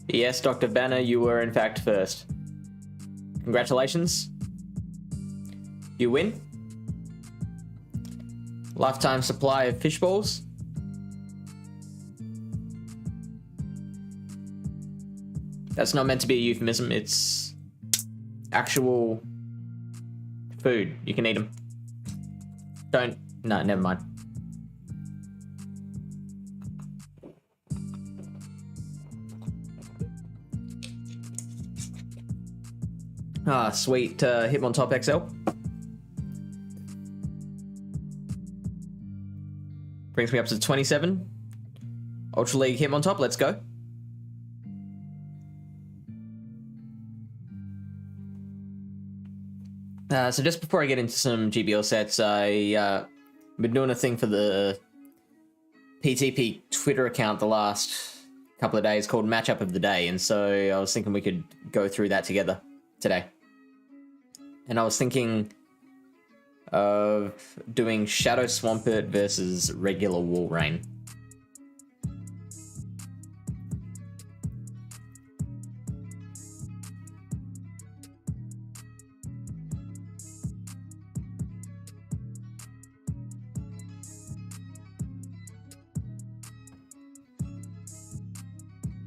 Yes, Dr. Banner, you were in fact first. Congratulations. You win. Lifetime supply of fish balls. That's not meant to be a euphemism, it's actual food. You can eat them. No, never mind. Ah, sweet Hitmontop XL. Brings me up to 27. Ultra League Hitmontop, let's go. So just before I get into some GBL sets, I've been doing a thing for the PTP Twitter account the last couple of days called Matchup of the Day, and so I was thinking we could go through that together today. And I was thinking of doing Shadow Swampert versus regular Walrein.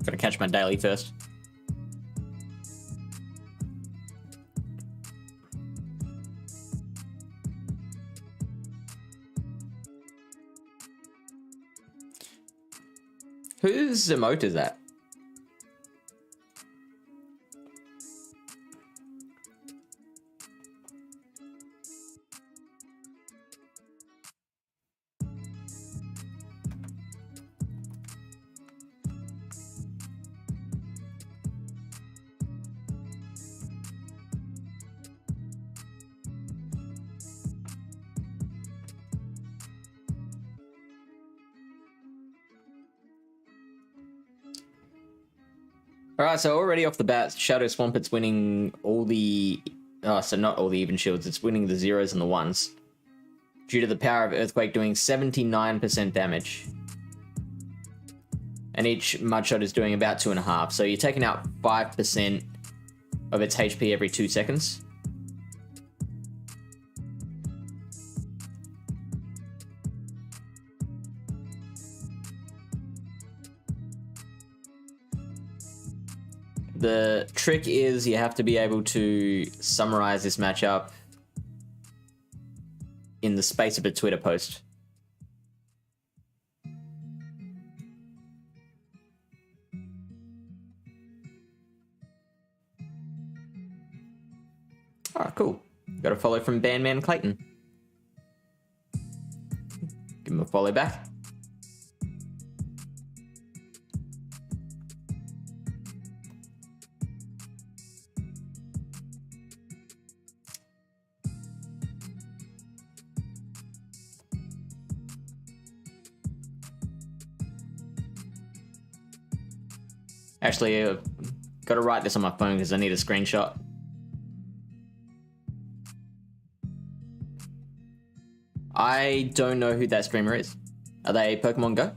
Gotta catch my daily first. Whose emote is that? Alright, so already off the bat, Shadow Swampert's winning all the... Oh, so not all the even shields, it's winning the zeros and the ones. Due to the power of Earthquake doing 79% damage. And each Mudshot is doing about 2.5, so you're taking out 5% of its HP every 2 seconds. The trick is you have to be able to summarize this matchup in the space of a Twitter post. Ah, cool. Got a follow from Bandman Clayton. Give him a follow back. Actually, I've got to write this on my phone because I need a screenshot. I don't know who that streamer is. Are they Pokemon Go?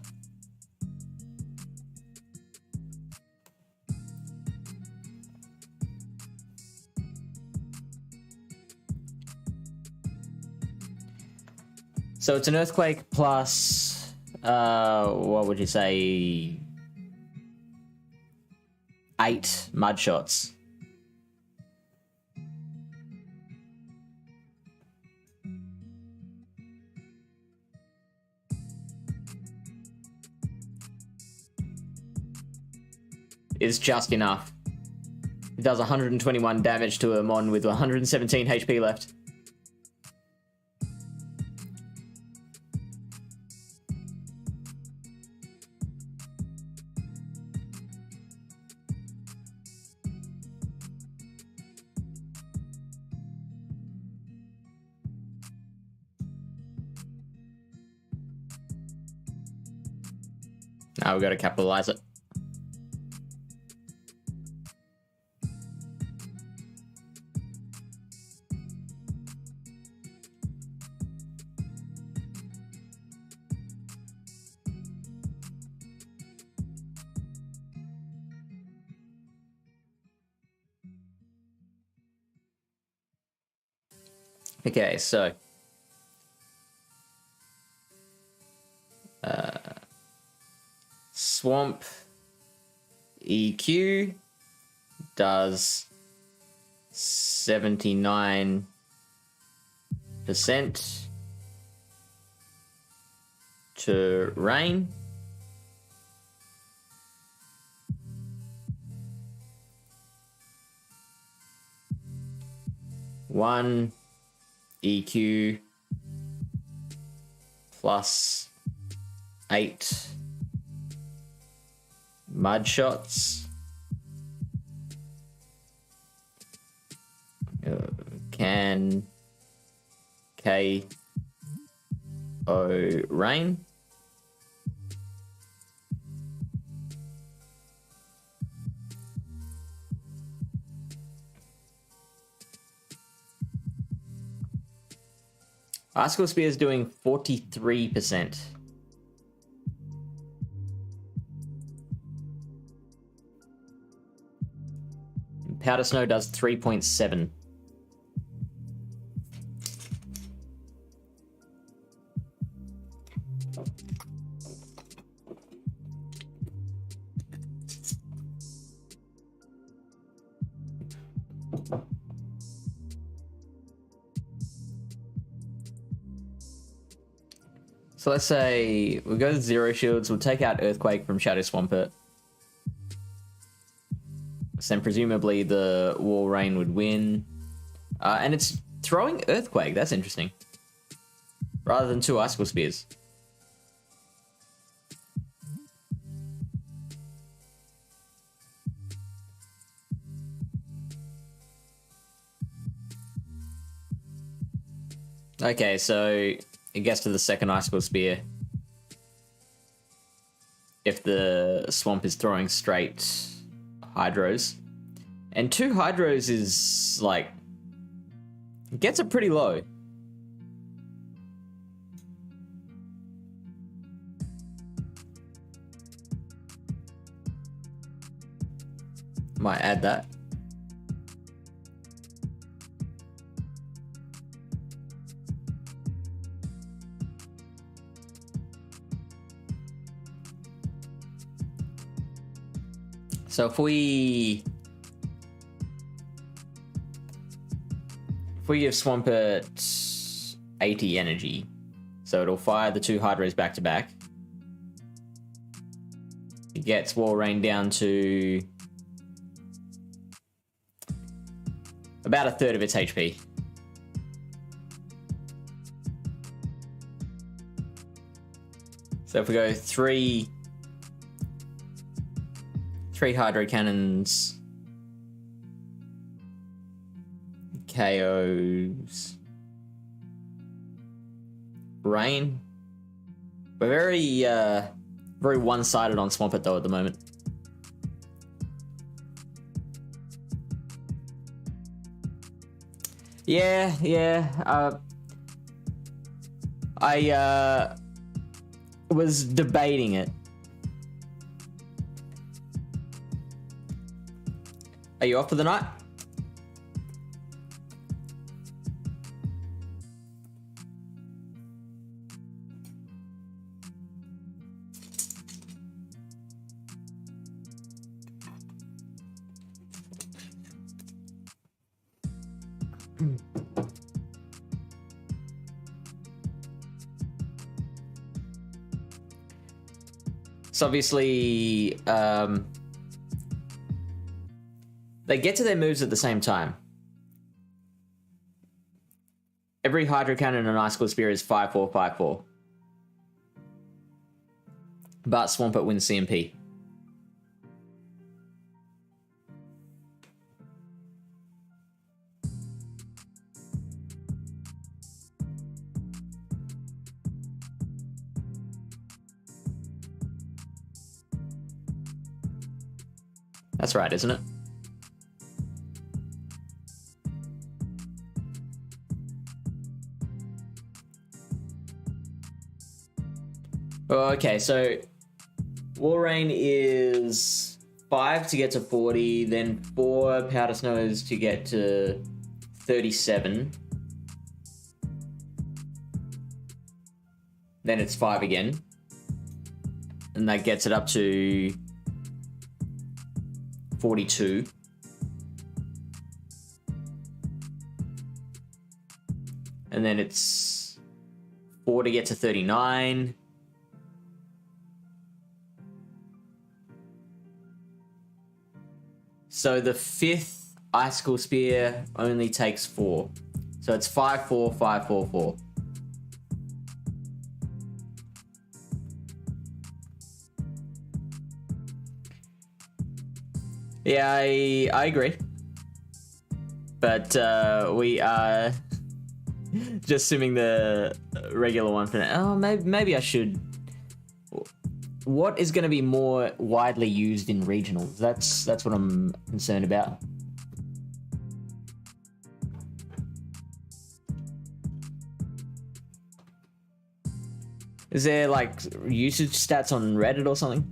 So it's an Earthquake plus, what would you say, 8 Mudshots. Is just enough. It does 121 damage to a mon with 117 HP left. Now we've got to capitalize it. Okay, so Swamp EQ does 79% to rain. One EQ plus 8 mud shots. Can KO rain. Icicle Spear is doing 43%. Powder Snow does 3.7. So let's say we'll go to 0 shields, we'll take out Earthquake from Shadow Swampert. So then presumably the Wall Rain would win. And it's throwing Earthquake, that's interesting. Rather than 2 Icicle Spears. Okay, so it gets to the second Icicle Spear. If the Swamp is throwing straight Hydros. And 2 Hydros is, like, gets it pretty low. Might add that. So if we give Swampert 80 energy, so it'll fire the 2 Hydros back to back. It gets Wall Rain down to about a third of its HP. So if we go 3 Hydro Cannons, KOs Rain. We're very one-sided on Swampert though at the moment. Yeah. I was debating it. Are you off for the night? So obviously, they get to their moves at the same time. Every Hydro Cannon and Icicle Spear is 5-4, 5-4. But Swampert wins CMP. That's right, isn't it? Okay, so Wall Rain is 5 to get to 40, then 4 Powder Snows to get to 37. then it's 5 again. And that gets it up to 42. And then it's 4 to get to 39. So the 5th icicle spear only takes 4. So it's 5, 4, 5, 4, 4. Yeah, I agree. But we are just assuming the regular one for now. Oh, maybe I should. What is going to be more widely used in regionals? That's what I'm concerned about. Is there like usage stats on Reddit or something?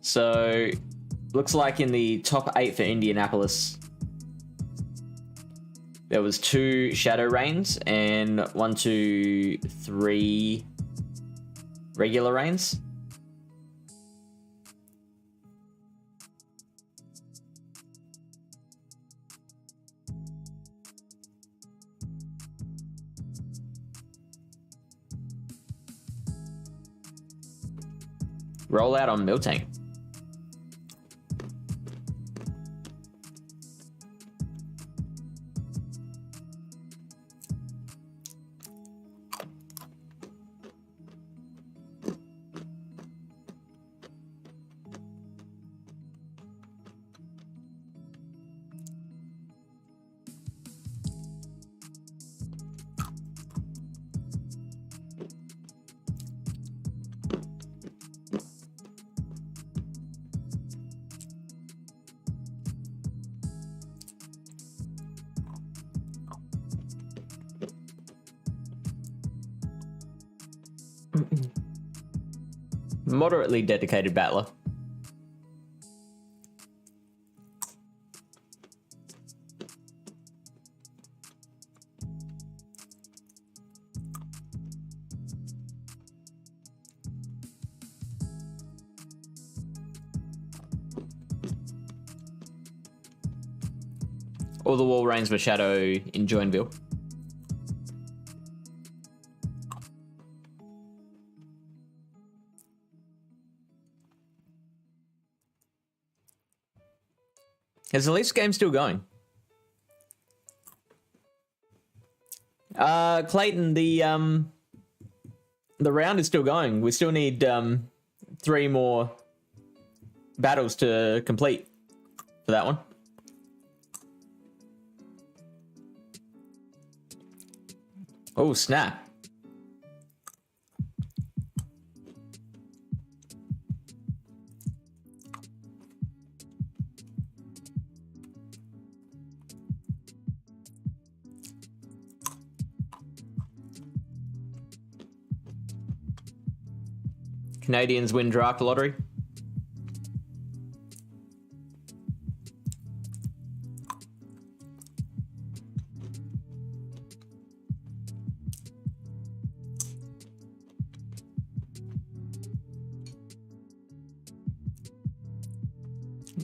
So, looks like in the top 8 for Indianapolis, there was 2 Shadow Rains and 1, 2, 3 regular Rains. Rollout on Miltank. Moderately dedicated battler. All the wall reigns were Shadow in Joinville. Is the Leafs game still going? Clayton, the round is still going. We still need 3 more battles to complete for that one. Oh, snap. Canadians win draft lottery.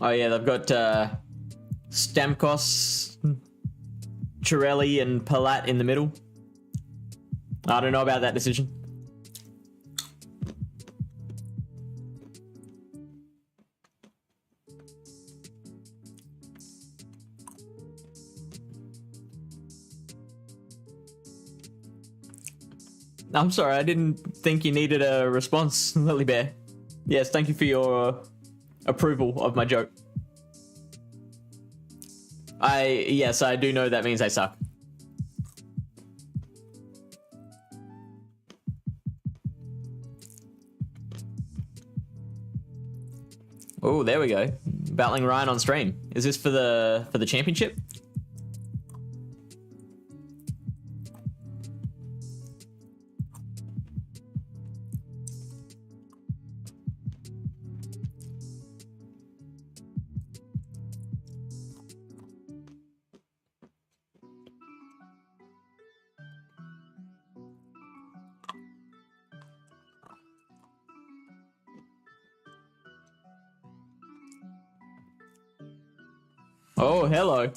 Oh yeah, they've got Stamkos, Chiarelli, and Pallet in the middle. I don't know about that decision. I'm sorry, I didn't think you needed a response, Lily Bear. Yes, thank you for your approval of my joke. Yes, I do know that means I suck. Oh, there we go. Battling Ryan on stream. Is this for the championship? Oh, hello.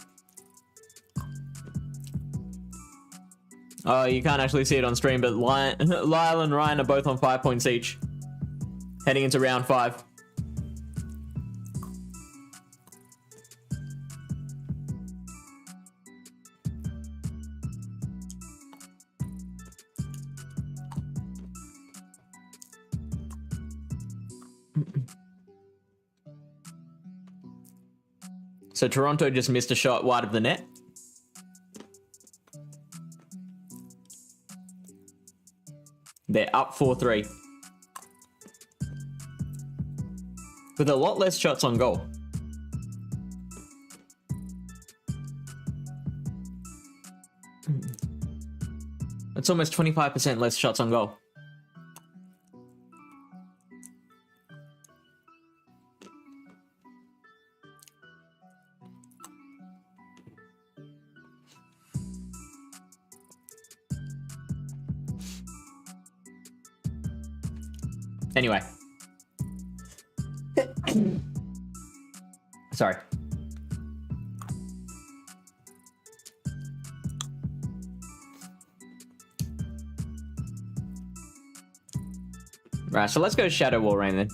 Oh, you can't actually see it on stream, but Lyle and Ryan are both on 5 points each. Heading into round 5. So Toronto just missed a shot wide of the net. They're up 4-3. With a lot less shots on goal. It's almost 25% less shots on goal. Anyway. Sorry. Right, so let's go Shadow Wall Rain then.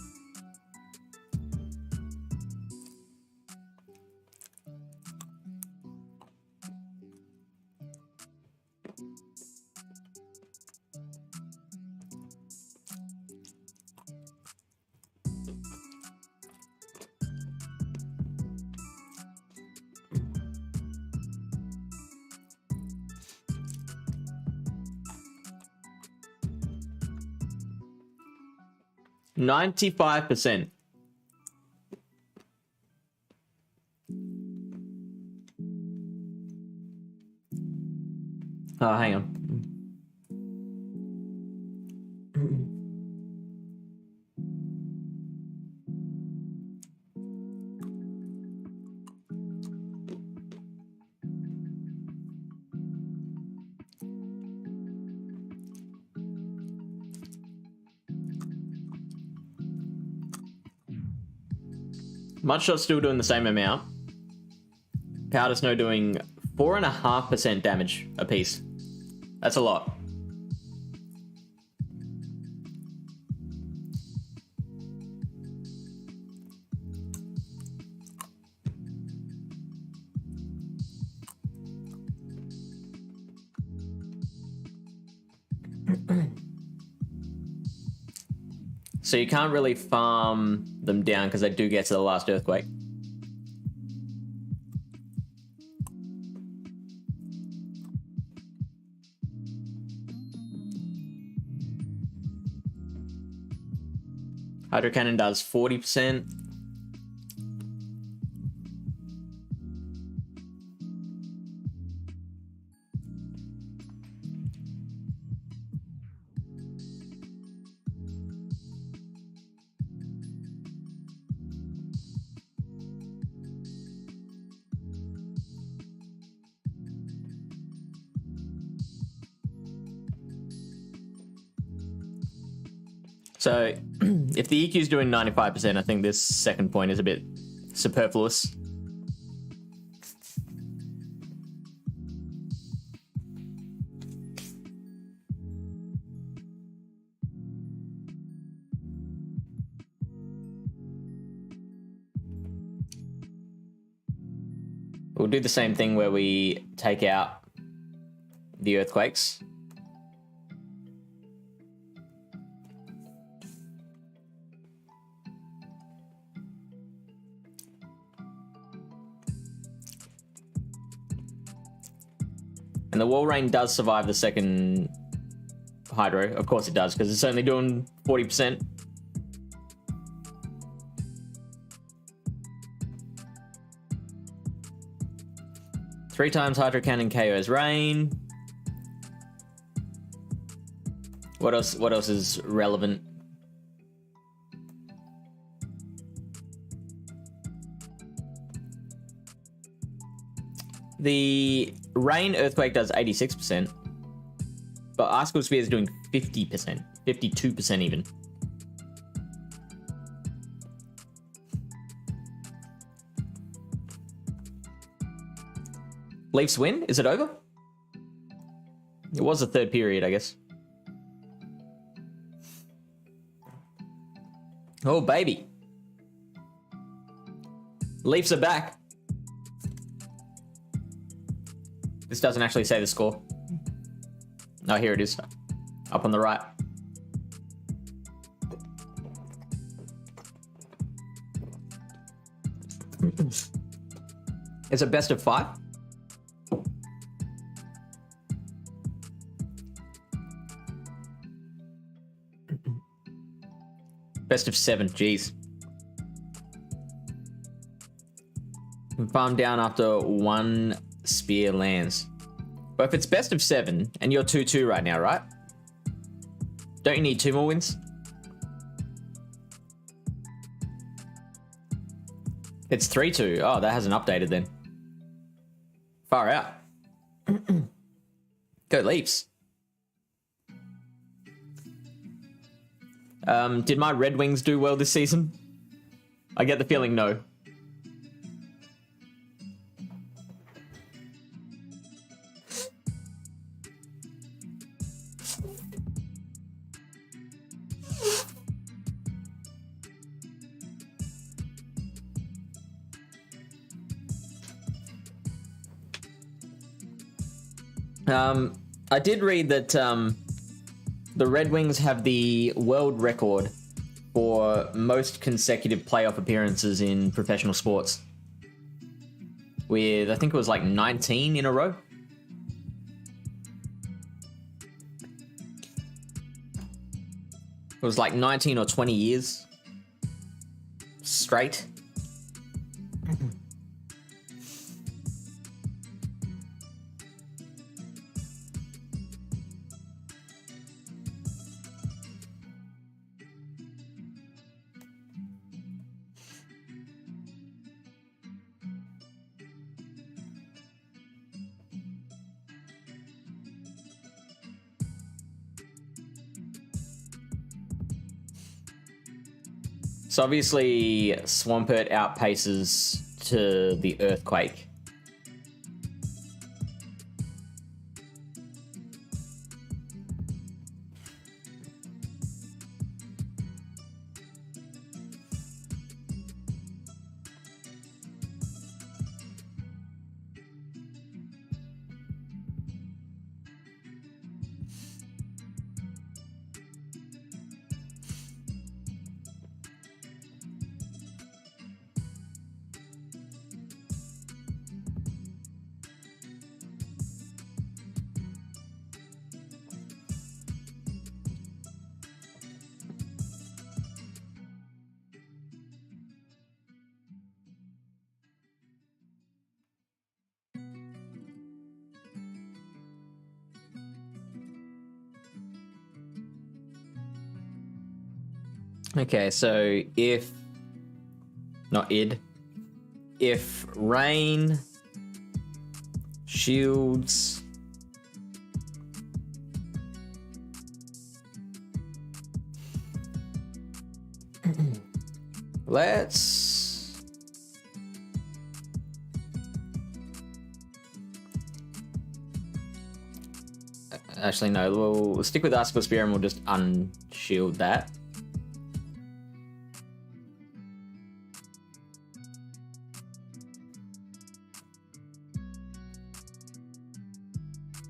$95%. Oh, hang on. Mudshot's still doing the same amount. Powder Snow doing 4.5% damage apiece. That's a lot. So you can't really farm them down because they do get to the last earthquake. Hydro Cannon does 40%. So, if the EQ is doing 95%, I think this second point is a bit superfluous. We'll do the same thing where we take out the earthquakes. And the wall rain does survive the second hydro. Of course it does, because it's only doing 40%. Three times hydro cannon KOs rain. What else is relevant? The rain earthquake does 86%, but Icicle Spear is doing 50%, 52% even. Leafs win? Is it over? It was the third period, I guess. Oh, baby. Leafs are back. This doesn't actually say the score. Oh, here it is. Up on the right. Is it best of 5? Best of 7, jeez. Farm down after 1 spear lands. But if it's best of 7, and you're 2-2 right now, right? Don't you need 2 more wins? It's 3-2. Oh, that hasn't updated then. Far out. Go Leafs. Did my Red Wings do well this season? I get the feeling no. I did read that the Red Wings have the world record for most consecutive playoff appearances in professional sports. With, I think it was like 19 in a row. It was like 19 or 20 years straight. So obviously, Swampert outpaces to the Earthquake. Okay, so if rain shields let's actually no, we'll stick with Icicle Spear and we'll just unshield that.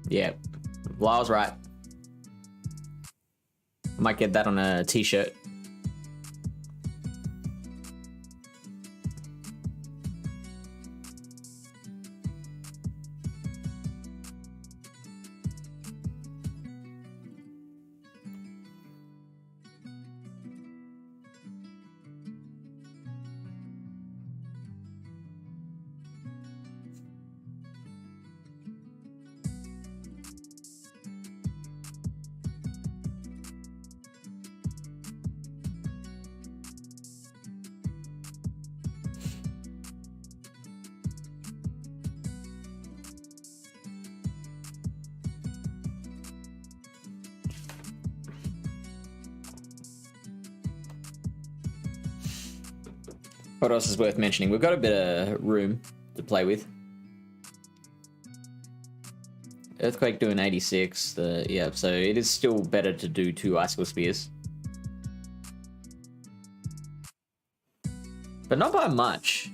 Yeah, well, I was right. I might get that on a t-shirt. What else is worth mentioning? We've got a bit of room to play with. Earthquake doing 86. Yeah, so it is still better to do 2 icicle spears. But not by much.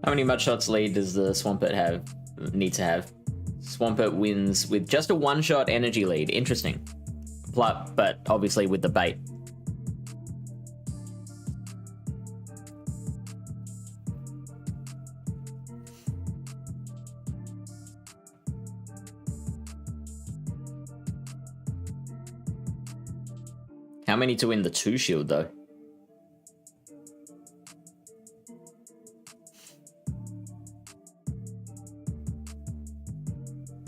How many mud shots lead does the Swampert need to have? Swampert wins with just a 1-shot energy lead. Interesting. But obviously with the bait. How many to win the 2 shield though?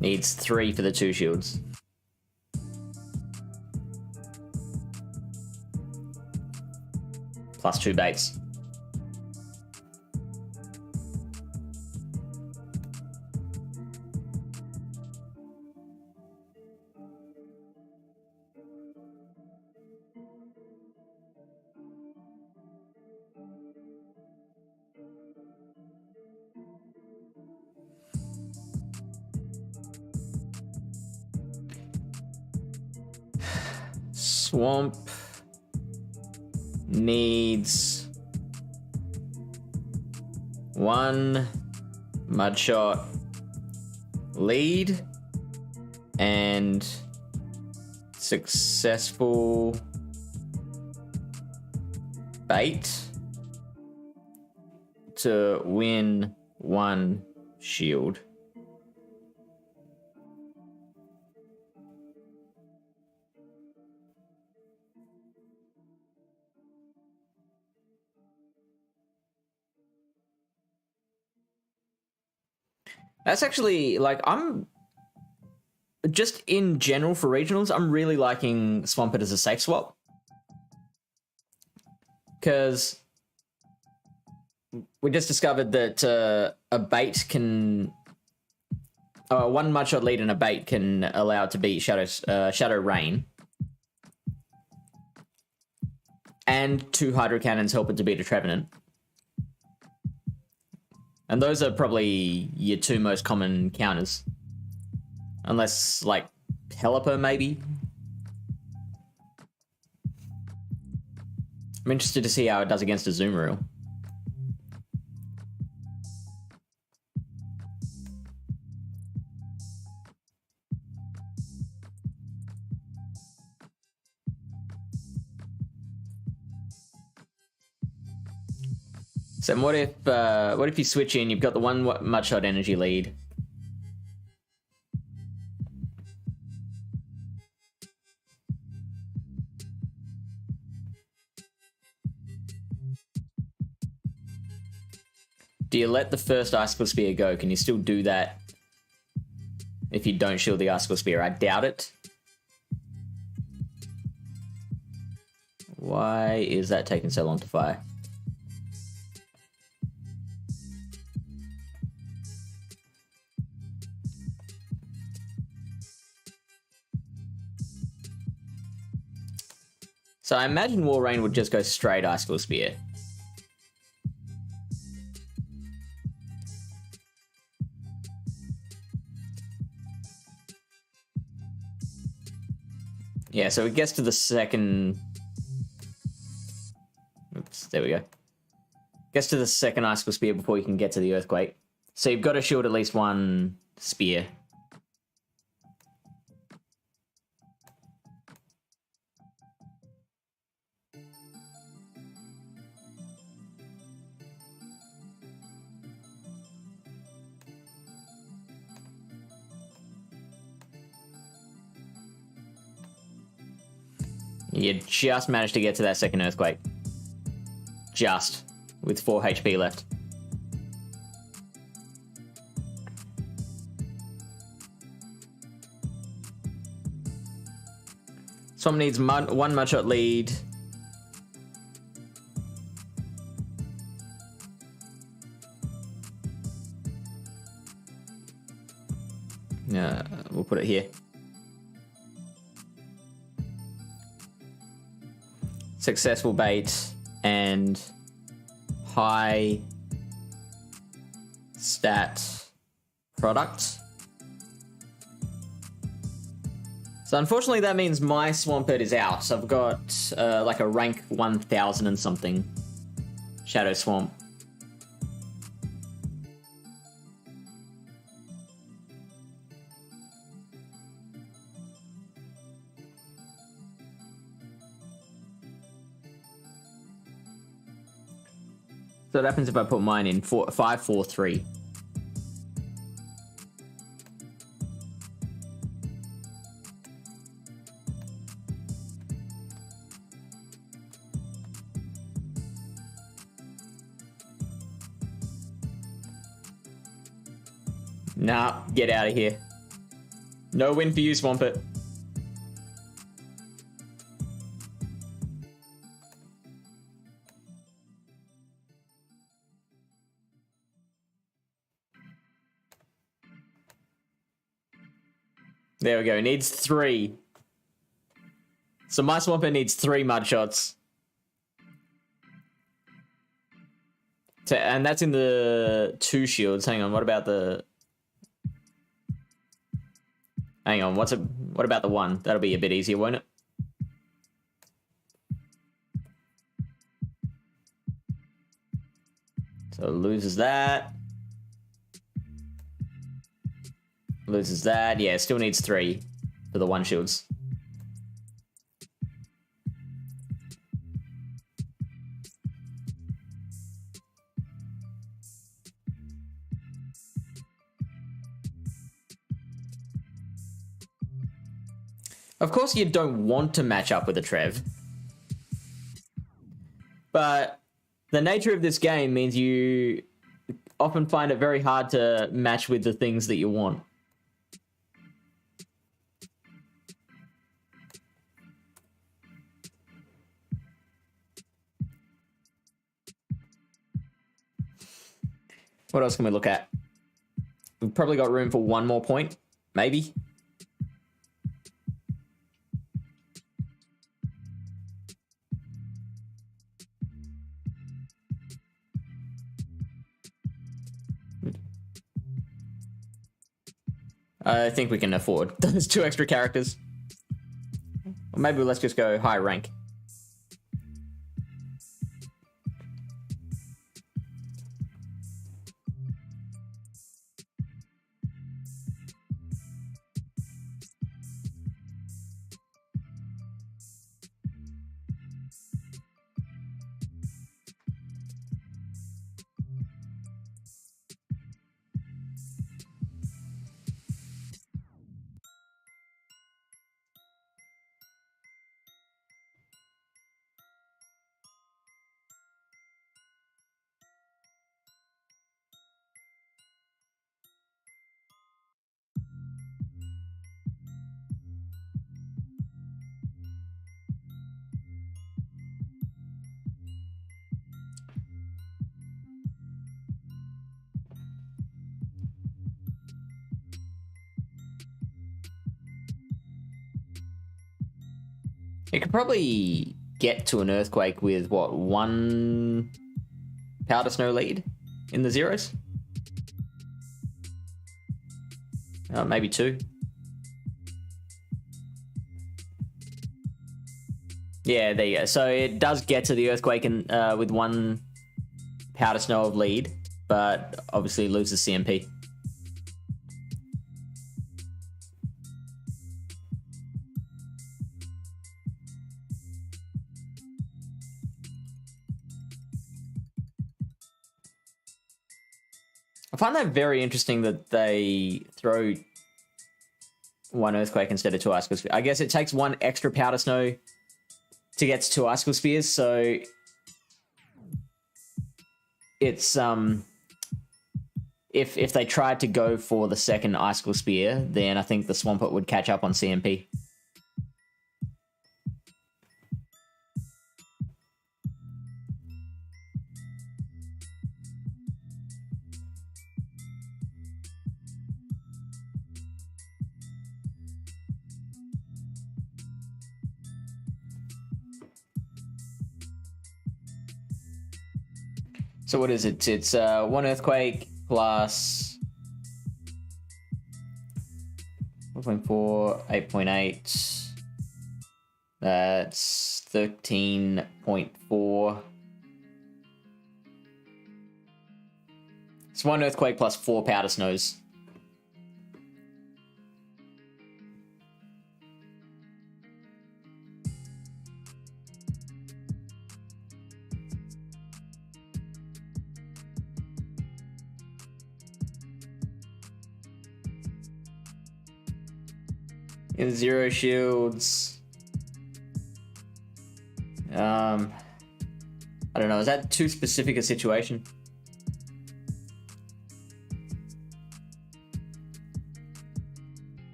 Needs 3 for the 2 shields. Plus 2 baits. Swamp needs 1 mudshot lead and successful bait to win 1 shield. That's actually, like, I'm just in general for regionals, I'm really liking Swampert as a safe swap. Because we just discovered that a bait can... 1 mudshot lead and a bait can allow it to beat Shadow Rain. And 2 Hydro Cannons help it to beat a Trevenant. And those are probably your 2 most common counters. Unless, like, Pelipper, maybe? I'm interested to see how it does against a Azumarill. So what if you switch in, you've got the 1 mudshot energy lead. Do you let the first Icicle Spear go? Can you still do that if you don't shield the Icicle Spear? I doubt it. Why is that taking so long to fire? So I imagine Walrein would just go straight Icicle Spear. Yeah, so it gets to the second... Oops, there we go. Gets to the second Icicle Spear before you can get to the Earthquake. So you've got to shield at least 1 spear. You just managed to get to that second Earthquake. just with 4 HP left. Swamp needs one mudshot lead. We'll put it here. Successful bait and high stat product. So unfortunately that means my Swampert is out. I've got like a rank 1000 and something Shadow Swamp. So what happens if I put mine in 5, 4, 3? Nah, get out of here. No win for you, Swampert. There we go. Needs 3. So my Swampert needs 3 mud shots. And that's in the 2 shields. Hang on. What about the? Hang on. What about the 1? That'll be a bit easier, won't it? So loses that. Loses that. Yeah, still needs 3 for the 1 shields. Of course you don't want to match up with a Trev. But the nature of this game means you often find it very hard to match with the things that you want. What else can we look at? We've probably got room for 1 more point, maybe. I think we can afford those 2 extra characters. Or maybe let's just go high rank. You could probably get to an Earthquake with, what, 1 Powder Snow lead in the zeros? Maybe 2. Yeah, there you go. So it does get to the Earthquake with 1 Powder Snow of lead, but obviously loses CMP. I find that very interesting that they throw 1 Earthquake instead of 2 Icicle Spears. I guess it takes 1 extra Powder Snow to get to 2 Icicle Spears, so it's if they tried to go for the second Icicle Spear, then I think the Swampert would catch up on CMP. So what is it? It's 1 Earthquake plus 4.4, 8.8. That's 13.4. It's 1 Earthquake plus 4 Powder Snows. In 0 shields. I don't know, is that too specific a situation?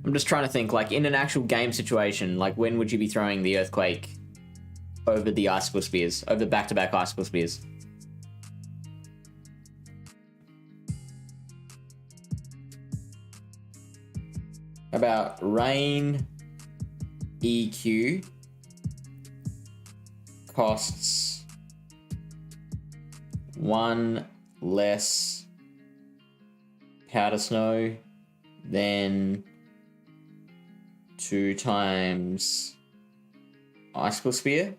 I'm just trying to think, like, in an actual game situation, like, when would you be throwing the Earthquake over the Icicle Spears, over back-to-back Icicle Spears? About Rain EQ costs 1 less Powder Snow than 2 times Icicle Spear.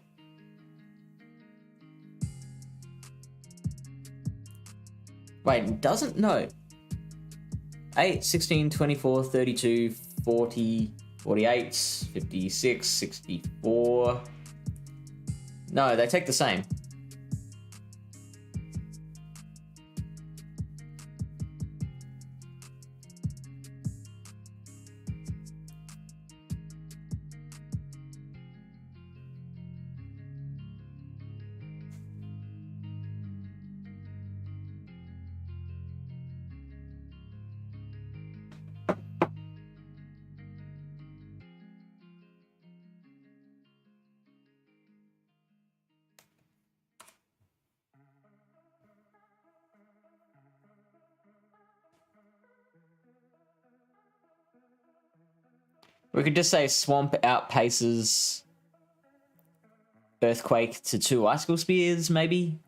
Wait, it doesn't? No. 8, 16, 24, 32, 40, 48, 56, 64. No, they take the same. We could just say Swamp outpaces Earthquake to 2 Icicle Spears, maybe?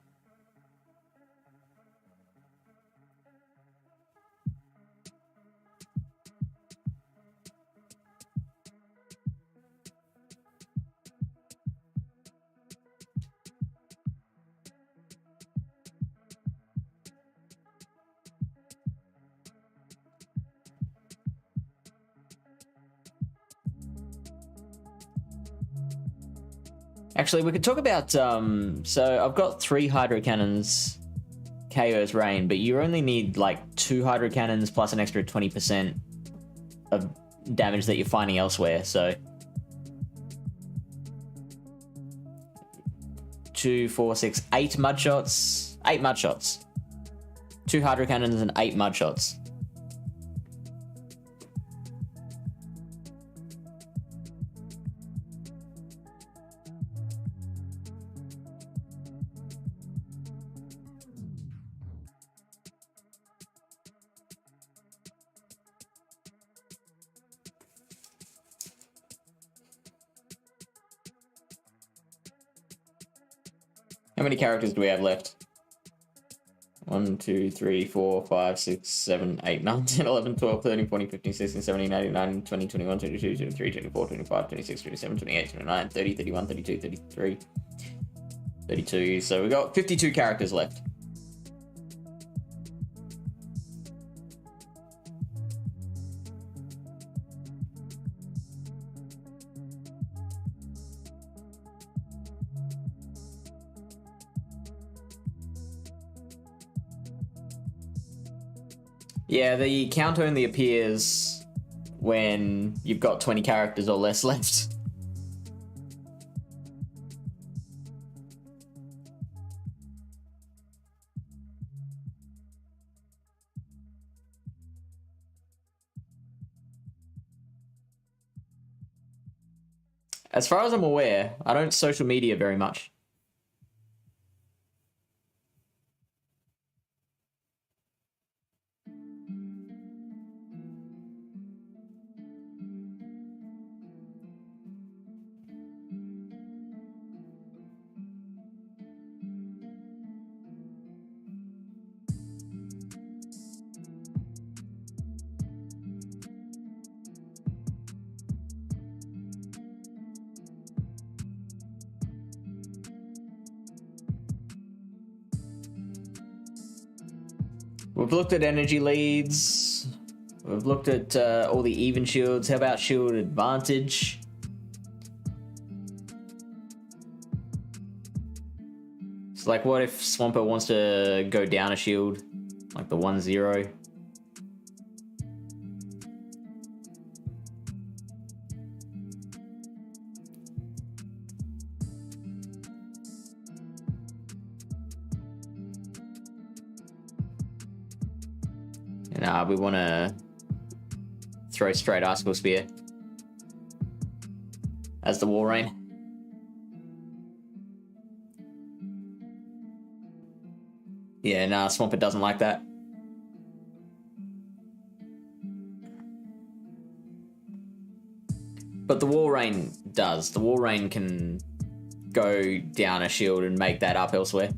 Actually, we could talk about, so I've got 3 Hydro Cannons KOs Rain, but you only need like 2 Hydro Cannons plus an extra 20% of damage that you're finding elsewhere, so 2, 4, 6, 8 Mud Shots. 8 Mud Shots. 2 Hydro Cannons and 8 Mud Shots. How many characters do we have left? 1, 2, 3, 4, 5, 6, 7, 8, 9, 10, 11, 12, 13, 14, 15, 16, 17, 18, 19, 20, 21, 22, 23, 24, 25, 26, 27, 28, 29, 30, 31, 32, 33, 32. So we've got 52 characters left. Yeah, the count only appears when you've got 20 characters or less left. As far as I'm aware, I don't social media very much. We've looked at energy leads. We've looked at all the even shields. How about shield advantage? It's like, what if Swampert wants to go down a shield? Like the 1-0. And we want to throw straight Icicle Spear as the Wall Rain. Yeah, nah, Swampert doesn't like that. But the Wall Rain does. The Wall Rain can go down a shield and make that up elsewhere.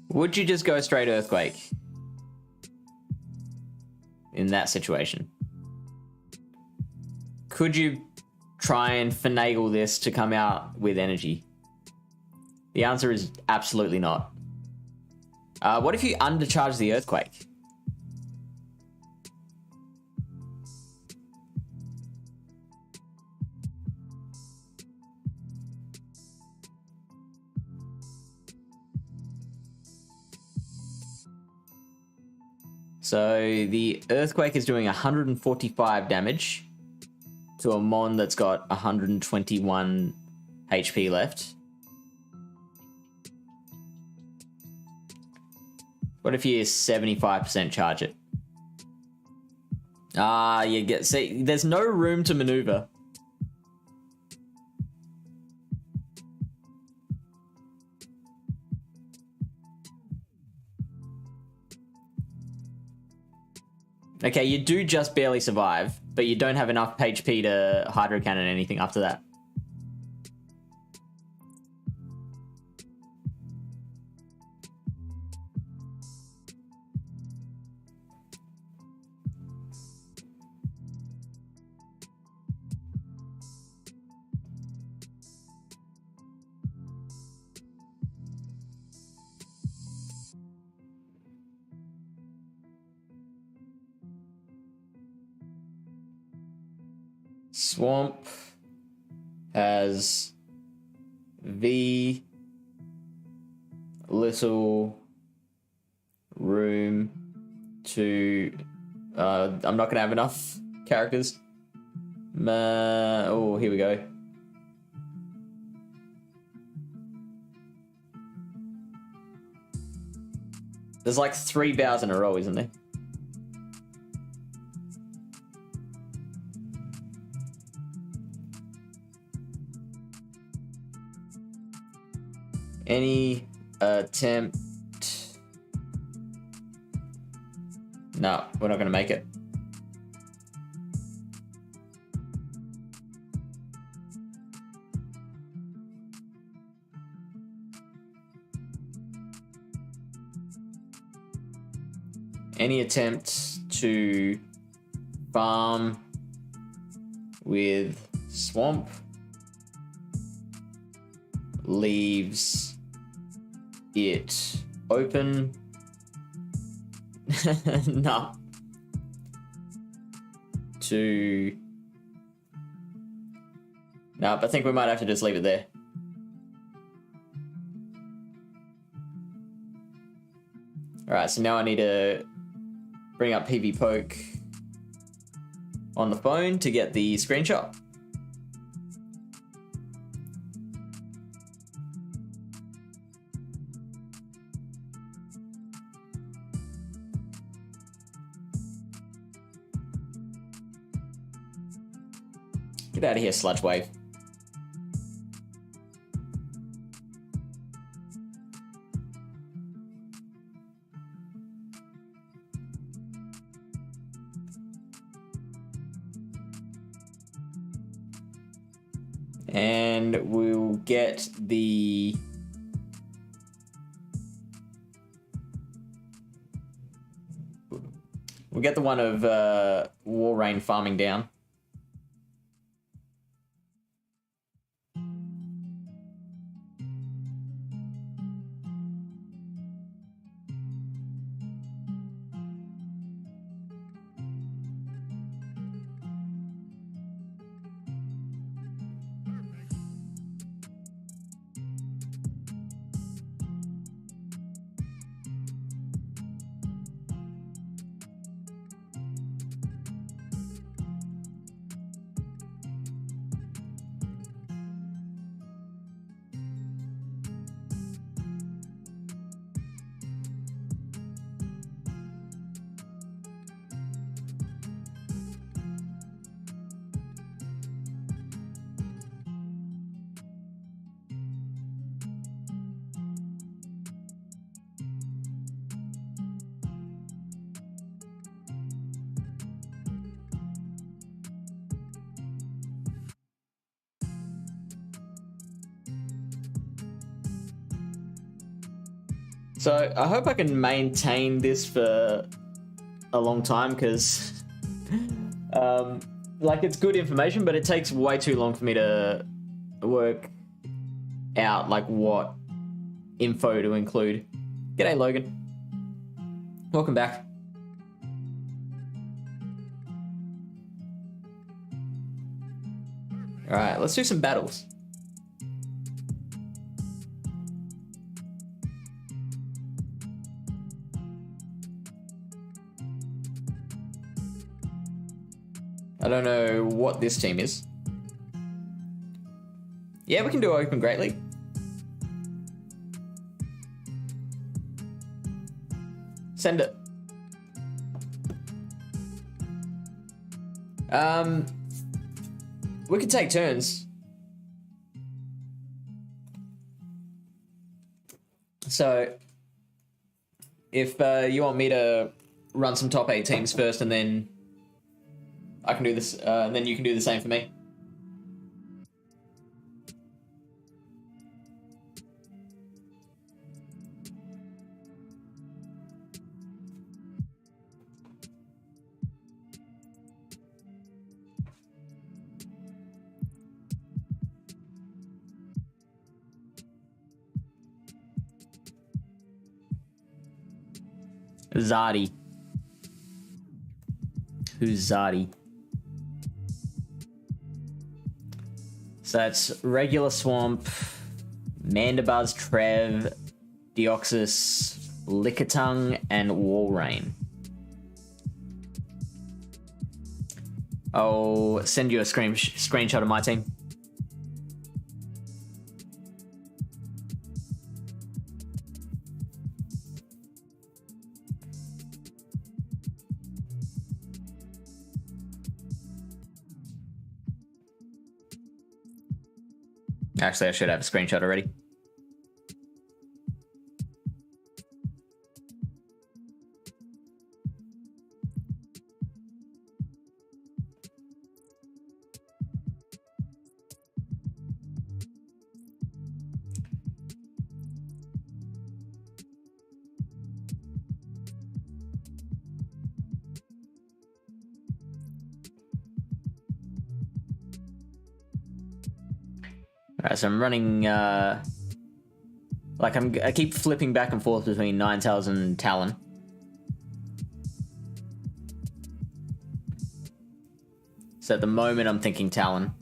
Would you just go straight Earthquake in that situation? Could you try and finagle this to come out with energy? The answer is absolutely not. What if you undercharge the Earthquake? So the Earthquake is doing 145 damage to a Mon that's got 121 HP left. What if you 75% charge it? See, there's no room to maneuver. Okay, you do just barely survive, but you don't have enough HP to Hydro Cannon anything after that. Swamp has little room to... I'm not going to have enough characters. Oh, here we go. There's like 3 bows in a row, isn't there? Any attempt... No, we're not going to make it. any attempt to farm with swamp leaves it open. Nah. Nope, I think we might have to just leave it there. Alright, so now I need to bring up PV Poke on the phone to get the screenshot. Get out of here, Sludge Wave. And we'll get the one of Warrain farming down. So I hope I can maintain this for a long time, because like, it's good information, but it takes way too long for me to work out like what info to include. G'day, Logan. Welcome back. All right, let's do some battles. I don't know what this team is. Yeah, we can do Open Great League. Send it. We could take turns. So, if you want me to run some top 8 teams first, and then I can do this, and then you can do the same for me. Zadi. Who's Zadi? So that's regular Swamp, Mandibuzz, Trev, Deoxys, Lickitung, and Walrein. I'll send you a screenshot of my team. Actually, I should have a screenshot already. Alright, so I'm running, like I keep flipping back and forth between Ninetales and Talon. So at the moment I'm thinking Talon.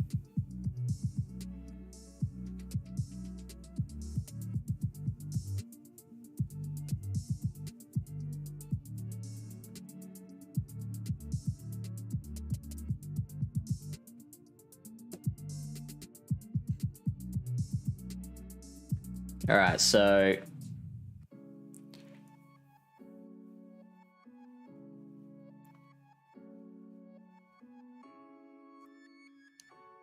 Alright, so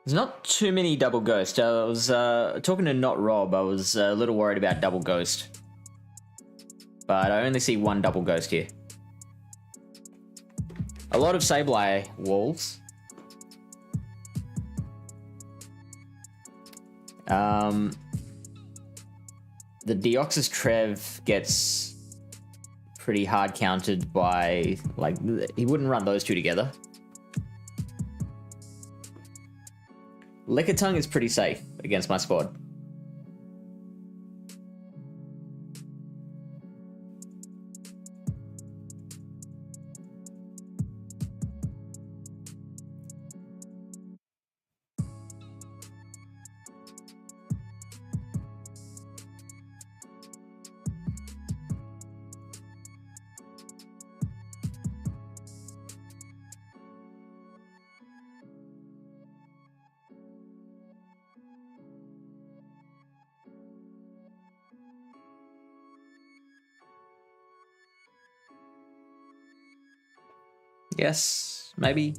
there's not too many double ghost. I was talking to Not Rob. I was a little worried about double ghost, but I only see one double ghost here. A lot of Sableye walls. The Deoxys Trev gets pretty hard countered by, like, he wouldn't run those two together. Lickitung is pretty safe against my squad. Yes, maybe.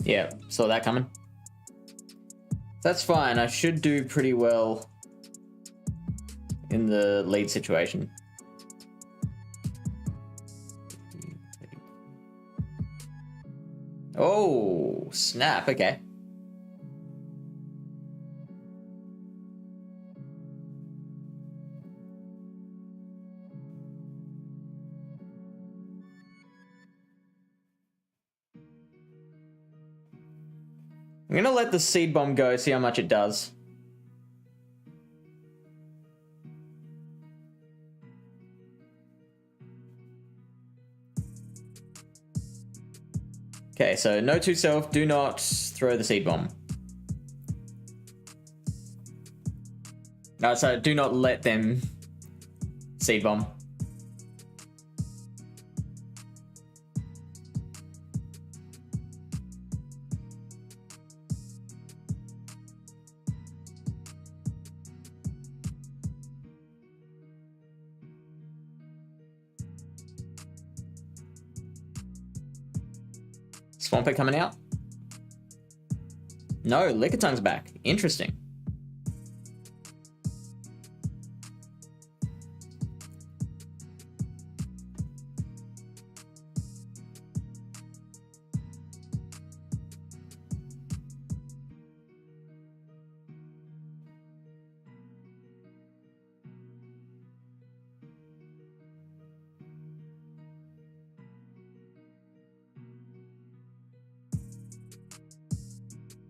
Yeah, saw that coming. That's fine. I should do pretty well in the lead situation. Oh, snap. Okay. I'm gonna let the seed bomb go, see how much it does. Okay, so note to self, do not throw the seed bomb. No, so do not let them seed bomb. Swampert coming out? No, Lickitun's back. Interesting.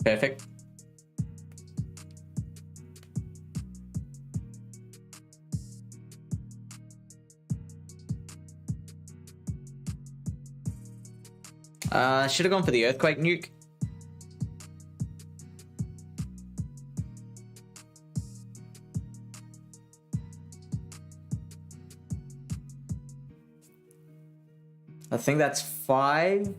Perfect. Should have gone for the earthquake nuke. I think that's 5.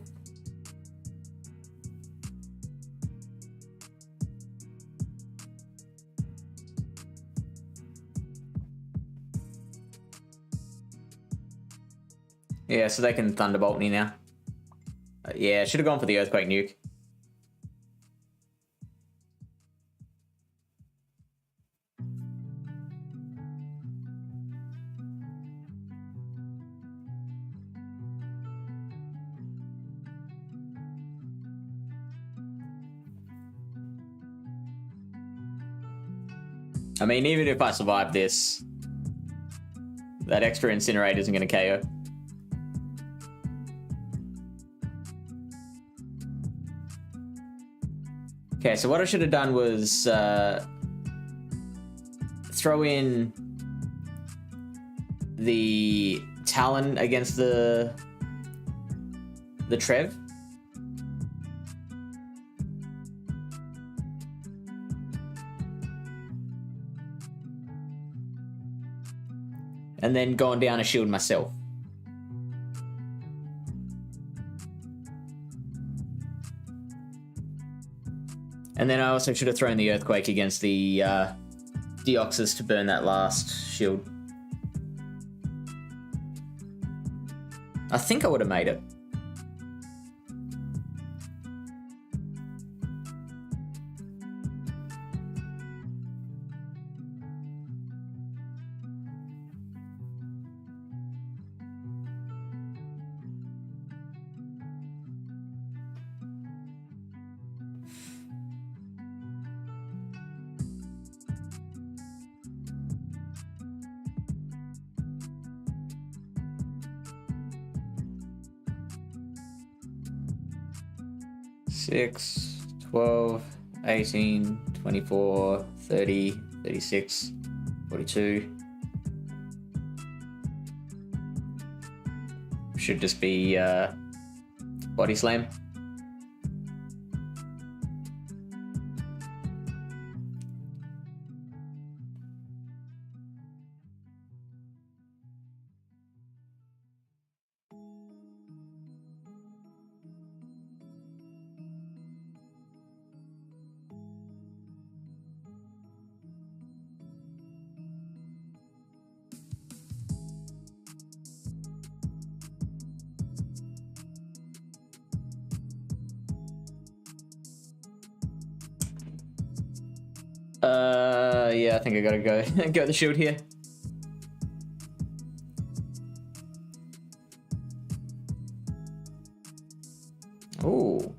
Yeah, so they can Thunderbolt me now. Yeah, should have gone for the earthquake nuke. I mean, even if I survive this, That extra Incinerate isn't going to KO. Okay, so what I should have done was throw in the Talon against the Trev. And then gone down a shield myself. And then I also should have thrown the Earthquake against the Deoxys to burn that last shield. I think I would have made it. Six, 12, 18, 24, 30, 36, 42. Should just be Body Slam. Yeah, I think I gotta go the shield here. Ooh.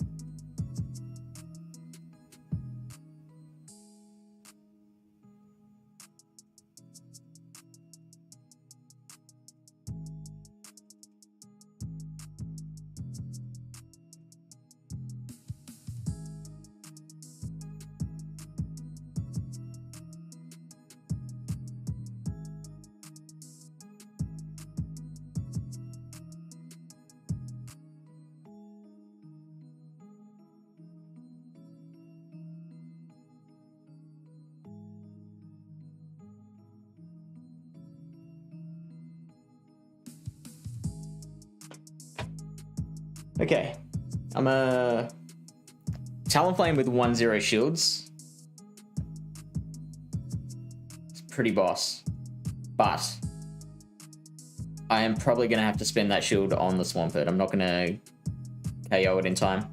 Okay, I'm a Talonflame with 1/0 shields. It's pretty boss, but I am probably going to have to spend that shield on the Swampert. I'm not going to KO it in time.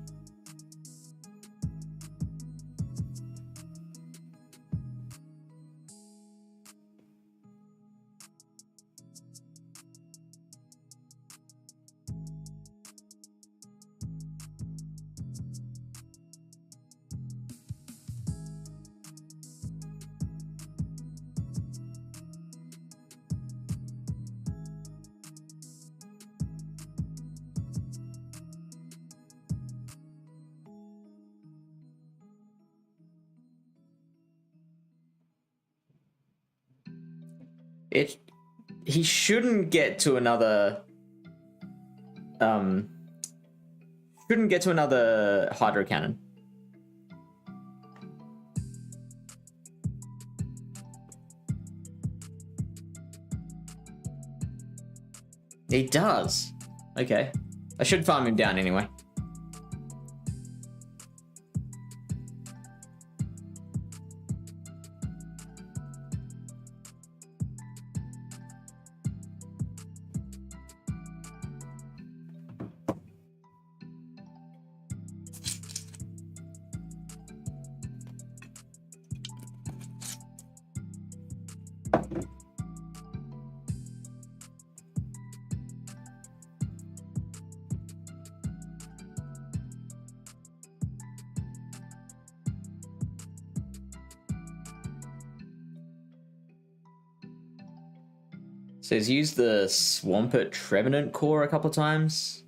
He shouldn't get to another Hydro Cannon. He does. Okay. I should farm him down anyway. So he's used the Swampert Trevenant core a couple of times.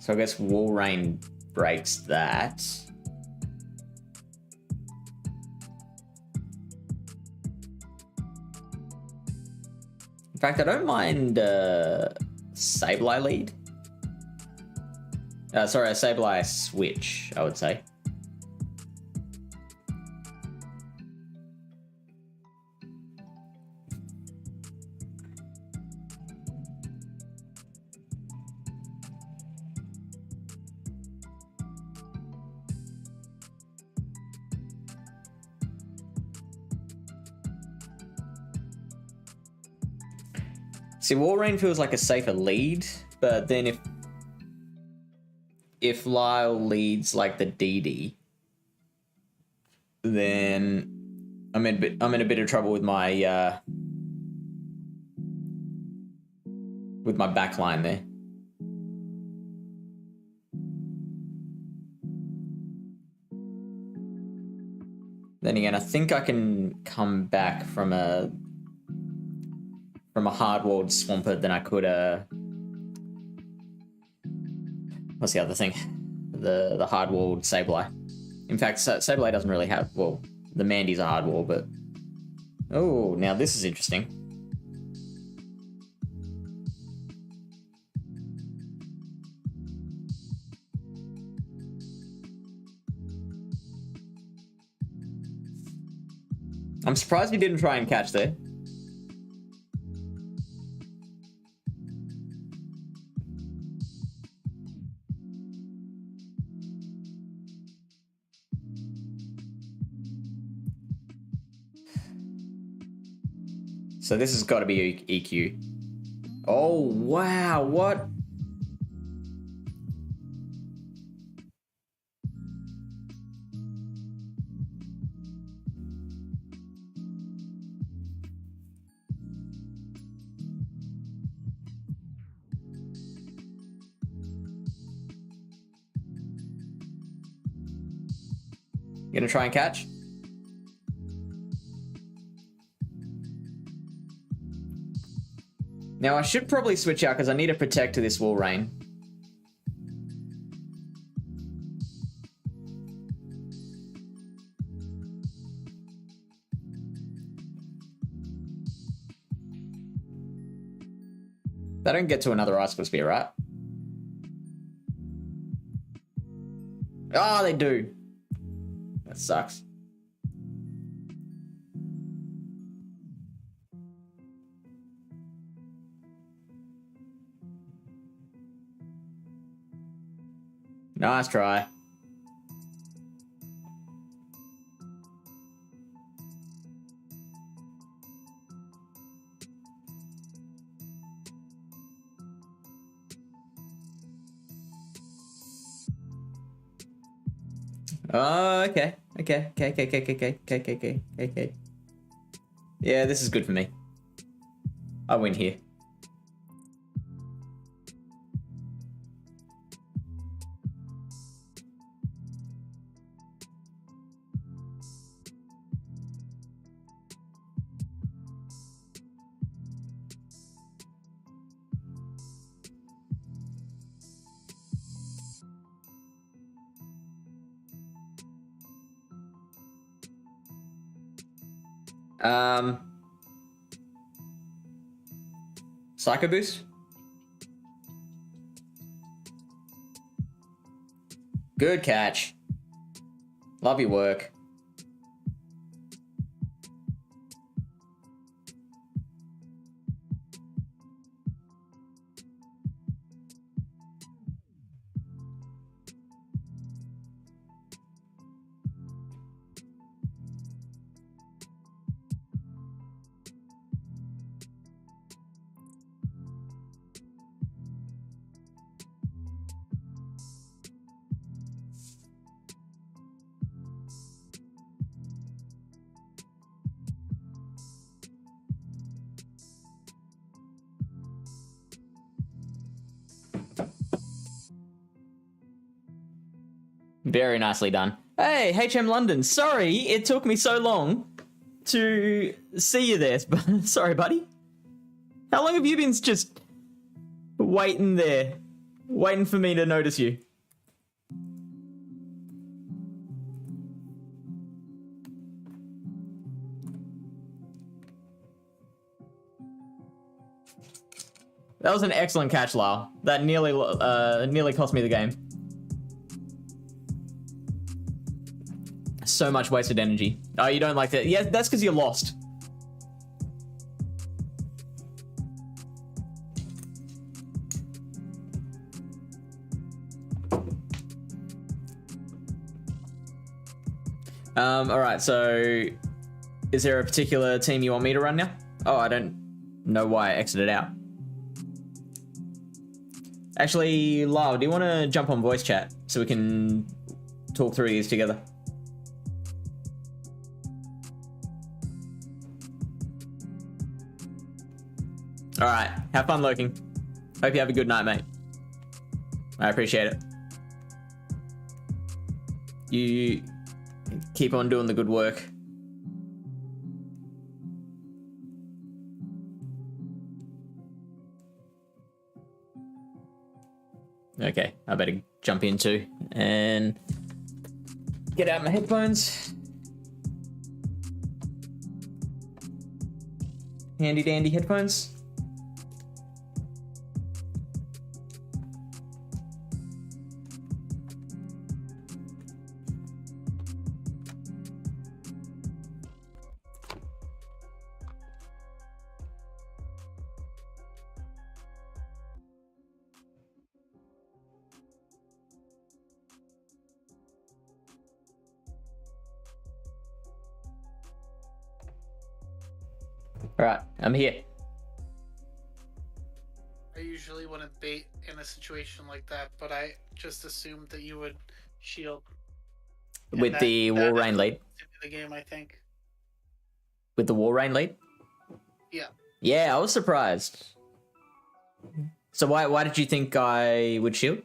So I guess Wall Rain breaks that. In fact, I don't mind Sableye lead. Sorry, a Sableye switch, I would say. See, Walrein feels like a safer lead, but then if Lyle leads like the DD, then I'm in a bit of trouble with my backline there. Then again, I think I can come back from a hard-walled Swampert than I could what's the other thing? The hard-walled Sableye. In fact, Sableye doesn't really have, well, the Mandy's a hard wall, but oh, now this is interesting. I'm surprised he didn't try and catch there. So this has got to be EQ. Oh, wow, what? You gonna try and catch? Now I should probably switch out because I need to protect to this Wall Rain. They don't get to another Icicle Spear, right? Oh, they do. That sucks. Nice try. Oh, okay. Okay. Yeah, this is good for me. I win here. Psycho Boost? Good catch. Love your work. Very nicely done. Hey, HM London. Sorry it took me so long to see you there. Sorry, buddy. How long have you been just waiting there? Waiting for me to notice you? That was an excellent catch, Lyle. That nearly cost me the game. So much wasted energy. Oh, you don't like that? Yeah, that's because you're lost. All right. So, is there a particular team you want me to run now? Oh, I don't know why I exited out. Actually, Lyle, do you want to jump on voice chat so we can talk through these together? All right. Have fun lurking. Hope you have a good night, mate. I appreciate it. You keep on doing the good work. Okay, I better jump into and get out my headphones. Handy dandy headphones. All right, I'm here. I usually wouldn't bait in a situation like that, but I just assumed that you would shield. With the War Rain lead? The game, I think. With the War Rain lead? Yeah. Yeah, I was surprised. So why did you think I would shield?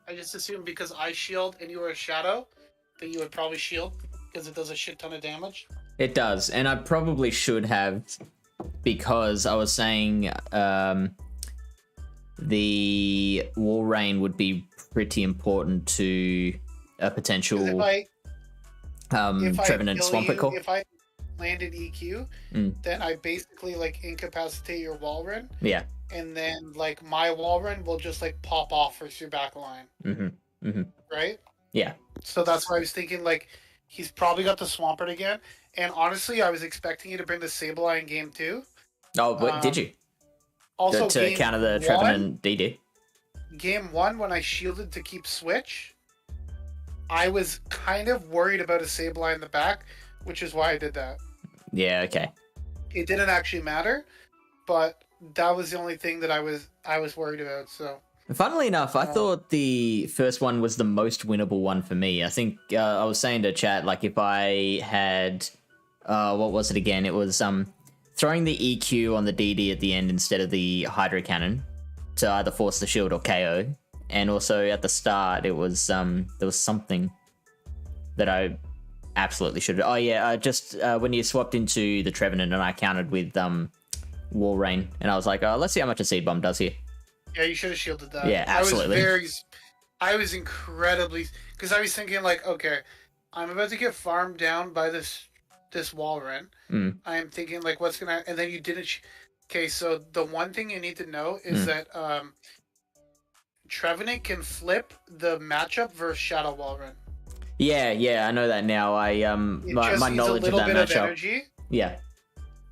I just assumed because I shield and you were a shadow, that you would probably shield because it does a shit ton of damage. It does, and I probably should have, because I was saying the War Rain would be pretty important to a potential Trevenant Swampert call. If I landed EQ, then I basically like incapacitate your Walrun. Yeah. And then like my Walrun will just like pop off for your back line. Mm-hmm. Mm-hmm. Right? Yeah. So that's why I was thinking like he's probably got the Swampert again. And honestly, I was expecting you to bring the Sableye in game 2. Oh, what did you? Also, to counter the Trevenant DD. Game 1, when I shielded to keep switch, I was kind of worried about a Sableye in the back, which is why I did that. Yeah, okay. It didn't actually matter, but that was the only thing that I was worried about. So, funnily enough, I thought the first one was the most winnable one for me. I think I was saying to chat, like, if I had, what was it again? It was throwing the EQ on the DD at the end instead of the Hydro Cannon to either force the shield or KO. And also at the start, it was there was something that I absolutely should have. Oh yeah, just when you swapped into the Trevenant and I countered with War Rain, and I was like, let's see how much a Seed Bomb does here. Yeah, you should have shielded that. Yeah, absolutely. I was incredibly, because I was thinking like, okay, I'm about to get farmed down by this Walrun. I am thinking like, what's gonna, and then you didn't. Okay, so the one thing you need to know is that Trevenant can flip the matchup versus Shadow Walrun. Yeah, I know that now. My knowledge of that matchup. Yeah.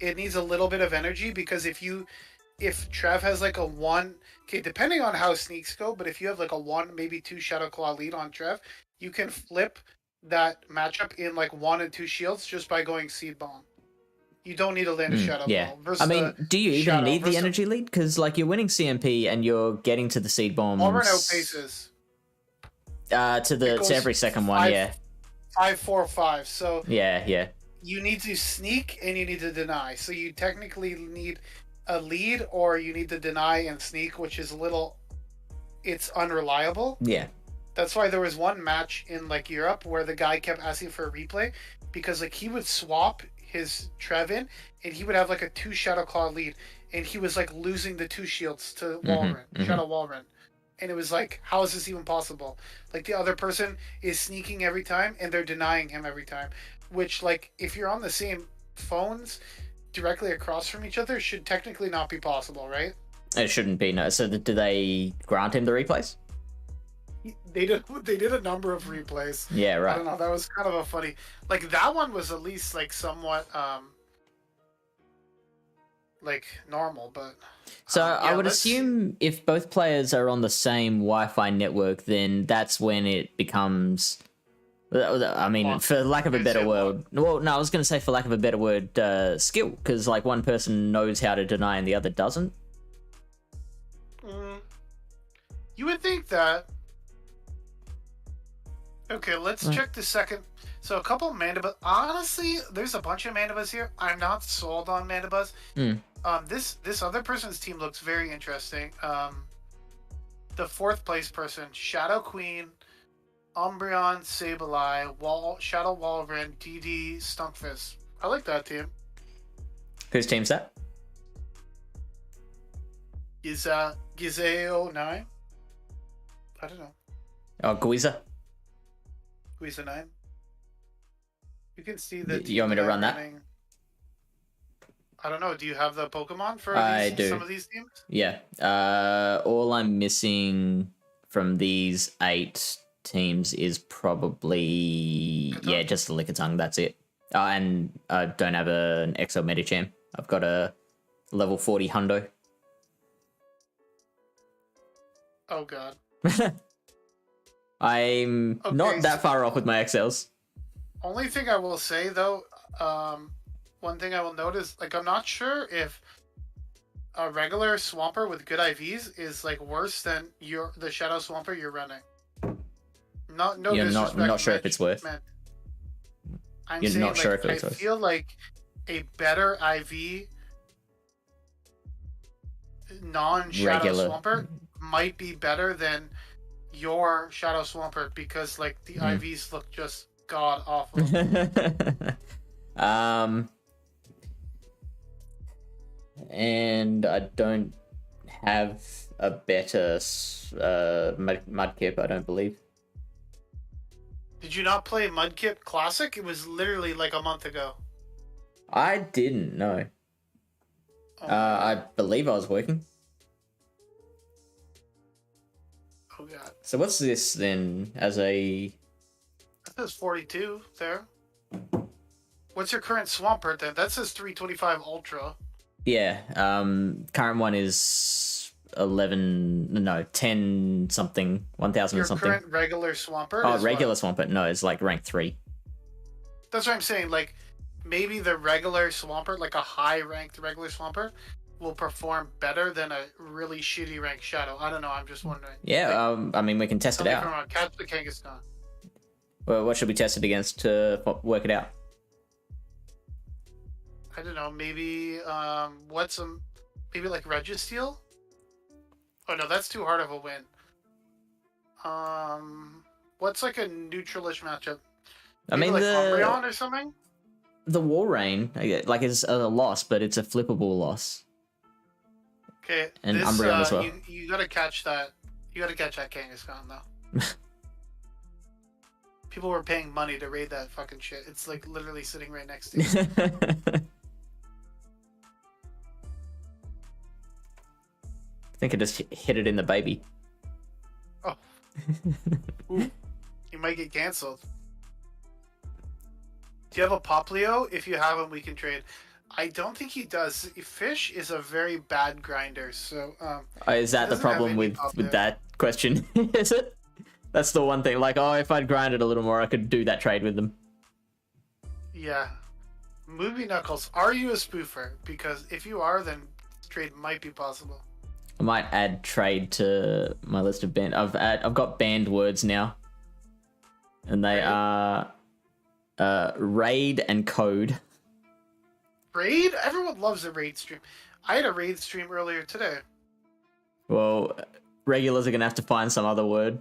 It needs a little bit of energy because if Trev has like a 1, okay, depending on how sneaks go, but if you have like a 1, maybe 2 Shadow Claw lead on Trev, you can flip that matchup in like 1 and 2 shields just by going Seed Bomb. You don't need to land a Shadow Ball. I mean, do you even need the energy lead? Because like you're winning CMP and you're getting to the Seed Bombs. Walrun outpaces. To every second one, 5, 4, 5. So yeah. You need to sneak and you need to deny. So you technically need a lead or you need to deny and sneak, which is it's unreliable. Yeah. That's why there was one match in like Europe where the guy kept asking for a replay because like he would swap his Trevin and he would have like a 2 Shadow Claw lead and he was like losing the 2 shields to Walrun, Shadow Walrun. And it was like, how is this even possible? Like the other person is sneaking every time and they're denying him every time. Which like if you're on the same phones directly across from each other should technically not be possible, right? It shouldn't be, no. So do they grant him the replays? They did a number of replays. Yeah, right. I don't know. That was kind of a funny. Like that one was at least like somewhat like normal, but. So yeah, I would assume if both players are on the same Wi-Fi network, then that's when it becomes. I mean, for lack of a better word. Well, no, I was going to say for lack of a better word, skill, because like one person knows how to deny and the other doesn't. You would think that. Okay, let's check the second. So a couple Mandibuzz. Honestly, there's a bunch of Mandibuzz here. I'm not sold on Mandibuzz. This other person's team looks very interesting. The 4th place person, Shadow Queen, Umbreon, Sableye, Shadow Walrein, DD, Stunkfist. I like that team. Whose team's that? Gizeo 9? I don't know. Oh, Guiza. Guiza 9. You can see that. You want me to run that? I don't know. Do you have the Pokemon for some of these teams? Yeah. All I'm missing from these 8 teams is probably just the Lickitung. That's it. And I don't have an Exo Medicham. I've got a level 40 Hundo. Oh god. I'm not that far off with my XLs. Only thing I will say though, one thing I will notice, like I'm not sure if a regular Swampert with good IVs is like worse than the Shadow Swampert you're running. You're not sure if it's worth. You're saying, not sure if it's worth. I feel like a better IV non-Shadow Swampert might be better than your Shadow Swampert because like the IVs look just god awful. And I don't have a better Mudkip, I don't believe. Did you not play Mudkip Classic? It was literally like a month ago. I didn't, no. I believe I was working. Oh god. So what's this then as a... That says 42 there. What's your current Swampert then? That says 325 Ultra. Yeah, current one is 10 something, 1,000 or something. Your current regular Swampert? Oh, regular Swampert? No, it's like rank 3. That's what I'm saying, like, maybe the regular Swampert, like a high-ranked regular Swampert, will perform better than a really shitty ranked Shadow. I don't know, I'm just wondering. Yeah, like, I mean, we can test it out. Catch the Kangaskhan. Well, what should we test it against to work it out? I don't know, maybe, maybe like Registeel? Oh no, that's too hard of a win. What's like a neutralish matchup? Maybe like Umbreon or something? The Walrein, like it's a loss, but it's a flippable loss. Okay, and Umbreon as well. You gotta catch that. You gotta catch that Kangaskhan though. People were paying money to raid that fucking shit. It's like literally sitting right next to you. I think I just hit it in the baby. Oh. Ooh. You might get cancelled. Do you have a Poplio? If you have him, we can trade. I don't think he does. Fish is a very bad grinder, so... is that the problem with that question? Is it? That's the one thing. Like, if I'd grinded a little more, I could do that trade with them. Yeah. Movie Knuckles, are you a spoofer? Because if you are, then trade might be possible. I might add trade to my list of banned. I've got banned words now, and they are raid and code. Raid? Everyone loves a raid stream. I had a raid stream earlier today. Well, regulars are gonna have to find some other word.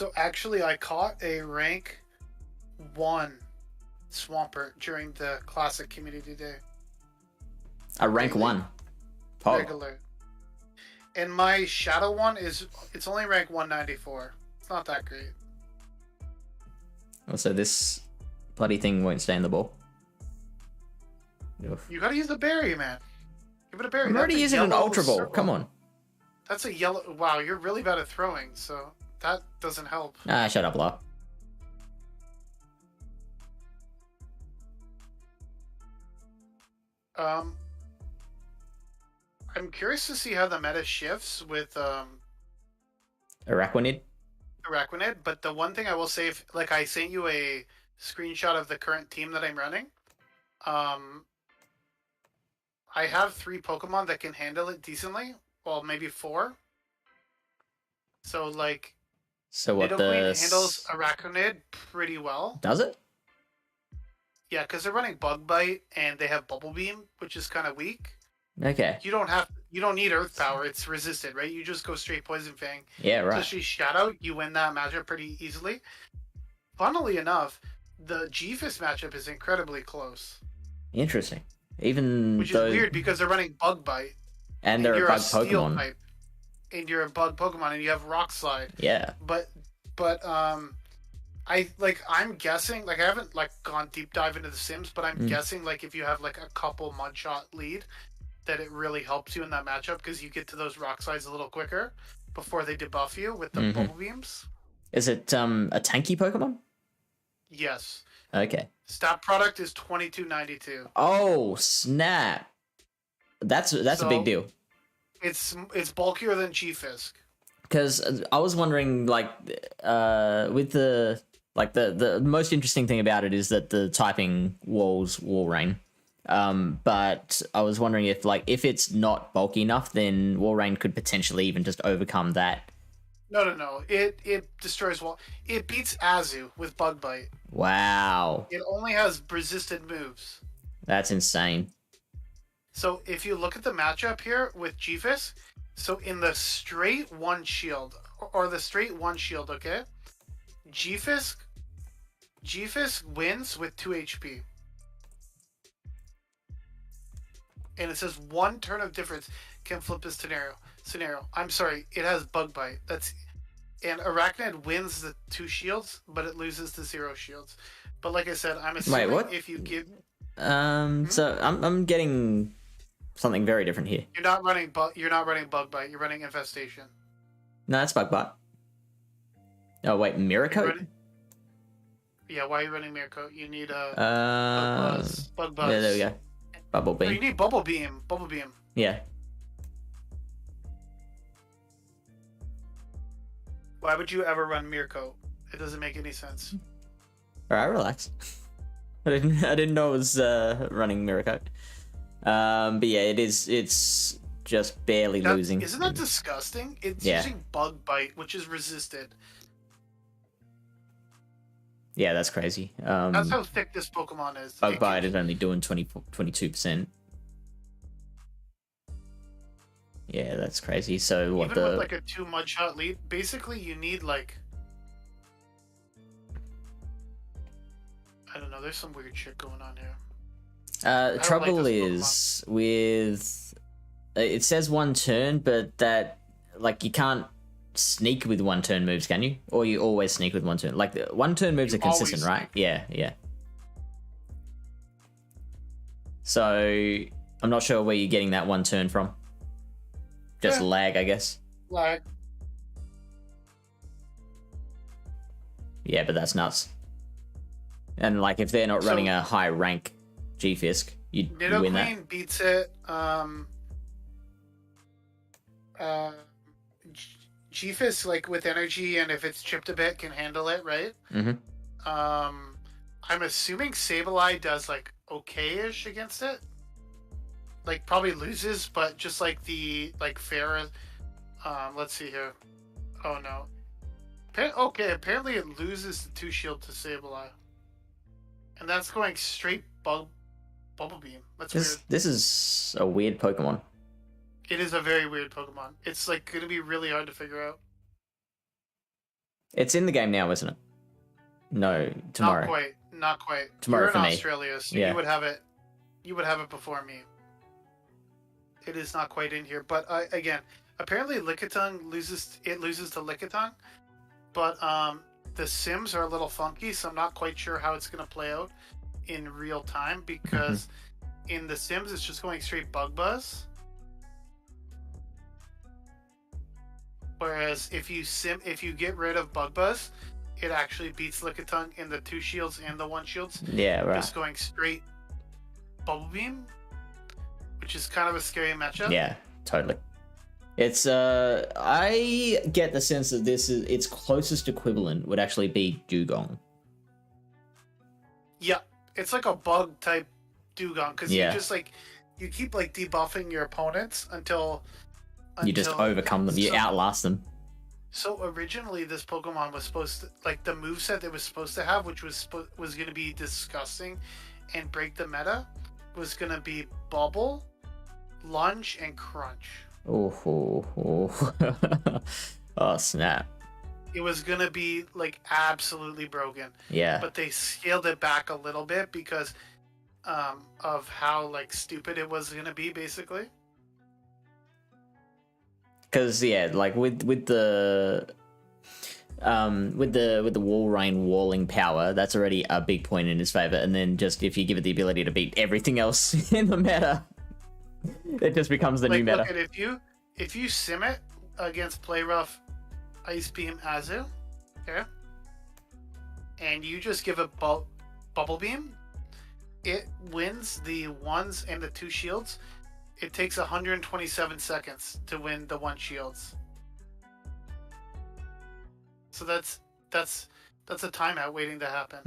So actually, I caught a rank 1 Swampert during the Classic Community Day. A rank Daily. 1. Oh, Regular. And my Shadow one it's only rank 194. It's not that great. so this bloody thing won't stay in the ball. You gotta use the berry, man. Give it a berry. I'm already using an Ultra Ball. circle. Come on. That's a yellow. Wow, you're really bad at throwing, so that doesn't help. Ah, shut up, La. I'm curious to see how the meta shifts with Araquanid. Araquanid, but the one thing I will say, if like I sent you a screenshot of the current team that I'm running, I have 3 Pokemon that can handle it decently. Well, maybe 4. So like, So what Nidoqueen handles Araquanid pretty well. Does it? Yeah, because they're running Bug Bite and they have Bubble Beam, which is kind of weak. Okay. You don't need Earth Power. It's resisted, right? You just go straight Poison Fang. Yeah, right. Especially Shadow, you win that matchup pretty easily. Funnily enough, the G-Fist matchup is incredibly close. Interesting. Even Which though... is weird because they're running Bug Bite. And they're a bug Pokemon. Type, and you're a bug Pokemon and you have Rock Slide. Yeah. But I'm guessing, like I haven't like gone deep dive into the Sims, but I'm guessing like if you have like a couple Mudshot lead, that it really helps you in that matchup because you get to those rock slides a little quicker before they debuff you with the bubble beams. Is it a tanky Pokemon? Yes. Okay. Stat product is 2292. Oh, snap. That's a big deal. It's bulkier than G-Fisk. Because I was wondering, like, with the most interesting thing about it is that the typing walls Walrein. But I was wondering if it's not bulky enough, then Walrein could potentially even just overcome that. No. It destroys wall. It beats Azu with Bug Bite. Wow. It only has resisted moves. That's insane. So if you look at the matchup here with G-Fisk, so in the straight 1 shield, or the straight 1 shield, okay? G-Fisk wins with 2 HP. And it says 1 turn of difference can flip this scenario. I'm sorry, it has Bug Bite. And Arachnid wins the 2 shields, but it loses the 0 shields. But like I said, I'm assuming if you give... So I'm getting something very different here. You're not running Bug Bite, you're running Infestation. No, that's Bug Bite. Oh wait, Mirror Coat? Yeah, why are you running Mirror Coat? You need a Bug Buzz. Yeah, there we go. Bubble Beam. Oh, you need Bubble Beam. Yeah. Why would you ever run Mirror Coat? It doesn't make any sense. Alright, relax. I didn't know it was running Mirror Coat. But yeah, it's just barely losing. Isn't that disgusting? It's using Bug Bite, which is resisted. Yeah, that's crazy. That's how thick this Pokemon is. Bug Bite is only doing 22%. Yeah, that's crazy. So what Even with like a 2 Mudshot lead, basically you need like... I don't know, there's some weird shit going on here. Trouble is with... It says 1 turn, but that... Like, you can't sneak with 1 turn moves, can you? Or you always sneak with 1 turn? Like, 1 turn moves are consistent, right? Yeah. So, I'm not sure where you're getting that 1 turn from. Just lag, I guess. Lag. Yeah, but that's nuts. And, like, if they're not running a high rank G-Fisk, you'd win that. Nidoqueen beats it. G-Fisk, like, with energy, and if it's chipped a bit, can handle it, right? I'm assuming Sableye does, like, okay-ish against it. Like, probably loses, but just like the, like, fair... let's see here. Oh, no. Okay, apparently it loses the 2 shield to Sableye. And that's going straight Bubble Beam. That's weird. This is a weird Pokemon. It is a very weird Pokemon. It's, like, going to be really hard to figure out. It's in the game now, isn't it? No, tomorrow. Not quite. Tomorrow You're for in me. Australia, so Yeah. you would have it. You would have it before me. It is not quite in here, but again, apparently Lickitung loses to Lickitung, but the Sims are a little funky, so I'm not quite sure how it's gonna play out in real time because in the Sims it's just going straight bug buzz. Whereas if you get rid of bug buzz, it actually beats Lickitung in the 2 shields and the 1 shields. Yeah, right. Just going straight bubble beam, which is kind of a scary matchup. Yeah, totally. It's I get the sense that this is its closest equivalent would actually be Dugong. Yeah, it's like a bug type Dugong because Yeah. you just like you keep like debuffing your opponents until You just overcome them. You outlast them. So originally, this Pokemon was supposed to, like, the moveset it was supposed to have, which was going to be disgusting and break the meta, was going to be Bubble, Lunge, and Crunch. Oh, oh snap! It was going to be like absolutely broken. Yeah. But they scaled it back a little bit because of how like stupid it was going to be, basically. Because yeah, like with the Walrein walling power, that's already a big point in his favor. And then just if you give it the ability to beat everything else in the meta, it just becomes the new meta. Look at if you sim it against Play Rough, Ice Beam, Azu, okay, and you just give it Bubble Beam, it wins the 1s and the 2 shields. It takes 127 seconds to win the 1 shields. So that's a timeout waiting to happen.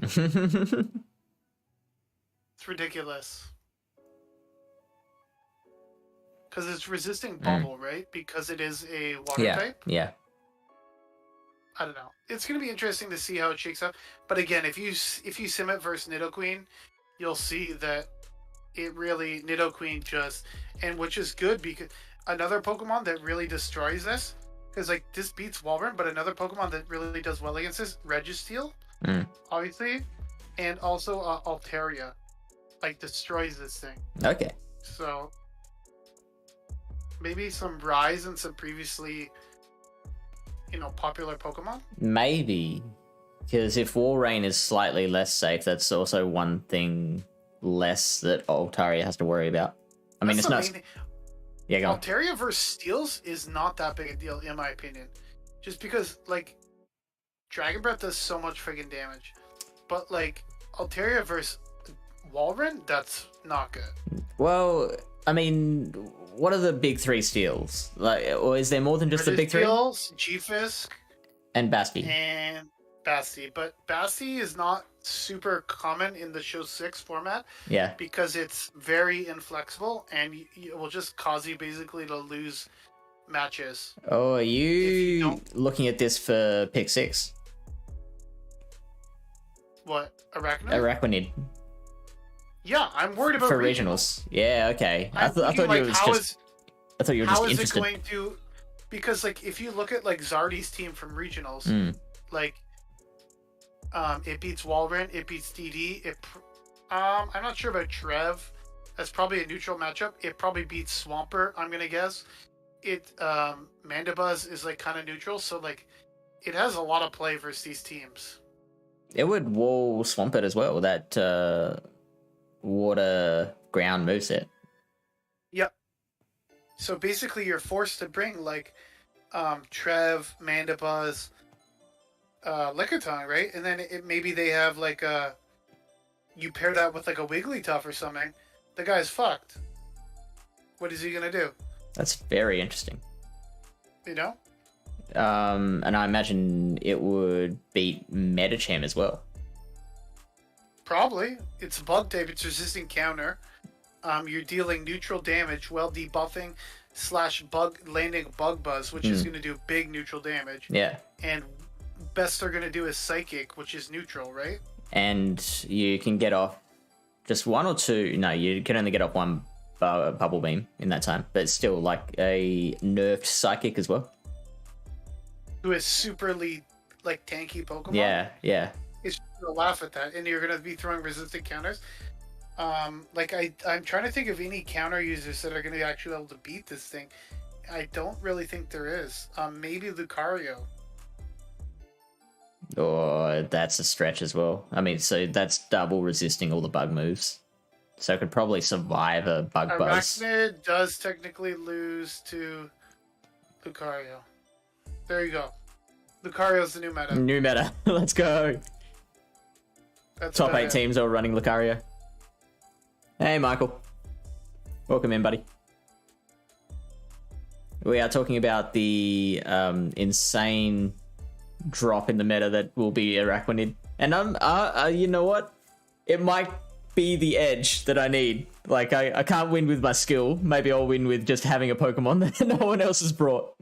It's ridiculous. Because it's resisting bubble, right? Because it is a water type. Yeah. I don't know. It's gonna be interesting to see how it shakes out. But again, if you sim it versus Nidoqueen, you'll see that it really Nidoqueen just, and which is good because another Pokemon that really destroys this, because like this beats Walrein, but another Pokemon that really does well against this, Registeel, obviously, and also Altaria, like destroys this thing. Okay. So maybe some Rise and some previously, popular Pokemon. Maybe, because if Walrein is slightly less safe, that's also one thing less that Altaria has to worry about. I mean, it's not. Yeah, go on. Altaria versus Steels is not that big a deal, in my opinion. Just because, like, Dragon Breath does so much friggin' damage. But, like, Altaria versus Walrein, that's not good. Well, I mean, what are the big 3 steals? Like, or is there more than just the big 3? Steels, G-Fisk, and Basti. And Basti. But Basti is not super common in the Show 6 format. Yeah. Because it's very inflexible and it will just cause you basically to lose matches. Oh, are you looking at this for pick 6? What? Araquanid. Yeah, I'm worried about for regionals. Yeah, okay. I thought you were just. I thought you were just interested. How is it going to? Because like, if you look at like Zardy's team from regionals, like, it beats Walrein, it beats DD. I'm not sure about Trev. That's probably a neutral matchup. It probably beats Swampert, I'm gonna guess. Mandibuzz is like kind of neutral, so like, it has a lot of play versus these teams. It would wall Swampert as well. That water ground moveset. Yep. So basically, you're forced to bring like Trev, Mandibuzz, Lickitung, right? And then maybe they have like you pair that with like a Wigglytuff or something. The guy's fucked. What is he gonna do? That's very interesting. You know? And I imagine it would beat Medicham as well. Probably. It's a bug type. It's resisting counter. You're dealing neutral damage while debuffing / bug landing bug buzz, which is going to do big neutral damage. Yeah. And best they're going to do is psychic, which is neutral, right? And you can get off just 1 or 2. No, you can only get off 1 bubble beam in that time, but it's still like a nerfed psychic as well. Who is super like tanky Pokemon. Yeah. It's just gonna laugh at that, and you're gonna be throwing resistant counters. Like I'm trying to think of any counter users that are gonna actually be able to beat this thing. I don't really think there is. Maybe Lucario. Or that's a stretch as well. I mean, so that's double resisting all the bug moves. So it could probably survive a bug buzz. Arachnid does technically lose to Lucario. There you go. Lucario's the new meta. New meta. Let's go. That's Top about 8 it. teams all running Lucario. Hey, Michael. Welcome in, buddy. We are talking about the insane drop in the meta that will be Araquanid. And you know what? It might be the edge that I need. Like, I can't win with my skill. Maybe I'll win with just having a Pokemon that no one else has brought.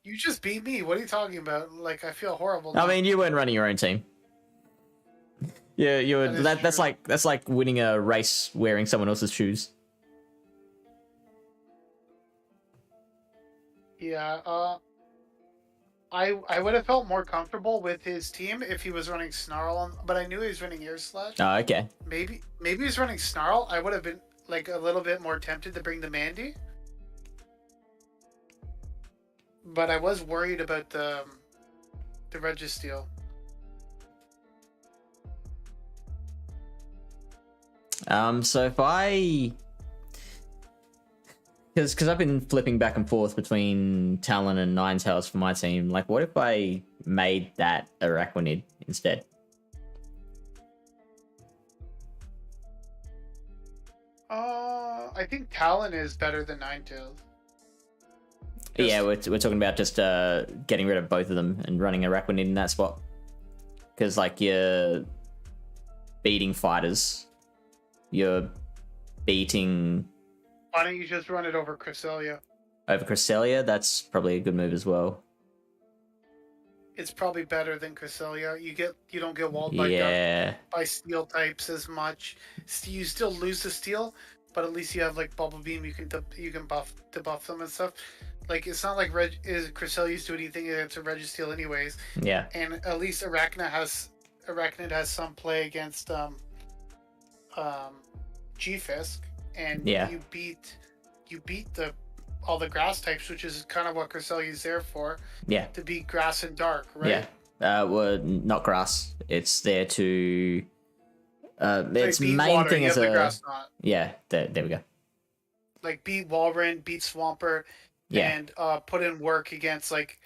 You just beat me. What are you talking about? Like, I feel horrible. I mean, you weren't running your own team. Yeah, you were. That's like winning a race wearing someone else's shoes. Yeah. I would have felt more comfortable with his team if he was running Snarl, but I knew he was running Air Slash. Oh, okay. Maybe he's running Snarl. I would have been like a little bit more tempted to bring the Mandy. But I was worried about the Registeel. So if I... Because I've been flipping back and forth between Talon and Ninetales for my team. Like, what if I made that Araquanid instead? I think Talon is better than Ninetales. Yeah, we're talking about just getting rid of both of them and running Araquanid in that spot. Because, like, you're beating fighters. You're beating... Why don't you just run it over Cresselia? Over Cresselia, that's probably a good move as well. It's probably better than Cresselia. You don't get walled by steel types as much. You still lose the steel, but at least you have like Bubble Beam. You can debuff them and stuff. Like it's not like Cresselia's do anything against a Registeel anyways. Yeah. And at least Arachnid has some play against G-Fisk. And you beat all the grass types, which is kind of what Cresselia is there for. Yeah. To beat grass and dark, right? Yeah. Well, not grass. It's there to. Its beat main water, thing is the grass knot. Yeah. There we go. Like beat Walrein, beat Swampert, and put in work against like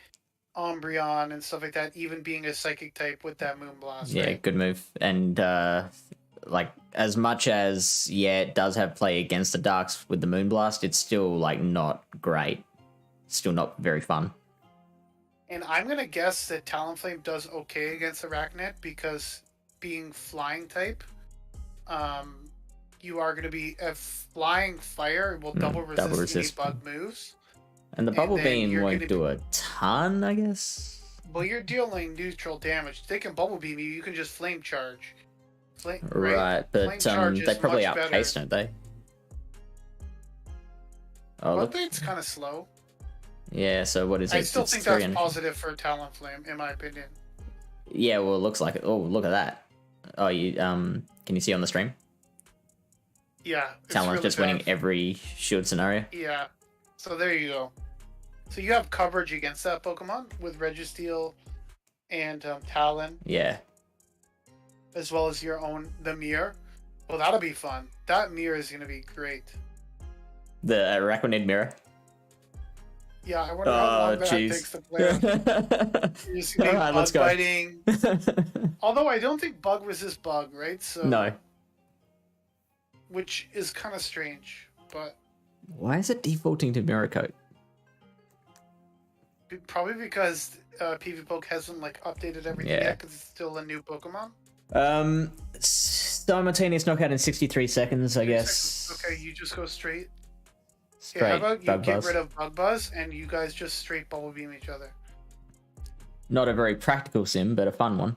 Umbreon and stuff like that. Even being a psychic type with that Moonblast. Yeah, right? good move. And like as much as it does have play against the darks with the Moonblast, it's still like not great. Still not very fun. And I'm gonna guess that Talonflame does okay against Arachnid because being flying type, you are gonna be a flying fire will double resist any bug moves. And the Bubble Beam won't do a ton, I guess. Well, you're dealing neutral damage. They can Bubble Beam you. You can just Flame Charge. Right, but they probably outpace, don't they? Oh, look, it's kind of slow. Yeah, so what is it? I still think that's positive for Talonflame, in my opinion. Yeah, well, it looks like it. Oh, look at that. Oh, you can you see on the stream? Yeah. Talon's really just winning every shield scenario. Yeah. So there you go. So you have coverage against that Pokemon with Registeel and Talon. Yeah. As well as the mirror. Well, that'll be fun. That mirror is going to be great. The Araquanid mirror? Yeah, I wonder how long that takes to play. You're just going to be bug biting. Although I don't think bug resists bug, right? So no. Which is kind of strange, but... Why is it defaulting to Mirror Coat? Probably because PvPoke hasn't like updated everything yet, because it's still a new Pokemon. Simultaneous knockout in 63 seconds, I guess. Okay, you just go straight. Straight. How about you get rid of Bug Buzz and you guys just straight Bubble Beam each other? Not a very practical sim, but a fun one.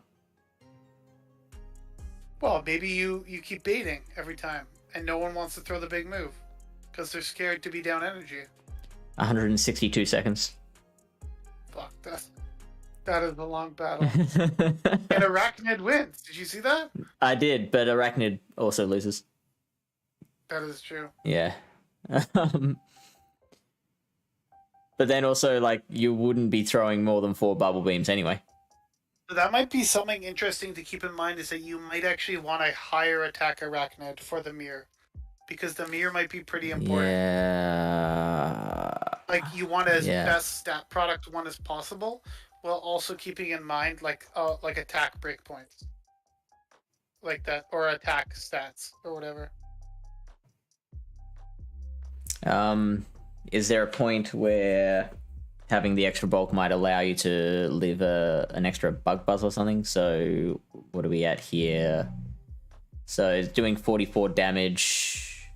Well, maybe you keep baiting every time, and no one wants to throw the big move because they're scared to be down energy. 162 seconds. Fuck that. That is a long battle. And Arachnid wins. Did you see that? I did, but Arachnid also loses. That is true. Yeah. But then also, like, you wouldn't be throwing more than 4 bubble beams anyway. So that might be something interesting to keep in mind, is that you might actually want a higher attack Arachnid for the mirror. Because the mirror might be pretty important. Yeah. Like, you want as best stat product one as possible, while also keeping in mind like attack breakpoints. Like that, or attack stats, or whatever. Is there a point where having the extra bulk might allow you to live an extra bug buzz or something? So what are we at here? So it's doing 44 damage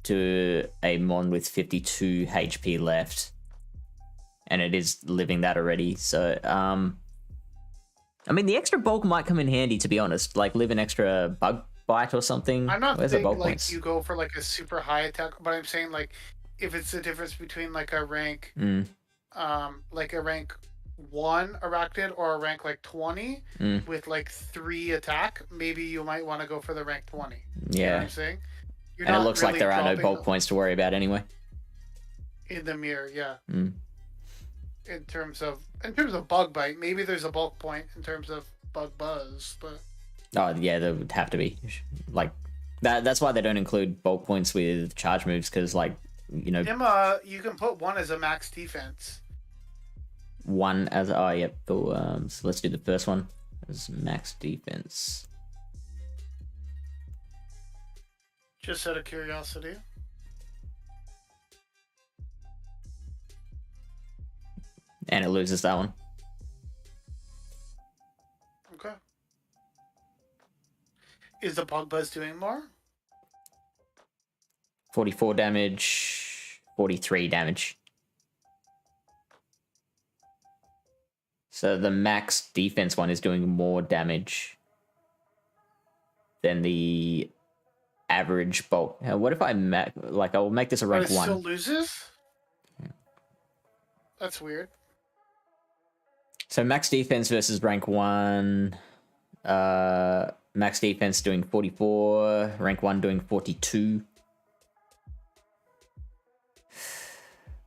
to a mon with 52 HP left, and it is living that already. So I mean, the extra bulk might come in handy, to be honest. Like, live an extra bug bite or something. I'm not Where's saying bulk like points? you go for like a super high attack, but I'm saying like if it's the difference between like a rank, like a rank 1 Arachnid or a rank like 20 with like 3 attack, maybe you might want to go for the rank 20. Yeah. You know what I'm saying? You're And it not looks like really there are no dropping bulk points to worry about anyway. in the mirror, yeah. Mm. In terms of bug bite, maybe there's a bulk point in terms of bug buzz, but Oh yeah, there would have to be. Like that's why they don't include bulk points with charge moves, because, like, you know, you can put 1 as a max defense. 1 as yep. So let's do the first one as max defense. Just out of curiosity. And it loses that one. Okay. Is the bug buzz doing more? 44 damage, 43 damage. So the max defense one is doing more damage than the average bulk. What if I I'll make this a rank 1. Still loses? Yeah. That's weird. So max defense versus rank 1. Max defense doing 44, rank 1 doing 42.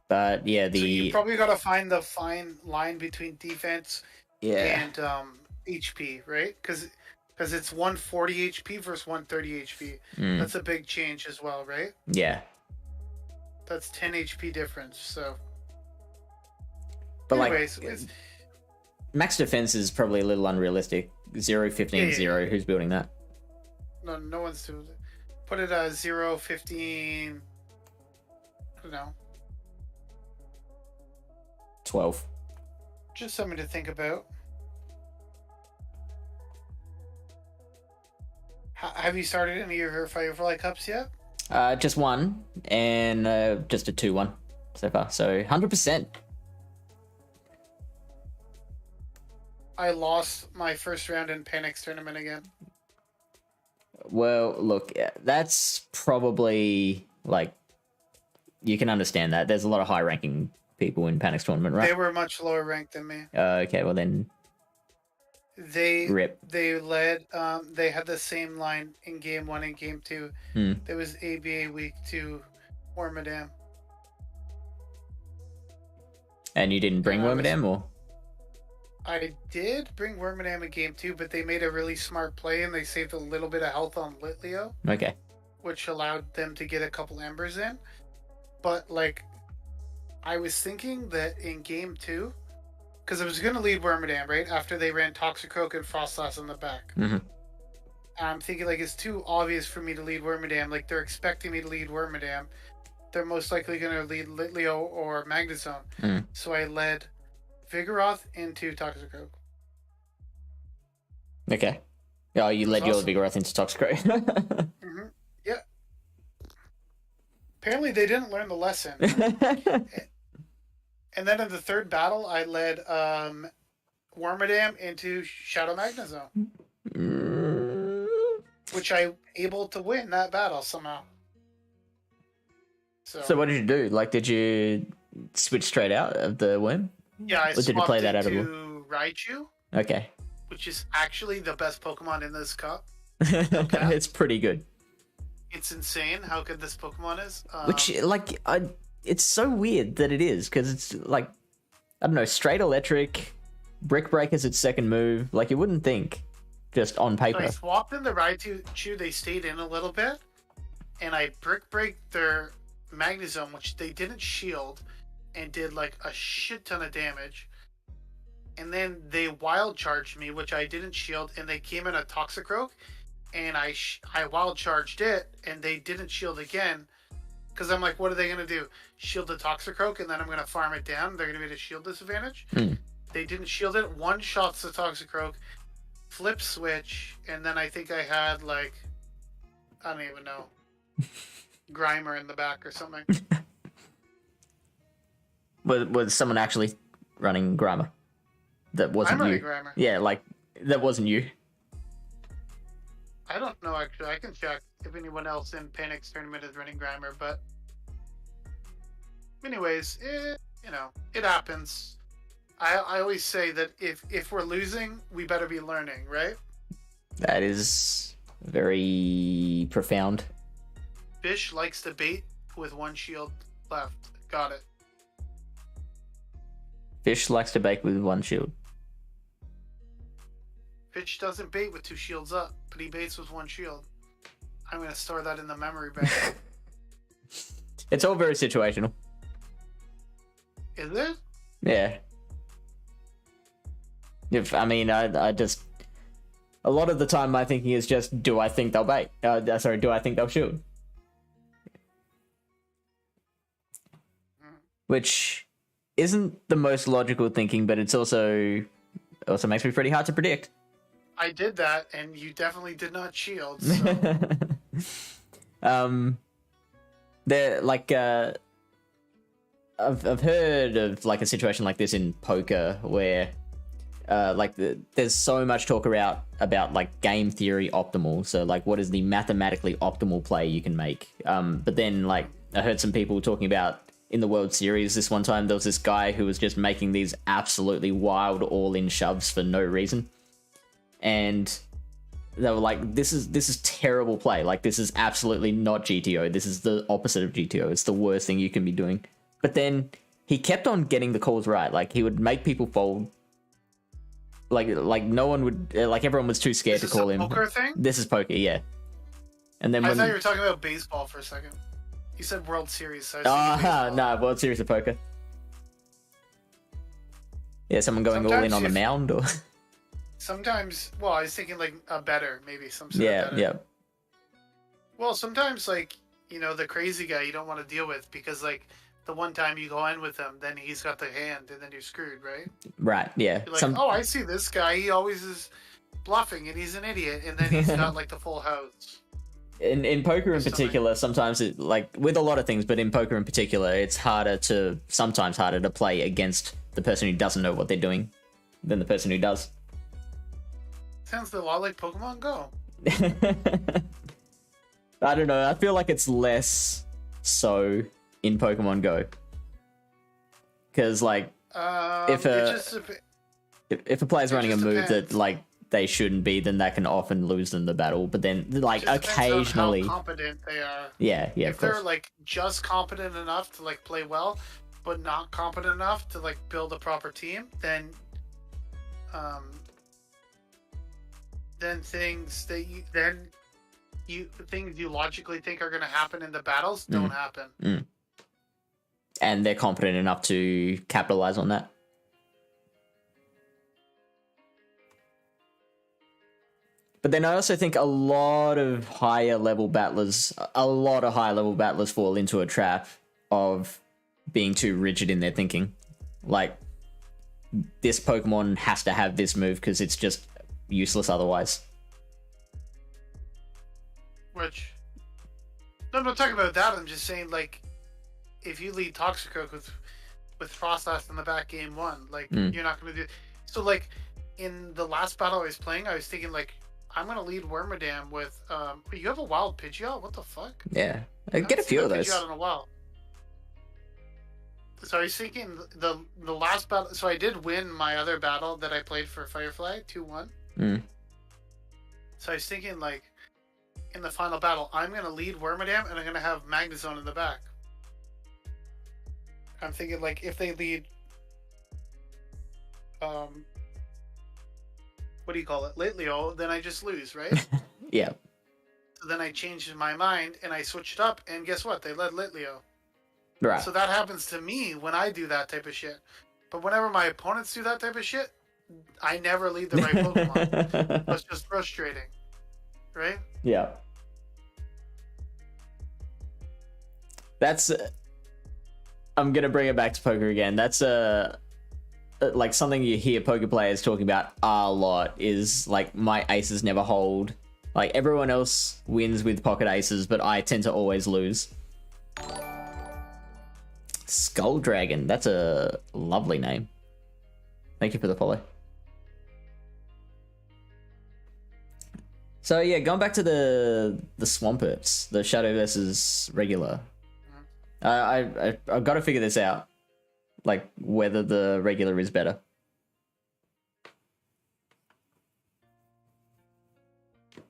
But yeah, so you probably got to find the fine line between defense and HP, right? Because it's 140 HP versus 130 HP. That's a big change as well, right? Yeah. That's 10 HP difference. So, but anyways, max defense is probably a little unrealistic. 0, 15, 0. Who's building that? No one's doing it. Put it at 0, 15. I don't know. 12. Just something to think about. Have you started any of your Firefly Cups yet? Just 1, and just a 2-1 so far. So 100%. I lost my first round in Panic's tournament again. Well, look, that's probably, like, you can understand that. There's a lot of high-ranking people in Panic's tournament, right? They were much lower ranked than me. Okay, well then. They led. They had the same line in game 1 and game 2. There was ABA week 2, Wormadam. And you didn't bring Wormadam, or? I did bring Wormadam in game 2, but they made a really smart play and they saved a little bit of health on Litleo. Okay. Which allowed them to get a couple embers in. But, like, I was thinking that in game 2, because I was going to lead Wormadam, right? After they ran Toxicroak and Frostlass on the back. I'm thinking, like, it's too obvious for me to lead Wormadam. Like, they're expecting me to lead Wormadam. They're most likely going to lead Litleo or Magnezone. So I led Vigoroth into Toxicroak. Okay. Oh, you led your Vigoroth into Toxicroak. Yeah. Apparently they didn't learn the lesson. And then in the third battle, I led Wormadam into Shadow Magnezone. Which I able to win that battle somehow. So what did you do? Like, did you switch straight out of the worm? Yeah, I Or did you swapped play that it out of blue? to Raichu, Okay. which is actually the best Pokemon in this cup. It's pretty good. It's insane how good this Pokemon is. Which, like, it's so weird that it is, because it's, like, I don't know, straight electric, Brick Break is its second move. Like, you wouldn't think, just on So paper. I swapped in the Raichu, they stayed in a little bit, and I Brick Break their Magnezone, which they didn't shield, and did, like, a shit ton of damage. And then they Wild Charged me, which I didn't shield, and they came in a Toxicroak, and I Wild Charged it, and they didn't shield again. Because I'm like, what are they going to do? Shield the Toxicroak, and then I'm going to farm it down. They're going to be at a shield disadvantage. They didn't shield it. One shots the Toxicroak, flip switch, and then I think I had, like, I don't even know, Grimer in the back or something. Was someone actually running Grimer? That wasn't I'm you? running Grimer. Yeah, like, that wasn't you. I don't know, actually. I can check if anyone else in Panic's tournament is running Grimer, but anyways, it happens. I always say that if we're losing, we better be learning, right? That is very profound. Fish likes to bait with one shield left. Got it. Fish likes to bake with one shield. Fish doesn't bait with two shields up, but he baits with one shield. I'm going to store that in the memory bank. It's all very situational. Is it? Yeah. I just... A lot of the time my thinking is just, do I think they'll bait? Do I think they'll shield? Which isn't the most logical thinking, but it's also makes me pretty hard to predict. I did that, and you definitely did not shield. So. They're like I've heard of like a situation like this in poker where there's so much talk about like game theory optimal, so like what is the mathematically optimal play you can make, but then like I heard some people talking about in the World Series this one time there was this guy who was just making these absolutely wild all-in shoves for no reason, and they were like, this is terrible play, like this is absolutely not GTO, this is the opposite of GTO, it's the worst thing you can be doing. But then he kept on getting the calls right, like he would make people fold, like no one would, like everyone was too scared to call him. Poker thing? This is poker, yeah. And then I thought you were talking about baseball for a second. You said World Series. So no, World Series of poker. Yeah, someone going all in on the mound, or sometimes. Well, I was thinking like a better, maybe some sort of better. Yeah. Well, sometimes like the crazy guy you don't want to deal with because like the one time you go in with him, then he's got the hand, and then you're screwed, right? Right. Yeah. You're like, oh, I see this guy. He always is bluffing, and he's an idiot, and then he's got like the full house. In poker in particular, sometimes it, like with a lot of things, but in poker in particular, it's sometimes harder to play against the person who doesn't know what they're doing than the person who does. Sounds a lot like Pokemon Go. I don't know. I feel like it's less so in Pokemon Go, because like if a player's running a move that like they shouldn't be, then that can often lose them the battle. But then like occasionally, how competent they are. Yeah. If they're like just competent enough to like play well, but not competent enough to like build a proper team, then things you logically think are going to happen in the battles don't happen. And they're competent enough to capitalize on that. But then I also think a lot of higher level battlers fall into a trap of being too rigid in their thinking. Like, this Pokemon has to have this move because it's just useless otherwise. Which, no, I'm not talking about that. I'm just saying, like, if you lead Toxicroak with Froslass in the back game 1, like, you're not going to do... So, like, in the last battle I was playing, I was thinking, like, I'm going to lead Wormadam with... you have a wild Pidgeot? What the fuck? Yeah. Get a few of those. Pidgeot in a while. So I was thinking the last battle. So I did win my other battle that I played for Firefly 2-1. So I was thinking like in the final battle, I'm gonna lead Wormadam and I'm gonna have Magnezone in the back. I'm thinking like if they lead, what do you call it, Litleo, then I just lose, right? Yeah. So then I changed my mind and I switched up, and guess what? They led Litleo. Right. So that happens to me when I do that type of shit. But whenever my opponents do that type of shit, I never lead the right Pokemon. That's just frustrating, right? Yeah. That's. I'm gonna bring it back to poker again. That's like something you hear poker players talking about a lot. Is like my aces never hold. Like everyone else wins with pocket aces, but I tend to always lose. Skull Dragon. That's a lovely name. Thank you for the follow. So yeah, going back to the Swampert, the Shadow versus regular. I've got to figure this out, like whether the regular is better.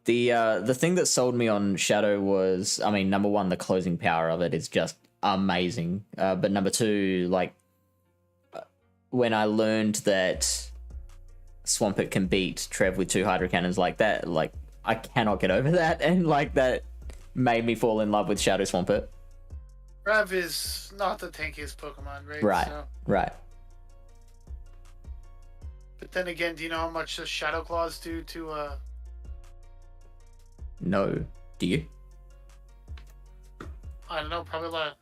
The thing that sold me on Shadow was, I mean, number one, the closing power of it is just amazing. But number two, like when I learned that Swampert can beat Trev with 2 Hydro Cannons like that, like I cannot get over that, and like that made me fall in love with Shadow Swampert. Trev is not the tankiest Pokemon, right? Right, so. right. But then again, do you know how much the Shadow Claws do to No. Do you? I don't know, probably a lot.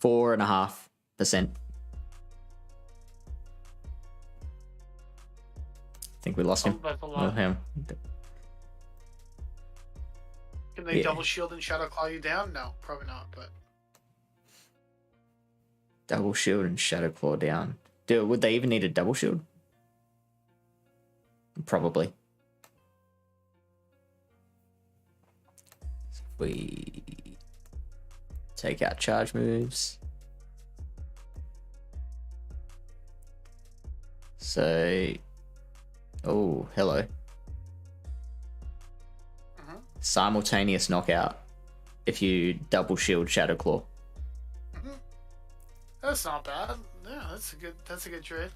%4.5%. I think we lost him. That's a lot. Him. Can they double shield and Shadow Claw you down? No, probably not, but Double shield and Shadow Claw down. Dude, would they even need a double shield? Probably. So if we take out charge moves. So, oh, hello. Simultaneous knockout if you double shield Shadow Claw. That's not bad. Yeah, that's a good trade.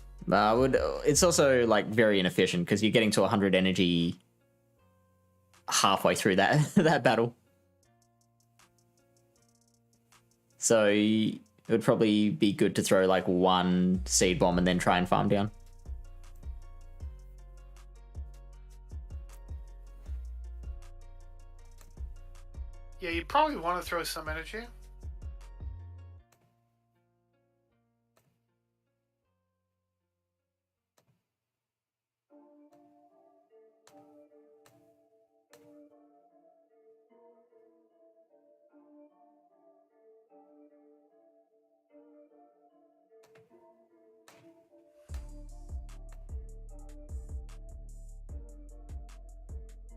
It's also like very inefficient because you're getting to 100 energy halfway through that that battle. So it would probably be good to throw like 1 seed bomb and then try and farm down. Yeah, you probably want to throw some energy.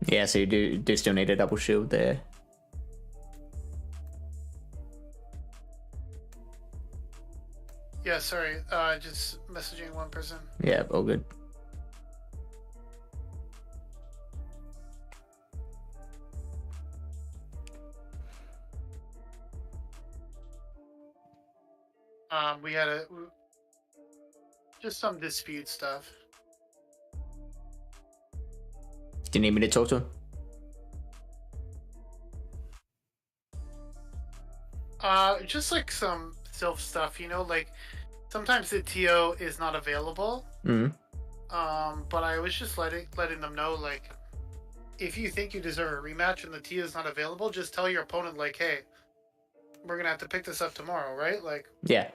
Yeah, so you do still need a double shield there. Yeah, sorry. Just messaging one person. Yeah, all good. We had just some dispute stuff. Do you need me to talk to him? Just like some self stuff, you know, like sometimes the TO is not available. Mm. But I was just letting them know, like, if you think you deserve a rematch and the TO is not available, just tell your opponent, like, hey, we're gonna have to pick this up tomorrow, right? Like, yeah.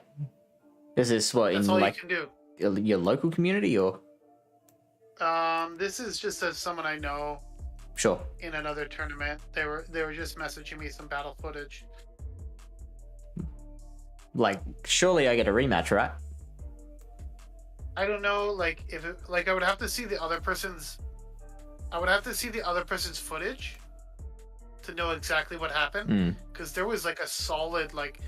Is this what that's in all like you can do. your local community or? This is just as someone I know. Sure. In another tournament, they were just messaging me some battle footage. Like, surely I get a rematch, right? I don't know, like if it, like I would have to see the other person's. I would have to see the other person's footage to know exactly what happened, because there was like a solid like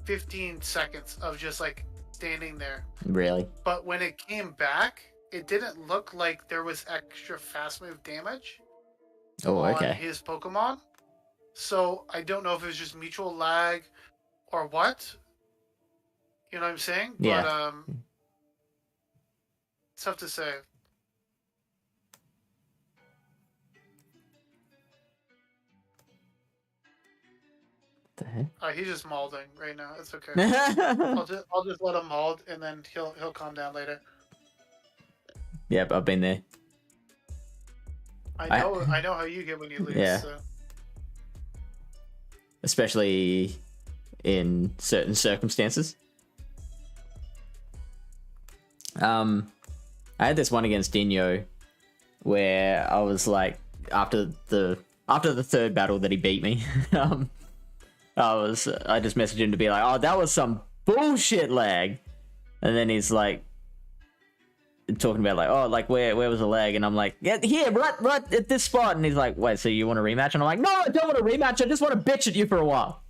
15 seconds of just like standing there. Really? But when it came back, it didn't look like there was extra fast move damage on his Pokemon. So I don't know if it was just mutual lag or what. You know what I'm saying? Yeah. But it's tough to say. The heck? He's just mauling right now. It's okay. I'll just let him maul, and then he'll calm down later. Yep, I've been there. I know how you get when you lose. Yeah. So. Especially in certain circumstances. I had this one against Dino where I was like, after the third battle that he beat me, I just messaged him to be like, oh, that was some bullshit lag. And then he's like talking about like, oh, like where was the lag? And I'm like, yeah, here, right at this spot. And he's like, wait, so you want a rematch? And I'm like, no, I don't want a rematch. I just want to bitch at you for a while.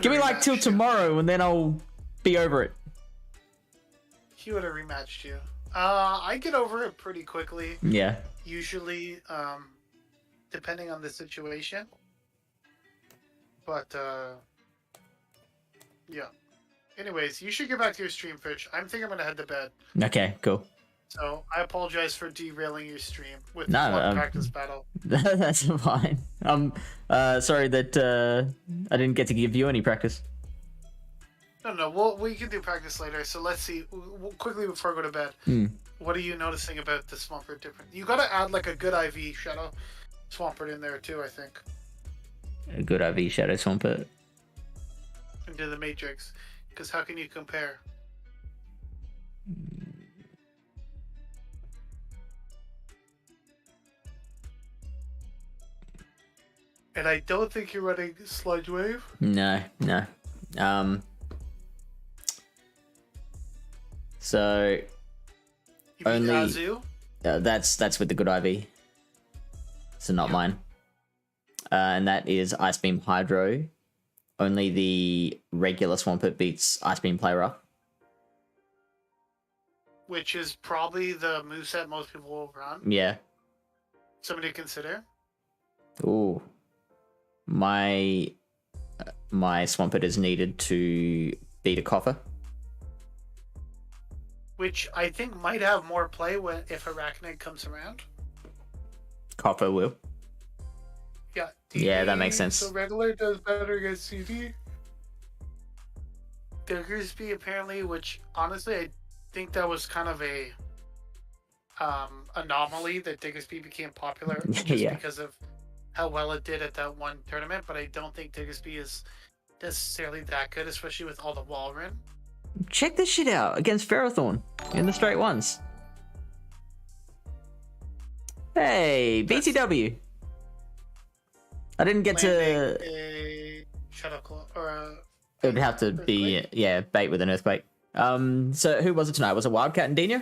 Give me like till tomorrow, and then I'll be over it. He would have rematched you. I get over it pretty quickly. Yeah. Usually, depending on the situation. But yeah. Anyways, you should get back to your stream, Fish. I think I'm gonna head to bed. Okay, cool. So I apologize for derailing your stream with No, one practice battle. That's fine. I'm sorry that I didn't get to give you any practice. No. We can do practice later. So let's see. Quickly before I go to bed, what are you noticing about the Swampert different? You gotta add like a good IV Shadow Swampert in there too, I think. A good IV Shadow Swampert. Into the Matrix. Because how can you compare? And I don't think you're running Sludge Wave. No. So You mean only Azu? that's with the good IV. So not mine. And that is Ice Beam Hydro. Only the regular Swampert beats Ice Beam Play Rough. Which is probably the moveset most people will run. Yeah. Something to consider. Ooh. My Swampert is needed to beat a Coffer. Which I think might have more play if Arachnid comes around. Coffer will. Yeah. Yeah, that makes sense. So regular does better against CD. Diggersby apparently, which honestly I think that was kind of a anomaly that Diggersby became popular just because of how well it did at that one tournament, but I don't think Diggersby is necessarily that good, especially with all the Walrein. Check this shit out against Ferrothorn in the straight ones. Hey, BTW. I didn't get to. A Shadow Claw or a. It would have to be bait with an earthquake. So who was it tonight? Was it Wildcat and Dino?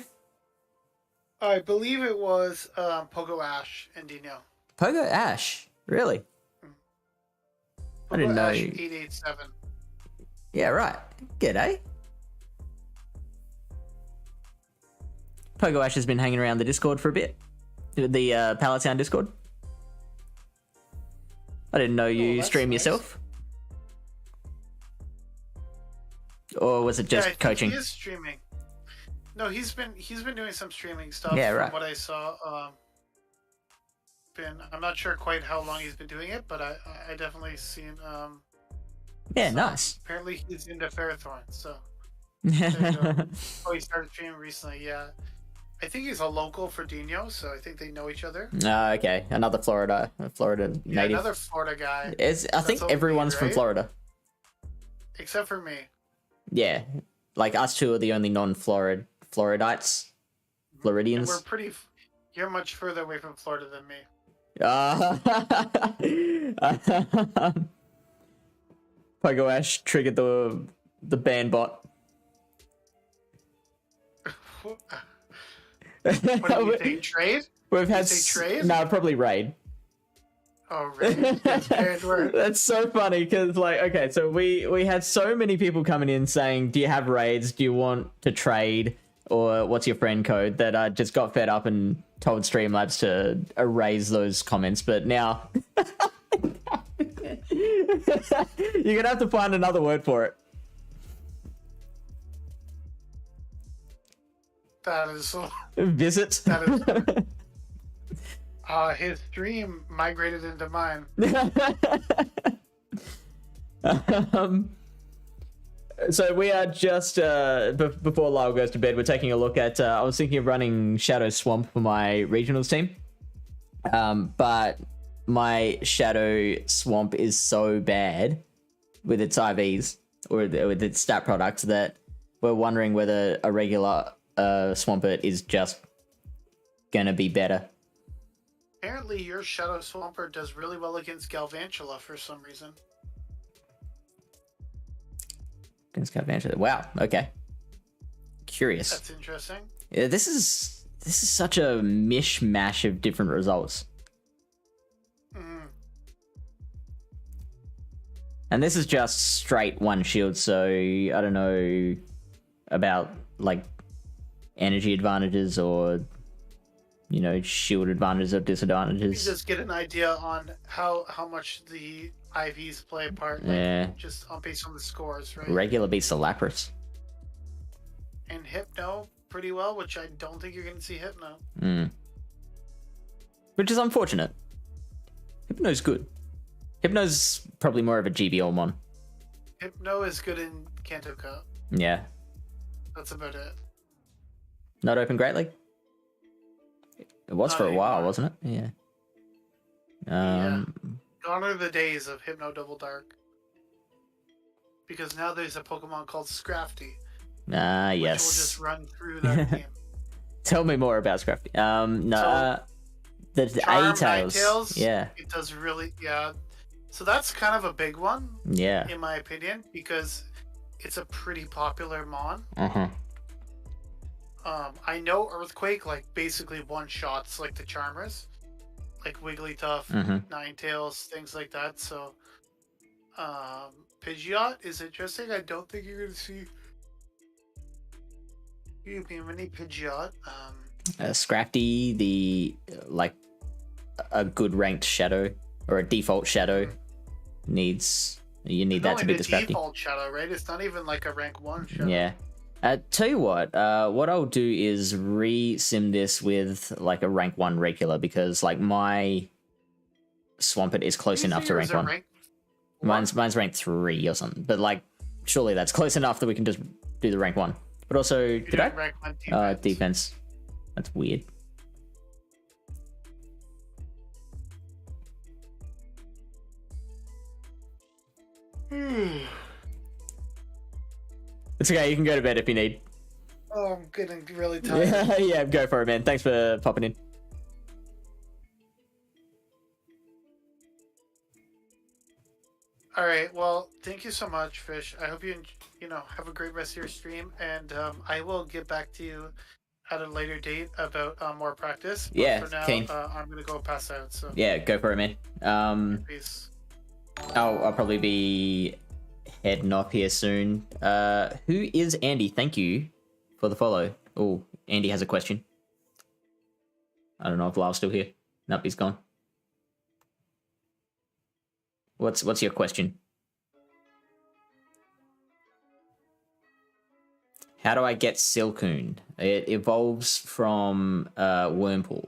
I believe it was Pogo Ash and Dino. Pogo Ash, really? Pogo I didn't know. Ash 887. Yeah, right. G'day. Pogo Ash has been hanging around the Discord for a bit. The Pallet Town Discord. I didn't know you stream yourself. Or was it just coaching? He is streaming. No, he's been doing some streaming stuff. Yeah, right. From what I saw, I'm not sure quite how long he's been doing it, but I definitely seen. Yeah, nice. Apparently, he's into Ferrothorn, so. Oh, he started streaming recently. Yeah, I think he's a local for Dino, so I think they know each other. Okay, another Florida native. Another Florida guy. I think everyone's from Florida, except for me. Yeah, like us two are the only non-Floridites, Floridians. And you're much further away from Florida than me. Pogo Ash triggered the ban bot. What do you think? Trade? We've had trade? no, probably raid. Oh, raid. That's so funny because, like, okay, so we had so many people coming in saying, "Do you have raids? Do you want to trade? Or what's your friend code?" That I just got fed up and told Streamlabs to erase those comments. But now you're gonna have to find another word for it. That is Visit. that is his stream migrated into mine. So we are just before Lyle goes to bed, we're taking a look at I was thinking of running Shadow Swamp for my regionals team, but my Shadow Swamp is so bad with its IVs or with its stat products that we're wondering whether a regular Swampert is just gonna be better. Apparently your Shadow Swampert does really well against Galvantula for some reason. Against Galvantula. Wow, okay. Curious. That's interesting. Yeah, this is such a mishmash of different results. And this is just straight one shield, so I don't know about like energy advantages or, you know, shield advantages or disadvantages. You just get an idea on how much the IVs play a part. Like, yeah. Just based on the scores, right? Regular beats the Lapras. And Hypno pretty well, which I don't think you're going to see Hypno. Which is unfortunate. Hypno's good. Hypno's probably more of a GBL mon. Hypno is good in Kanto Cup. Yeah. That's about it. Not open Great League? It was for a while, wasn't it? Yeah. Yeah. Gone are the days of Hypno Double Dark. Because now there's a Pokemon called Scrafty. Ah, yes. Which will just run through that game. Tell me more about Scrafty. The Charm, A-Tails. Ninetales, Yeah. It does really, yeah. So that's kind of a big one. Yeah. In my opinion, because it's a pretty popular mon. I know Earthquake, like, basically one-shots, like, the Charmers. Like, Wigglytuff, Ninetales, things like that, so... Pidgeot is interesting. I don't think you're going to see... many Pidgeot. Scrafty, a good ranked Shadow, or a default Shadow, you need that to be the Scrafty. Default Shadow, right? It's not even like a rank 1 Shadow. Yeah. Tell you what I'll do is re-sim this with like a rank 1 regular, because like my Swampert is close enough to rank 1. Mine's rank 3 or something, but like surely that's close enough that we can just do the rank 1. But also, did I? Rank 1 defense. Defense. That's weird. It's okay, you can go to bed if you need. Oh, I'm getting really tired. Yeah, go for it, man. Thanks for popping in. All right, well, thank you so much, Fish. I hope you have a great rest of your stream, and I will get back to you at a later date about more practice. But yeah, for now, keen. I'm gonna go pass out. So yeah, go for it, man. Peace. I'll probably be heading off here soon. Who is Andy? Thank you for the follow. Oh, Andy has a question. I don't know if Lyle's still here. Nope, he's gone. What's your question? How do I get Silcoon? It evolves from Wormpool.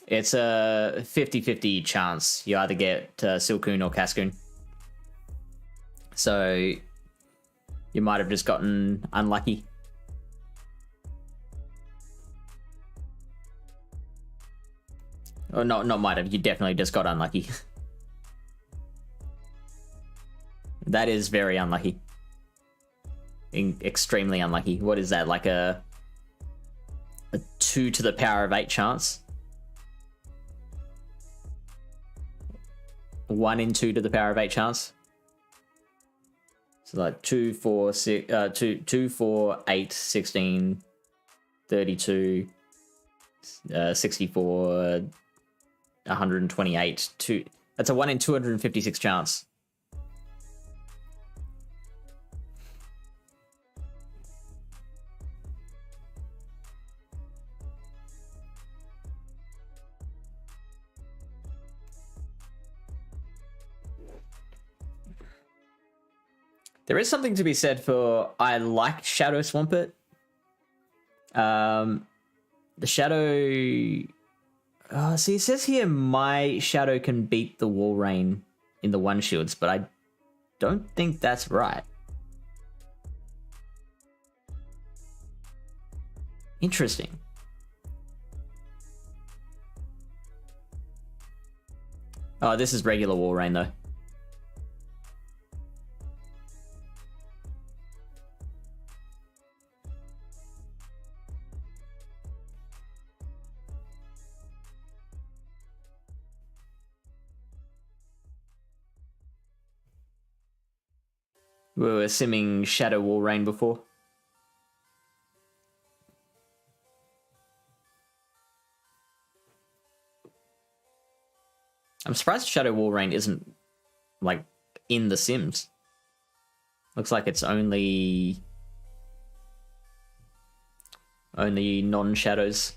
It's a 50-50 chance. You either get Silcoon or Cascoon. So you might have just gotten unlucky. Or not might have. You definitely just got unlucky. That is very unlucky. Extremely unlucky. What is that? Like a 2 to the power of 8 chance? 1 in 2 to the power of 8 chance? So like 2, 4, 6, 2, 4, 8, 16, 32, 64, 128. That's a 1 in 256 chance. There is something to be said for, I like Shadow Swampert. The Shadow... see, it says here my Shadow can beat the Wall Rain in the one shields, but I don't think that's right. Interesting. Oh, this is regular Wall Rain though. We were simming Shadow Wall Rain before. I'm surprised Shadow Wall Rain isn't, like, in the Sims. Looks like it's only non-shadows.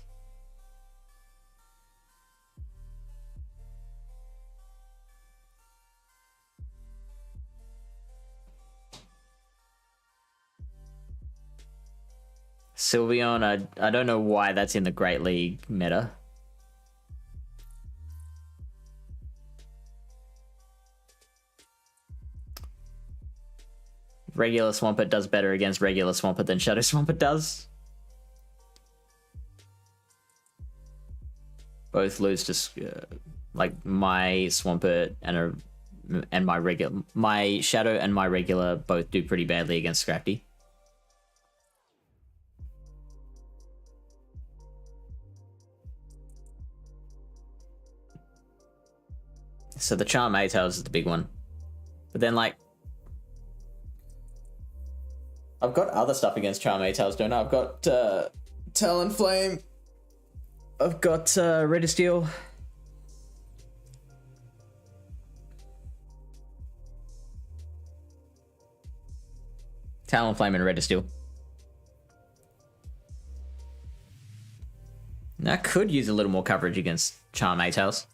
Sylveon, I don't know why that's in the Great League meta. Regular Swampert does better against regular Swampert than Shadow Swampert does. Both lose to like my Swampert and my Shadow and my regular both do pretty badly against Scrafty. So the Charm A-Tails is the big one. But then, like, I've got other stuff against Charm A-Tails, don't I? I've got Talonflame. I've got Redisteel. Talonflame and Redisteel. Now, I could use a little more coverage against Charm A-Tails.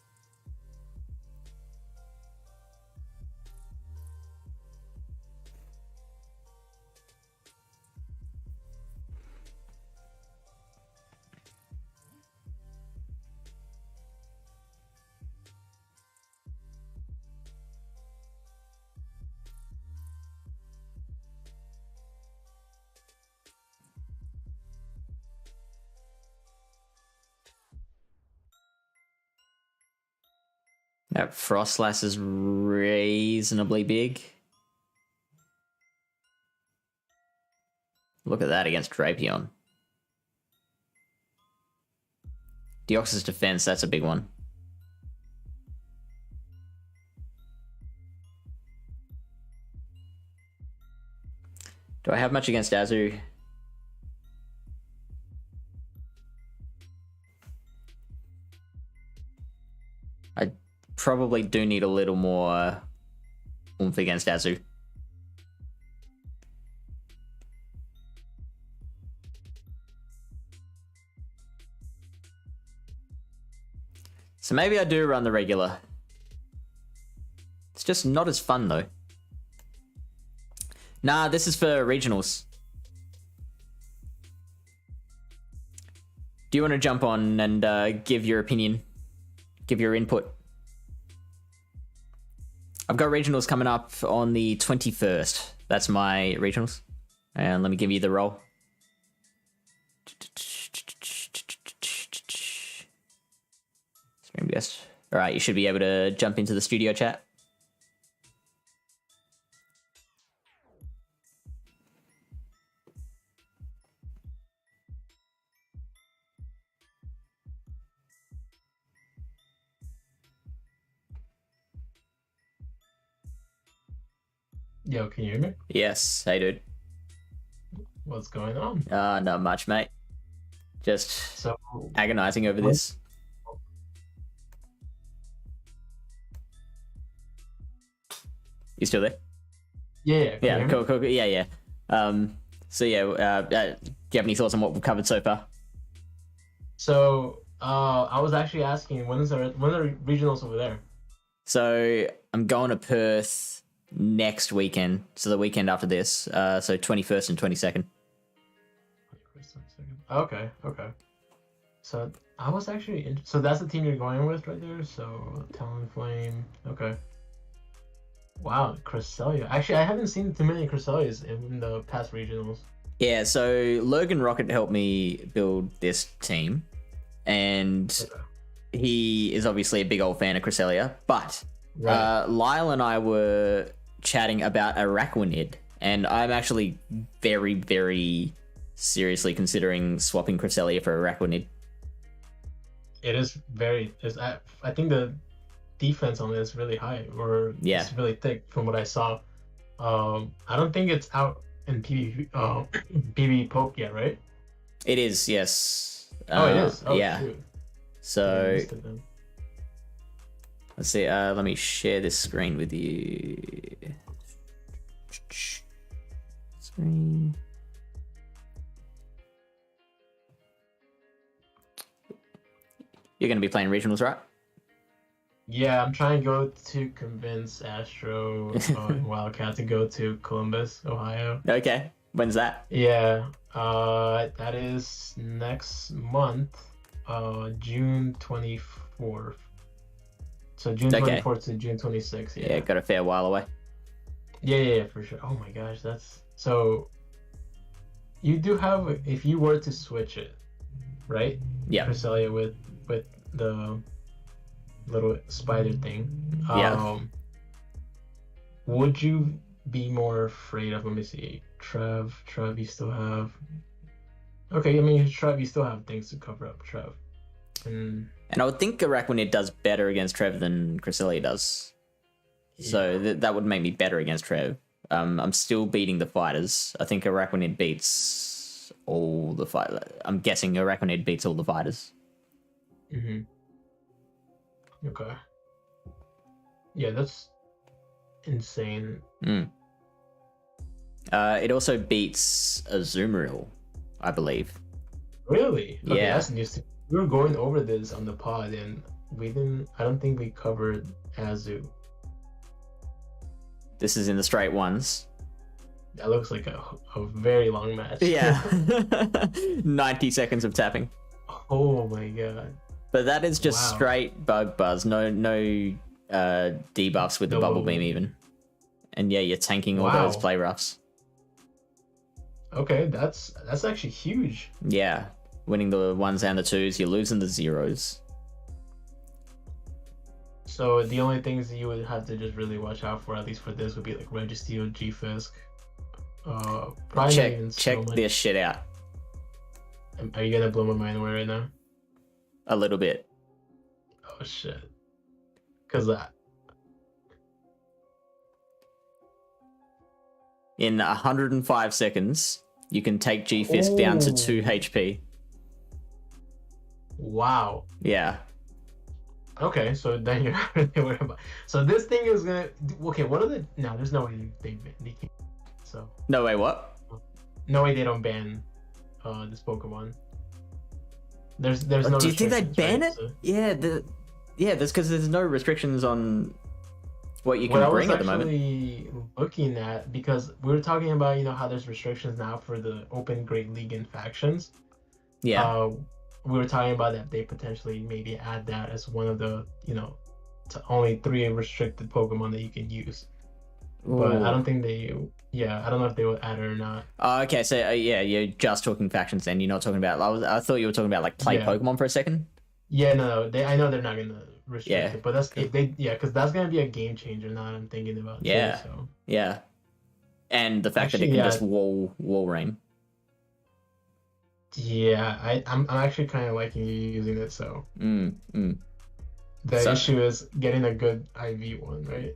That Frostlass is reasonably big. Look at that against Drapion. Deoxys Defense, that's a big one. Do I have much against Azu? I probably do need a little more oomph against Azu. So maybe I do run the regular. It's just not as fun though. Nah, this is for regionals. Do you want to jump on and give your opinion? Give your input? I've got regionals coming up on the 21st. That's my regionals. And let me give you the roll. All right, you should be able to jump into the studio chat. Yo, can you hear me? Yes, hey dude. What's going on? Not much, mate. Just So, agonizing over what- this. You still there? yeah, can you Yeah, hear me? cool. Yeah. So yeah, do you have any thoughts on what we've covered so far? So, I was actually asking when are regionals over there? So I'm going to Perth next weekend, so the weekend after this. So 21st and 22nd. Okay. So I was actually so that's the team you're going with right there. So Talonflame. Okay. Wow, Cresselia. Actually, I haven't seen too many Cresselias in the past regionals. Yeah, so Logan Rocket helped me build this team, and Okay. he is obviously a big old fan of Cresselia, but Right. Lyle and I were chatting about Araquanid, and I'm actually very, very seriously considering swapping Cresselia for Araquanid. It is very. I think the defense on it is really high, or Yeah. it's really thick from what I saw. I don't think it's out in PvP, PvP poke yet, right? It is, yes. Oh, it is. Oh, yeah. shoot. I So missed it then. let's see. Let me share this screen with you. Screen. You're going to be playing regionals, right? Yeah, I'm trying to go to convince Astro and Wildcat to go to Columbus, Ohio. Okay. When's that? Yeah, that is next month, June 24th. So June Okay. 24th to June 26th. Yeah, got a fair while away. Yeah, for sure. Oh my gosh, that's so. You do have, if you were to switch it, right? Yeah. Cresselia with the little spider thing. Yeah. Would you be more afraid of? Let me see. Trev, you still have. Okay, I mean Trev, you still have things to cover up. Trev. And I would think Araquanid does better against Trev than Cresselia does. So that would make me better against Trev. I'm still beating the fighters. I think Araquanid beats all the fighters. I'm guessing Araquanid beats all the fighters. Mm-hmm. Okay. Yeah, that's insane. It also beats Azumarill, I believe. Really? Okay, Yeah. that's news. We were going over this on the pod, and we didn't. I don't think we covered Azu. This is in the straight ones. That looks like a very long match. Yeah. 90 seconds of tapping. Oh my god. But that is just Wow. straight bug buzz. No debuffs with the No bubble bubble beam beam. even. And yeah, you're tanking all Wow. those play roughs. Okay, that's actually huge. Yeah. Winning the ones and the twos, you're losing the zeros. So the only things that you would have to just really watch out for, at least for this, would be like Registeel, G-Fisk. Probably not even Check so much. this shit out Are you gonna blow my mind away right now? a little bit. Oh shit. Cause that. In 105 seconds, you can take G-Fisk down to 2 HP. Wow. Yeah. Okay, so then you're not really worried about. So this thing is gonna. Okay, what are the? No, there's no way they can't. So No way, what? no way they don't ban this Pokemon. There's no. Do you think they restrictions, ban right? it? So, Yeah, that's because there's no restrictions on what you what can I bring was at the moment. actually looking at, because we were talking about how there's restrictions now for the Open Great League and factions. Yeah. We were talking about that they potentially maybe add that as one of the to only 3 restricted Pokemon that you can use. But I don't think they. Yeah, I don't know if they will add it or not. Oh, okay, so yeah, you're just talking factions then. You're not talking about. I thought you were talking about like play Yeah. Pokemon for a second. Yeah, no, I know they're not gonna restrict Yeah. it, but that's if they. Yeah, because that's gonna be a game changer. Now that I'm thinking about. too, Yeah. so. Yeah, and the fact that it Actually, can yeah. just wall rain. Yeah, I'm actually kind of liking you using it. So the So- issue is getting a good IV one, right?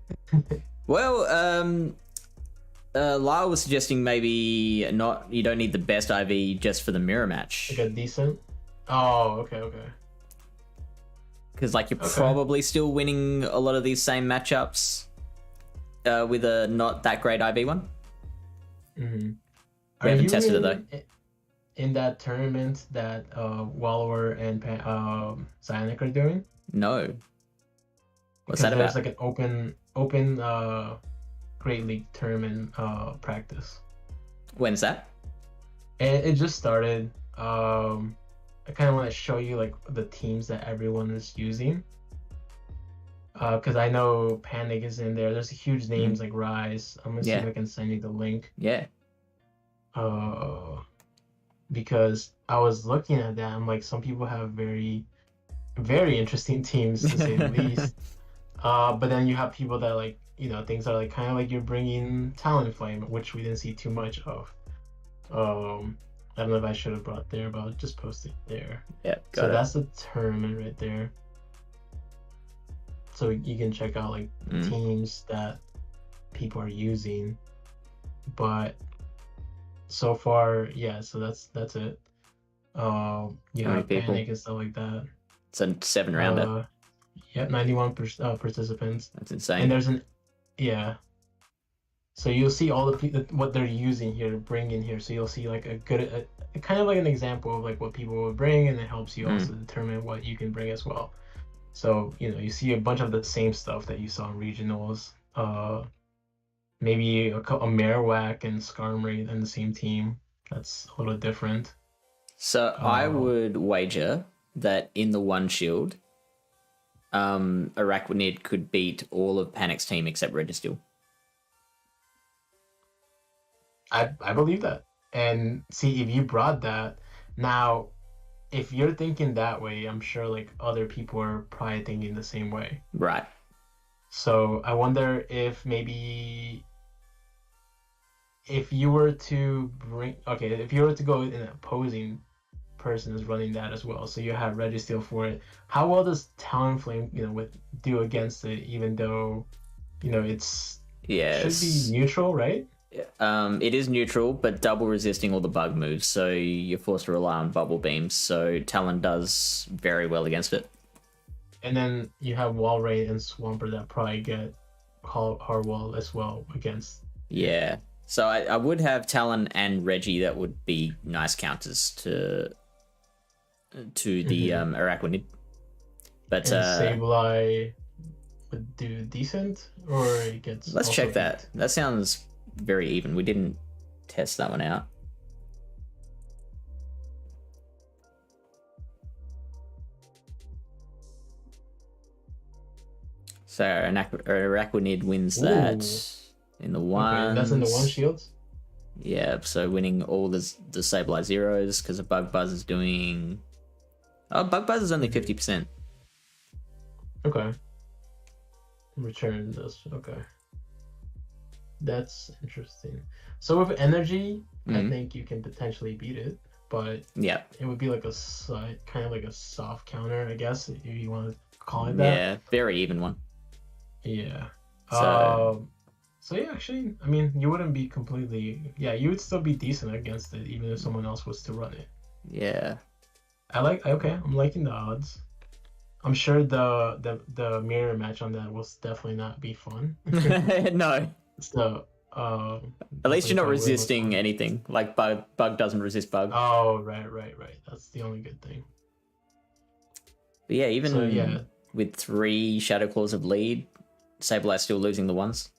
Well, Lyle was suggesting maybe not. You don't need the best IV just for the mirror match. Like a decent. Oh, okay. Because like you're probably still winning a lot of these same matchups with a not that great IV one. Mm-hmm. We haven't tested it though. In that tournament that Wallower and Cyanic are doing? No. What's Because that about? there's like an open Great League tournament practice. When's that? And it just started. I kind of want to show you like the teams that everyone is using. Because I know Panic is in there. There's huge names like Rise. I'm gonna see if I can send you the link. Yeah. Because I was looking at that, I'm like, some people have very, very interesting teams to say the least. But then you have people that like, things are like kind of like you're bringing Talonflame, which we didn't see too much of. I don't know if I should have brought there, but I'll just post it there. Yeah, got so it. that's the tournament right there. So you can check out like teams that people are using. But so far, yeah, so that's it. You How many have people? Panic and stuff like that. It's a 7-rounder. Yeah, 91 participants. That's insane. And there's so you'll see all the what they're using here to bring in here. So you'll see like a kind of like an example of like what people will bring, and it helps you also determine what you can bring as well. So you see a bunch of the same stuff that you saw in regionals. Maybe a Marowak and Skarmory in the same team. That's a little different. So I would wager that in the one shield, Araquanid could beat all of Panic's team except Registeel. I believe that. And see, if you brought that, now, if you're thinking that way, I'm sure like other people are probably thinking the same way. Right. So I wonder if maybe if you were to if you were to go in an opposing person is running that as well, so you have Registeel for it, how well does Talonflame do against it, even though it's should be neutral, right? It is neutral, but double resisting all the bug moves, so you're forced to rely on bubble beams, so Talon does very well against it. And then you have Walrein and Swampert that probably get hard wall as well against. Yeah. So I would have Talon and Reggie. That would be nice counters to the Araquanid. But Sableye would do decent, or it gets. Let's check that. That sounds very even. We didn't test that one out. So Araquanid wins that in the one. Okay, that's in the one shields? Yeah, so winning all the Sableye zeros because of Bug Buzz is doing... Oh, Bug Buzz is only 50%. Okay. Return this. Okay. That's interesting. So with energy, I think you can potentially beat it, but yeah, it would be like a kind of like a soft counter, I guess, if you want to call it that. Yeah, very even one. Yeah. So yeah, actually, I mean, you wouldn't be you would still be decent against it, even if someone else was to run it. Yeah. I'm liking the odds. I'm sure the mirror match on that will definitely not be fun. No. So, at least you're not resisting anything. Like bug doesn't resist bug. Oh, right. That's the only good thing. But yeah, even with 3 Shadow Claws of lead, Sableye's still losing the ones.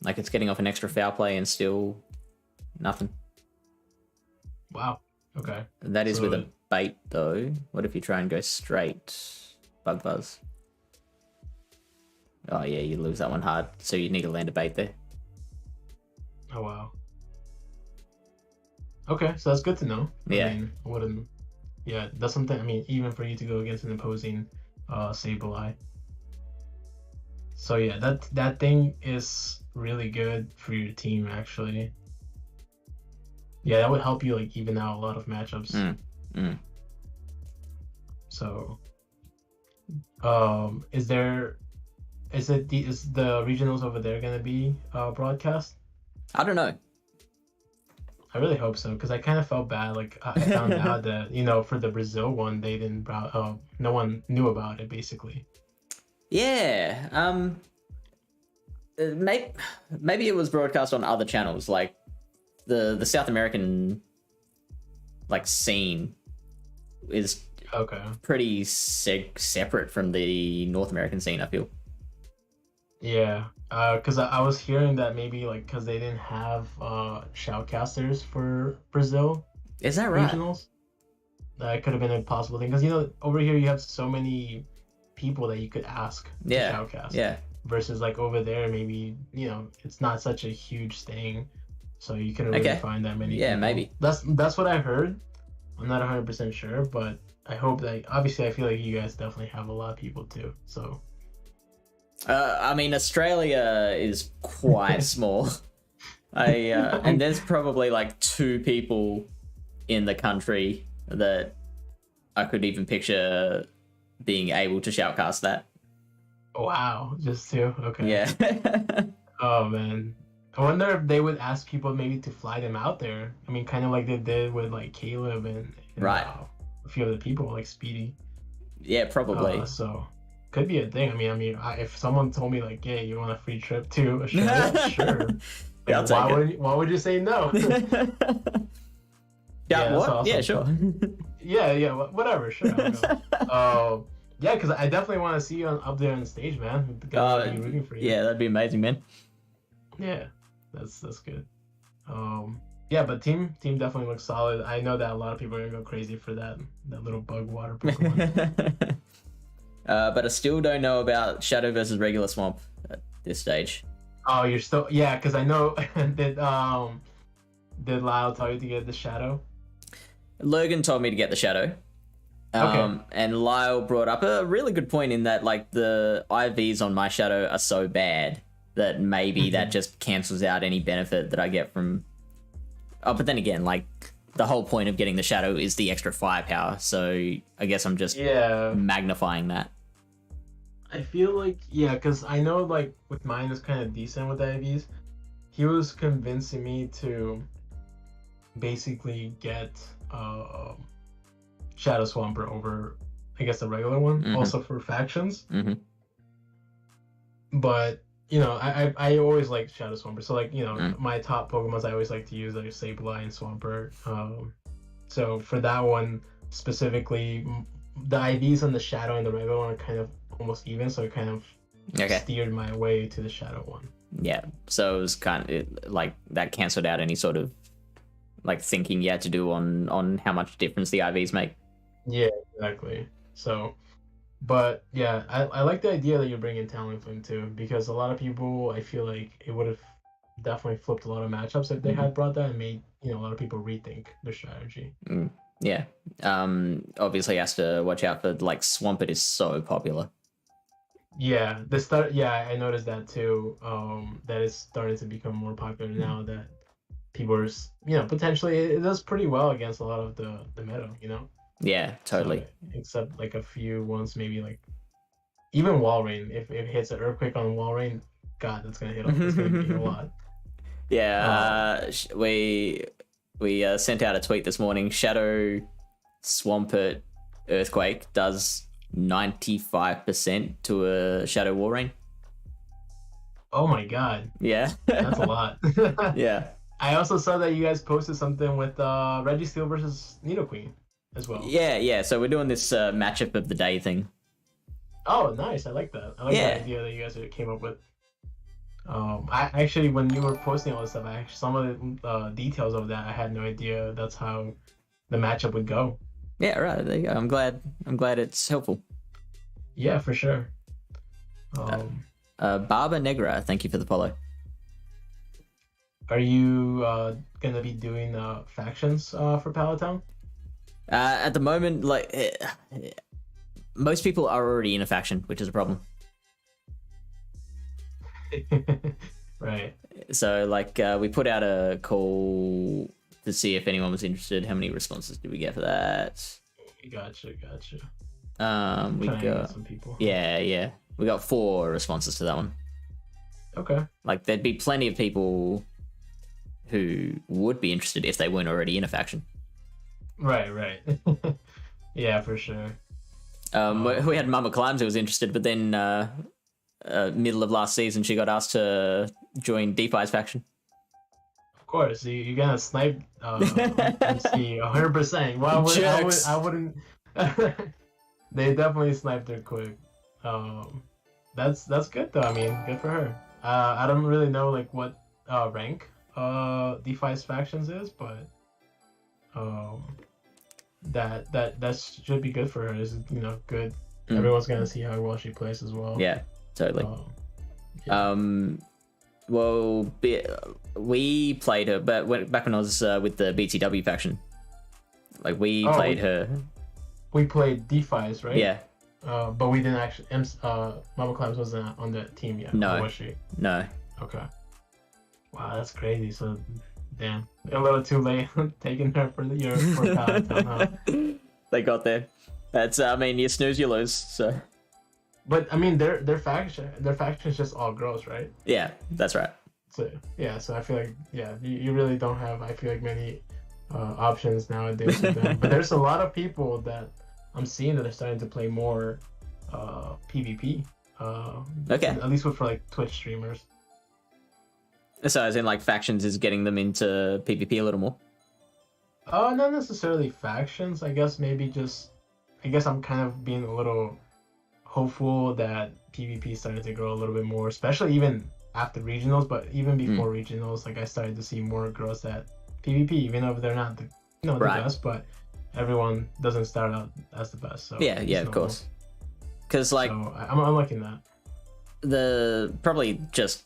Like it's getting off an extra foul play and still nothing. Wow. Okay. That is with a bait though. What if you try and go straight Bug Buzz? Oh yeah, you lose that one hard. So you need to land a bait there. Oh wow. Okay, so that's good to know. Yeah. I mean, that's something. I mean, even for you to go against an opposing Sableye. So yeah, that thing is really good for your team actually. Yeah, that would help you like even out a lot of matchups. So, is there is the regionals over there gonna be broadcast? I don't know. I really hope so, because I kind of felt bad. Like I found out that for the Brazil one, they didn't. No one knew about it basically. Yeah. Maybe it was broadcast on other channels, like the South American scene is Okay. pretty separate from the North American scene, I feel. Yeah. Because I was hearing that maybe because they didn't have shoutcasters for Brazil Is that right? regionals. That could have been a possible thing, because over here you have so many people that you could ask to shoutcast. Yeah. Versus over there, maybe it's not such a huge thing, so you couldn't really find that many. Yeah, people. maybe. That's what I heard. I'm not 100% sure, but I hope that obviously I feel like you guys definitely have a lot of people too. So. I mean, Australia is quite small. And there's probably 2 people in the country that I could even picture being able to shoutcast that. Wow, just 2? Okay. Yeah. Oh man, I wonder if they would ask people maybe to fly them out there. I mean, kind of like they did with Caleb and right. A few other people like Speedy. Yeah, probably. So could be a thing. I mean, if someone told me "Hey, you want a free trip to Australia?" Sure. Why would you say no? Yeah. What? Awesome. Yeah, sure. Yeah. Whatever. Sure. Yeah, because I definitely want to see you up there on the stage, man. Be rooting for you. Yeah, that'd be amazing, man. Yeah, that's good. Yeah, but team definitely looks solid. I know that a lot of people are gonna go crazy for that little bug water Pokemon. But I still don't know about Shadow versus regular Swamp at this stage. Oh, you're still because I know did Lyle tell you to get the Shadow? Logan told me to get the Shadow. Okay. And Lyle brought up a really good point in that the IVs on my Shadow are so bad that maybe that just cancels out any benefit that I get from. Oh, but then again, the whole point of getting the Shadow is the extra firepower, so I guess I'm just magnifying that. I feel because I know with mine is kind of decent with the IVs. He was convincing me to basically get Shadow Swamper over, I guess, the regular one, also for factions. Mm-hmm. But I always like Shadow Swamper. So my top Pokemons I always like to use Sableye and Swampert. So for that one specifically, the IVs on the Shadow and the regular one are kind of almost even, so it kind of steered my way to the Shadow one. Yeah, so it was kind of that canceled out any sort of thinking you had to do on how much difference the IVs make. Yeah, exactly. So, but yeah, I like the idea that you're bringing Talonflame too, because a lot of people, I feel like it would have definitely flipped a lot of matchups if they had brought that and made a lot of people rethink their strategy. Yeah. Obviously has to watch out for Swampert is so popular. Yeah, I noticed that too. That is starting to become more popular now that people are, potentially it does pretty well against a lot of the meta, Yeah, totally. So, except a few ones, maybe even Walrein. If it hits an Earthquake on Walrein, God, that's gonna hit. It's gonna be a lot. Yeah, we sent out a tweet this morning. Shadow Swampert Earthquake does 95% to a Shadow Walrein. Oh my God. Yeah, that's a lot. Yeah. I also saw that you guys posted something with Registeel versus Nidoqueen as well. Yeah. So we're doing this matchup of the day thing. Oh, nice. I like that. I like the idea that you guys came up with. I actually, when you were posting all this stuff, some of the details of that, I had no idea that's how the matchup would go. Yeah, right. There you go. I'm glad it's helpful. Yeah, for sure. Barba Negra, thank you for the follow. Are you gonna be doing factions for Pallet? At the moment, most people are already in a faction, which is a problem. Right. So we put out a call to see if anyone was interested. How many responses did we get for that? Gotcha. We got some people. Yeah. We got 4 responses to that one. Okay. Like, there'd be plenty of people who would be interested if they weren't already in a faction. Right. Yeah, for sure. We had Mamaclimbs who was interested, but then middle of last season, she got asked to join DeFi's faction. Of course, you're gonna snipe MC 100%. Well, I wouldn't. They definitely sniped her quick. That's good though. I mean, good for her. I don't really know like what rank DeFi's factions is, but that should be good for her. Is good. Everyone's gonna see how well she plays as well. Yeah, totally. Yeah. Well, we played her, but back when I was with the BTW faction, like we played her. We played DeFi's, right? Yeah. But we didn't actually. Mamaclimbs wasn't on the team yet. No. Or was she? No. Okay. Wow, that's crazy. So, damn, a little too late taking her for Pallet, huh? They got there. That's I mean, you snooze, you lose. So. But I mean, their faction is just all girls, right? Yeah, that's right. So yeah, so I feel like you really don't have many options nowadays with them. But there's a lot of people that I'm seeing that are starting to play more PvP. Okay. At least for like Twitch streamers. So as in like factions is getting them into PvP a little more? Not necessarily factions. I guess I'm kind of being a little hopeful that PvP started to grow a little bit more, especially even after regionals, but even before regionals, like I started to see more girls at PvP, even if they're not the best, but everyone doesn't start out as the best. So yeah, of course. Because like so I'm liking that. Probably just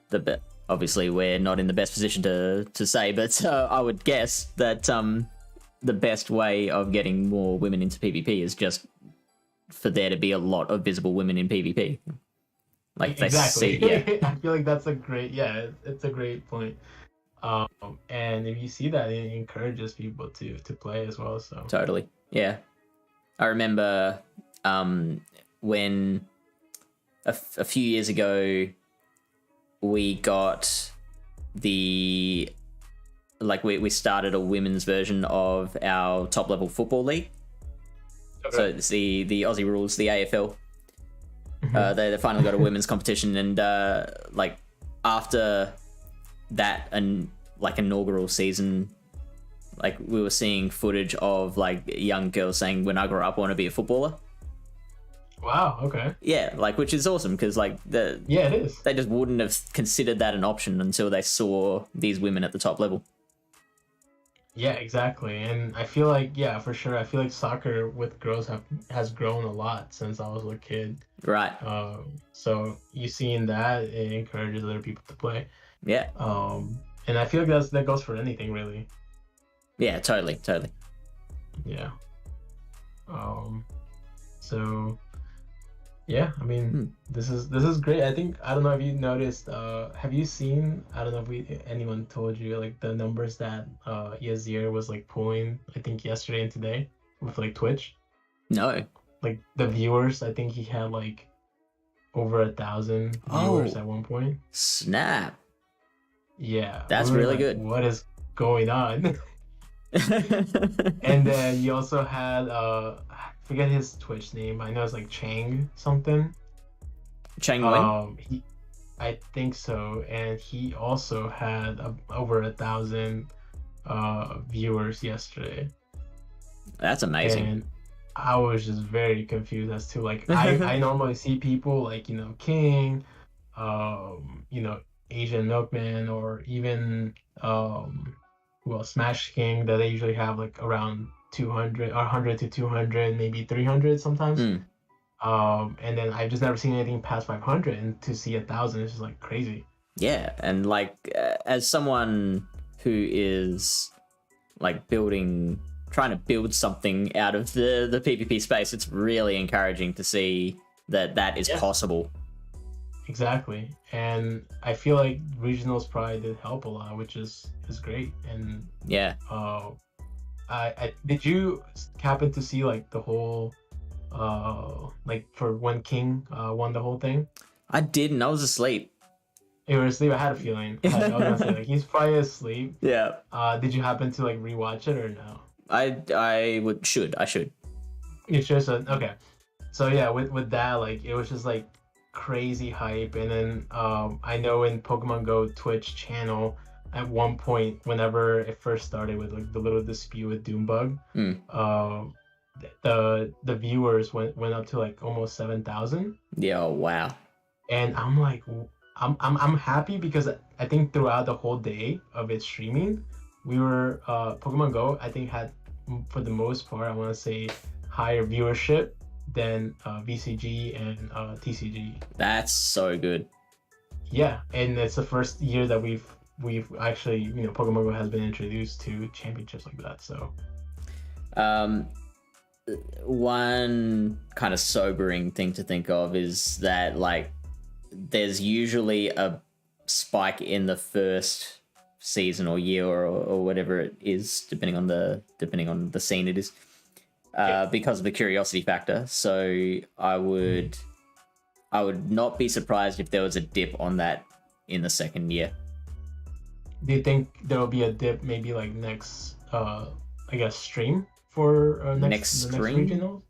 the bit. Obviously, we're not in the best position to say, but I would guess that the best way of getting more women into PvP is just for there to be a lot of visible women in PvP. Like they exactly. see, yeah. I feel like that's it's a great point. And if you see that, it encourages people to play as well. So Totally, yeah. I remember when a few years ago we got we started a women's version of our top level football league. Okay. So it's the Aussie rules, the AFL. They finally got a women's competition, and like after that and like inaugural season, like we were seeing footage of like young girls saying, "When I grow up, I want to be a footballer." Wow. Okay. Yeah, like which is awesome because like it is. They just wouldn't have considered that an option until they saw these women at the top level. Yeah, exactly. And I feel like, for sure. I feel like soccer with girls has grown a lot since I was a kid. Right. So you seeing that, it encourages other people to play. Yeah. And I feel like that goes for anything really. Yeah, totally. Yeah. So yeah, I mean, this is great. I don't know if you noticed. Have you seen? I don't know if anyone told you like the numbers that Yazir was like pulling. I think yesterday and today with like Twitch. No. Like the viewers, I think he had like over 1,000 viewers at one point. Snap. Yeah. That's really good. What is going on? And then you also had I forget his Twitch name. I know it's like Chang something. Chang Wen? I think so. And he also had over 1,000 viewers yesterday. That's amazing. And I was just very confused as to like I normally see people like King, Asian Milkman, or even Smash King, that they usually have like around 200 or 100 to 200, maybe 300 sometimes. And then I've just never seen anything past 500, and to see 1,000 is just like crazy. Yeah, and like as someone who is like trying to build something out of the PvP space, it's really encouraging to see that is possible. Exactly. And I feel like regionals probably did help a lot, which is great. And yeah. I did you happen to see like the whole like for when King won the whole thing? I didn't. I was asleep. You were asleep. I had a feeling. I was gonna say like he's probably asleep. Yeah. Did you happen to like rewatch it or no? I should. You sure? So okay. So yeah, with that, like it was just like crazy hype, and then I know in Pokemon Go Twitch channel at one point, whenever it first started with like the little dispute with Doombug, the viewers went up to like almost 7,000. Yeah. Oh, wow. And I'm like, I'm happy because I think throughout the whole day of it streaming, we were Pokemon Go I think had for the most part I want to say higher viewership than VCG and TCG. That's so good. Yeah, and it's the first year that we've actually Pokemon Go has been introduced to championships like that. So one kind of sobering thing to think of is that like there's usually a spike in the first season or year or whatever it is, depending on the scene it is, because of the curiosity factor. So I would not be surprised if there was a dip on that in the second year. Do you think there will be a dip maybe like next I guess stream for next regional?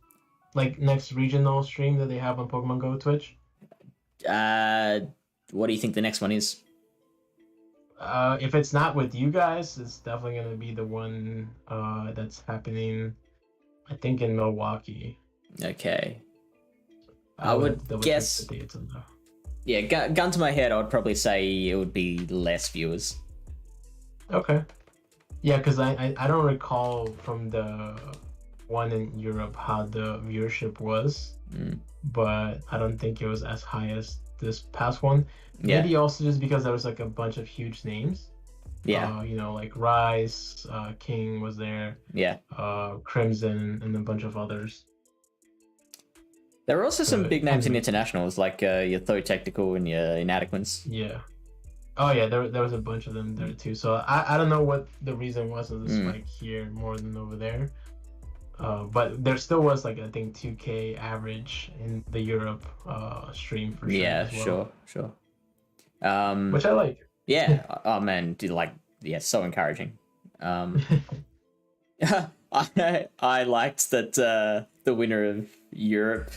Like next regional stream that they have on Pokemon Go Twitch? What do you think the next one is? If it's not with you guys, it's definitely gonna be the one that's happening, I think, in Milwaukee. Okay. I would guess. Yeah, gun to my head, I would probably say it would be less viewers. Okay. Yeah, because I don't recall from the one in Europe how the viewership was, but I don't think it was as high as this past one. Yeah. Maybe also just because there was like a bunch of huge names. Yeah. Like Rise, King was there. Yeah. Crimson and a bunch of others. There were also some big names in internationals, like your Tho Technical and your Inadequates. Yeah. Oh yeah, there was a bunch of them there too. So I don't know what the reason was of the spike here more than over there. But there still was like I think 2K average in the Europe stream for sure. Yeah, as well. sure. Which I like. Yeah. Oh man, so encouraging. I liked that the winner of Europe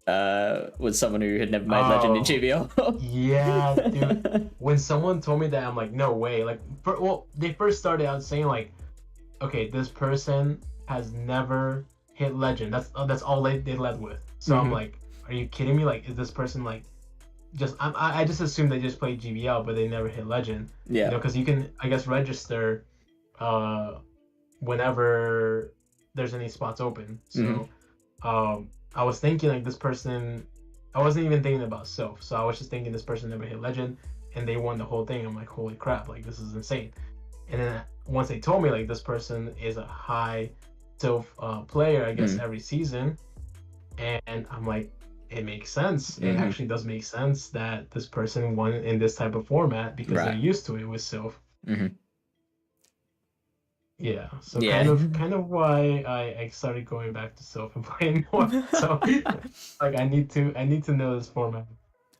was someone who had never made Legend in GBL. Yeah, dude. When someone told me that, I'm like, no way. Like, they first started out saying like, okay, this person has never hit Legend. That's all they led with. So I'm like, are you kidding me? Like, is this person like just? I just assumed they just played GBL, but they never hit Legend. Yeah. Because you can, I guess, register whenever there's any spots open. So I was thinking like this person, I wasn't even thinking about Sylph, so I was just thinking this person never hit Legend and they won the whole thing. I'm like, holy crap, like this is insane. And then once they told me like this person is a high Sylph player, I guess every season, and I'm like, it makes sense. It actually does make sense that this person won in this type of format because they're used to it with Sylph. Yeah, so kind of why I started going back to Sylph and playing more. So like I need to know this format.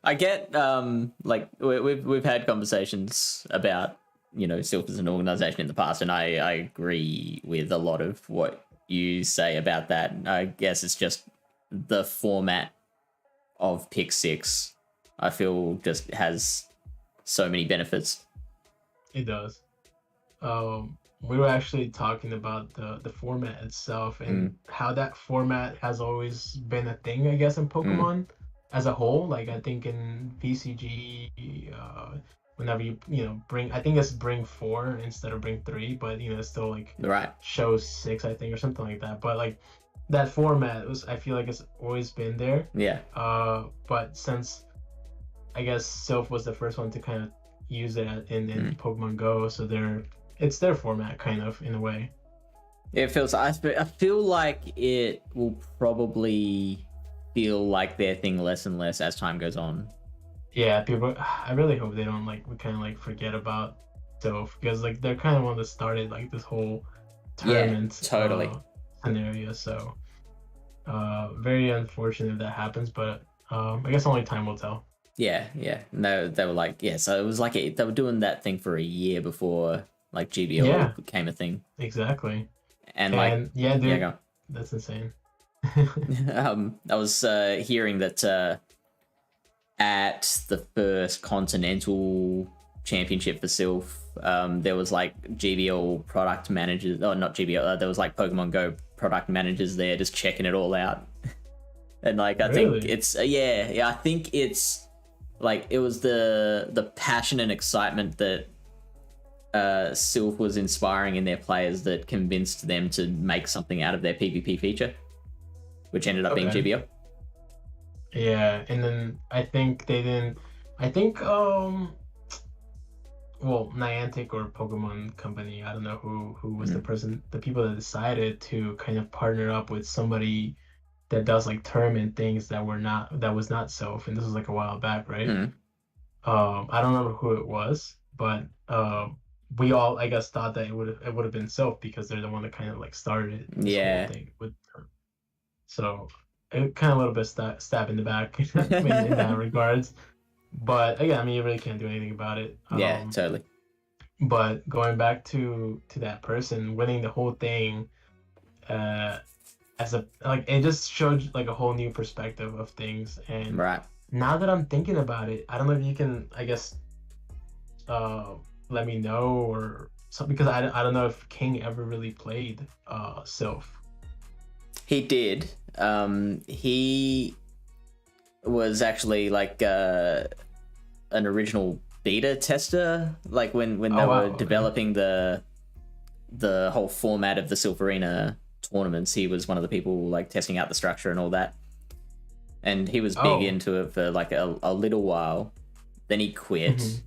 I get like we've had conversations about Sylph as an organization in the past, and I agree with a lot of what you say about that. I guess it's just the format of Pick 6. I feel just has so many benefits. It does. We were actually talking about the format itself and how that format has always been a thing, I guess, in Pokemon as a whole. Like I think in VCG, whenever you bring, I think it's bring 4 instead of bring 3, but it's still like show 6, I think, or something like that. But like that format I feel like it's always been there. Yeah. But since I guess Sylph was the first one to kind of use it in Pokemon Go, so it's their format, kind of, in a way. I feel like it will probably feel like their thing less and less as time goes on. Yeah, I really hope they don't we kind of forget about Sylph, because like they're kind of one that started like this whole tournament totally scenario. So Very unfortunate if that happens, but I guess only time will tell. Yeah. No, they were like, yeah. So it was like they were doing that thing for a year before like GBL Yeah. became a thing, Exactly. and like And yeah, dude, yeah, go. that's insane. I was hearing that at the first continental championship for Sylph, there was like GBL product managers, oh not GBL, there was like Pokemon Go product managers there just checking it all out. And like I think Really? it's yeah, I think it's like it was the passion and excitement that Sylph was inspiring in their players that convinced them to make something out of their PvP feature, which ended up being Okay. GBL. Yeah, and then I think they didn't. I think well, Niantic or Pokemon Company, I don't know who was the people that decided to kind of partner up with somebody that does like tournament things that was not Sylph, and this was like a while back, right? Mhm. I don't remember who it was, but we all I guess thought that it would have been Sylph because they're the one that kind of like started this Yeah. whole thing with her. So it kind of a little bit stab in the back in that regards. But again, I mean, you really can't do anything about it. Yeah, totally. But going back to that person winning the whole thing, as a like it just showed like a whole new perspective of things. And Right. now that I'm thinking about it, I don't know if you can, I guess, let me know or something because I don't know if King ever really played Sylph. He did. He was actually like an original beta tester, like when they Oh, wow, were okay. developing the whole format of the Sylph Arena tournaments. He was one of the people like testing out the structure and all that. And he was big Oh. into it for like a little while. Then he quit. Mhm.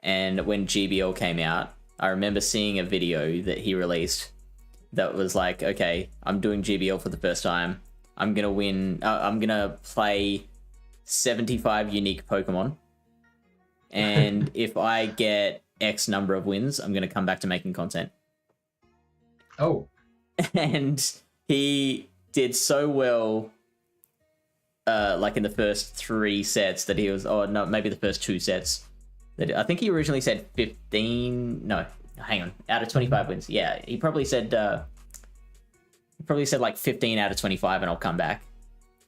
And when GBL came out, I remember seeing a video that he released that was like, okay, I'm doing GBL for the first time. I'm gonna win. I'm gonna play 75 unique Pokemon, and if I get X number of wins, I'm gonna come back to making content. Oh. And he did so well, like in the first 3 sets that he was, oh no, maybe the first 2 sets. That I think he originally said 15. No, hang on, out of 25 wins. Yeah, he probably said like 15 out of 25, and I'll come back.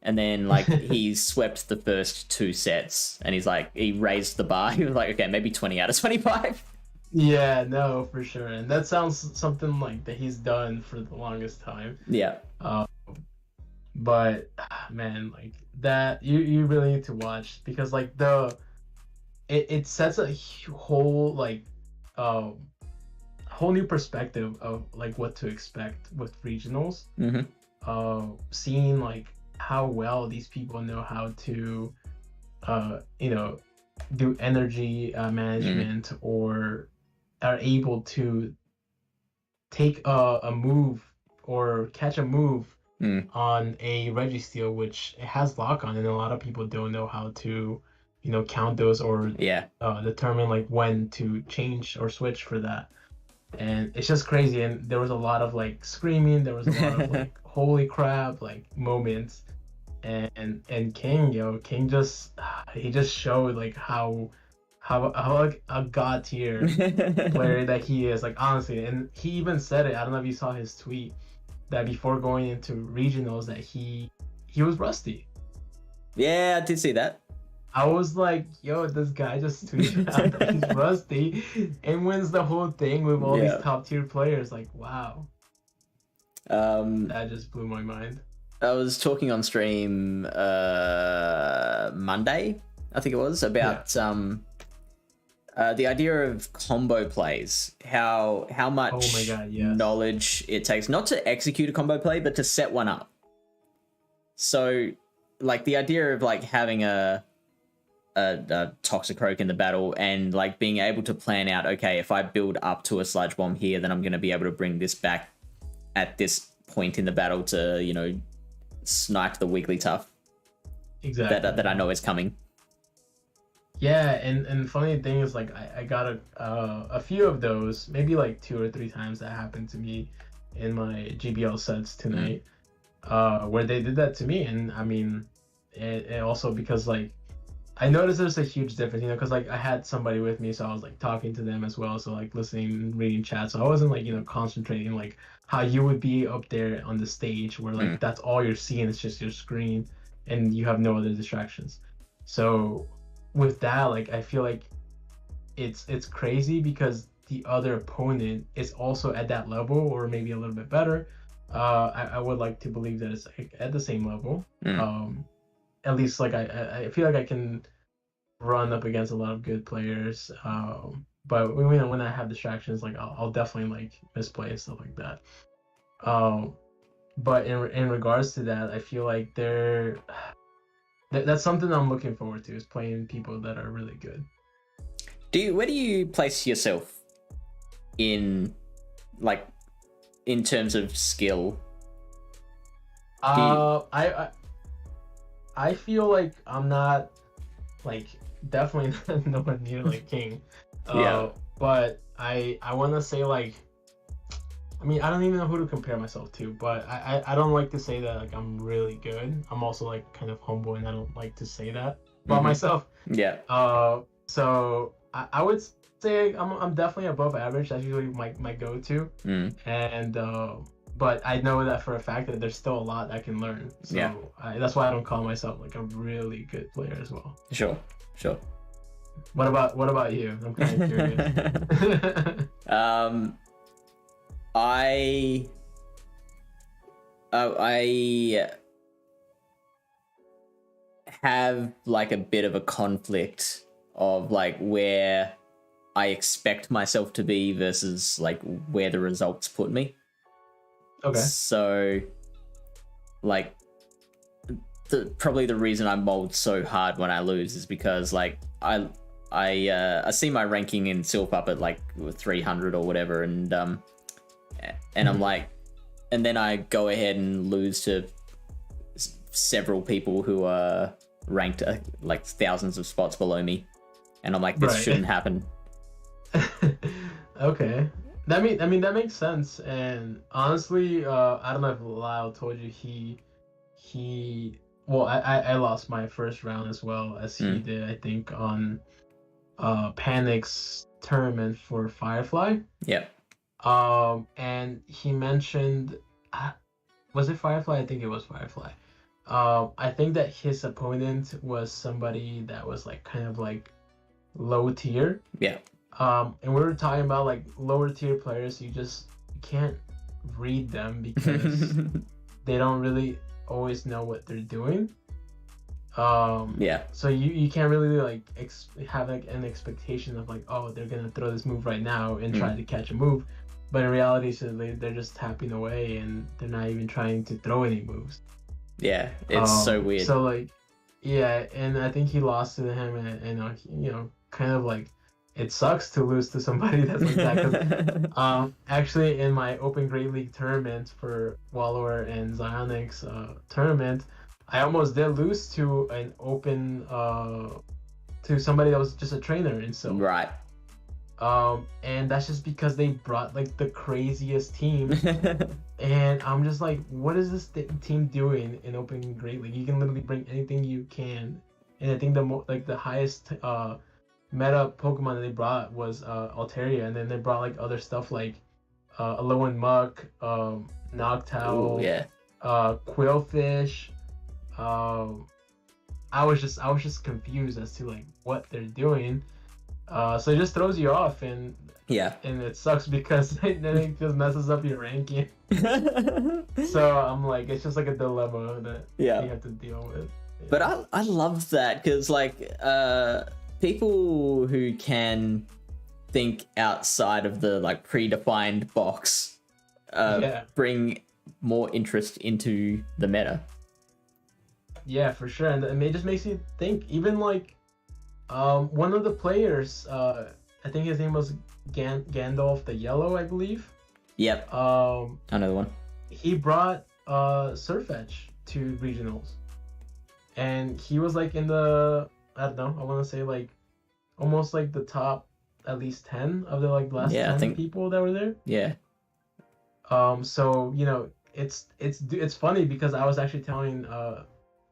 And then like he swept the first 2 sets, and he raised the bar. He was like, okay, maybe 20 out of 25. Yeah, no, for sure. And that sounds something like that he's done for the longest time. Yeah. But man, like that you really need to watch because like it sets a whole like whole new perspective of like what to expect with regionals. Mm-hmm. Seeing like how well these people know how to do energy management or are able to take a move or catch a move on a Registeel, which it has lock on, and a lot of people don't know how to, count those or determine like when to change or switch for that. And it's just crazy. And there was a lot of like screaming. There was a lot of like holy crap like moments. And King just showed like how like a god tier player that he is, like honestly. And he even said it, I don't know if you saw his tweet, that before going into regionals that he was rusty. Yeah, I did see that. I was like, yo, this guy just tweeted out that he's rusty and wins the whole thing with all these top tier players. Like, wow. That just blew my mind. I was talking on stream Monday, I think it was, about the idea of combo plays, how much Oh my God, yes. knowledge it takes not to execute a combo play, but to set one up. So, like the idea of like having a Toxicroak in the battle and like being able to plan out, okay, if I build up to a Sludge Bomb here, then I'm going to be able to bring this back at this point in the battle to, snipe the Wigglytuff. Exactly. That I know is coming. Yeah, and funny thing is, like, I got a few of those, maybe like 2 or 3 times that happened to me in my GBL sets tonight. where they did that to me. And I mean, it also because like I noticed there's a huge difference, you know, because like I had somebody with me, so I was like talking to them as well, so like listening, reading chat, so I wasn't like, you know, concentrating like how you would be up there on the stage where like that's all you're seeing, it's just your screen and you have no other distractions. So with that, like I feel like it's crazy because the other opponent is also at that level or maybe a little bit better. I would like to believe that it's like at the same level. At least like I feel like I can run up against a lot of good players. But when I have distractions, like I'll definitely like misplay and stuff like that. But in regards to that, I feel like that's something I'm looking forward to, is playing people that are really good. Where do you place yourself in, like, in terms of skill? I feel like I'm not, like, definitely nowhere near like king. Yeah. But I want to say, like, I mean, I don't even know who to compare myself to, but I don't like to say that like I'm really good. I'm also like kind of humble, and I don't like to say that about myself. Yeah. So I would say I'm definitely above average. That's usually my go-to. And but I know that for a fact that there's still a lot I can learn. So that's why I don't call myself like a really good player as well. Sure. What about you? I'm kind of curious. I have like a bit of a conflict of like where I expect myself to be versus like where the results put me. Okay. So like probably the reason I mold so hard when I lose is because like I see my ranking in Silph up at like 300 or whatever, and I'm like, and then I go ahead and lose to several people who are ranked like thousands of spots below me, and I'm like, this shouldn't happen. Okay, that makes sense. And honestly, I don't know if Lyle told you well, I lost my first round as well as he did, I think, on Panic's tournament for Firefly. Yeah. And he mentioned, was it Firefly? I think it was Firefly. I think that his opponent was somebody that was like kind of like low tier. Yeah. And we were talking about like lower tier players. You can't read them because they don't really always know what they're doing. So you can't really like have like an expectation of like, oh, they're gonna throw this move right now and try to catch a move, but in reality, so they're just tapping away and they're not even trying to throw any moves. Yeah, it's so weird. So like, yeah, and I think he lost to him, and you know, kind of like, it sucks to lose to somebody that's like that. 'Cause, actually, in my Open Great League tournament for Wallower and Zionix tournament, I almost did lose to an open to somebody that was just a trainer in Silph. Right. And that's just because they brought like the craziest team, and I'm just like, what is this team doing in Open Great League? You can literally bring anything you can, and I think the highest meta Pokemon that they brought was Altaria, and then they brought like other stuff like Alolan Muck, Noctowl, Quillfish. I was just confused as to like what they're doing. So it just throws you off, and it sucks because then it just messes up your ranking. So I'm like, it's just like a dilemma that you have to deal with. Yeah. But I love that because like people who can think outside of the like predefined box bring more interest into the meta. Yeah, for sure, and it just makes you think. Even like one of the players, I think his name was Gandalf the Yellow, I believe. Yep. Another one. He brought Surfetch to regionals, and he was like in the, I don't know, I want to say like almost like the top at least 10 of the like last 10 people that were there. Yeah. So you know, it's funny because I was actually telling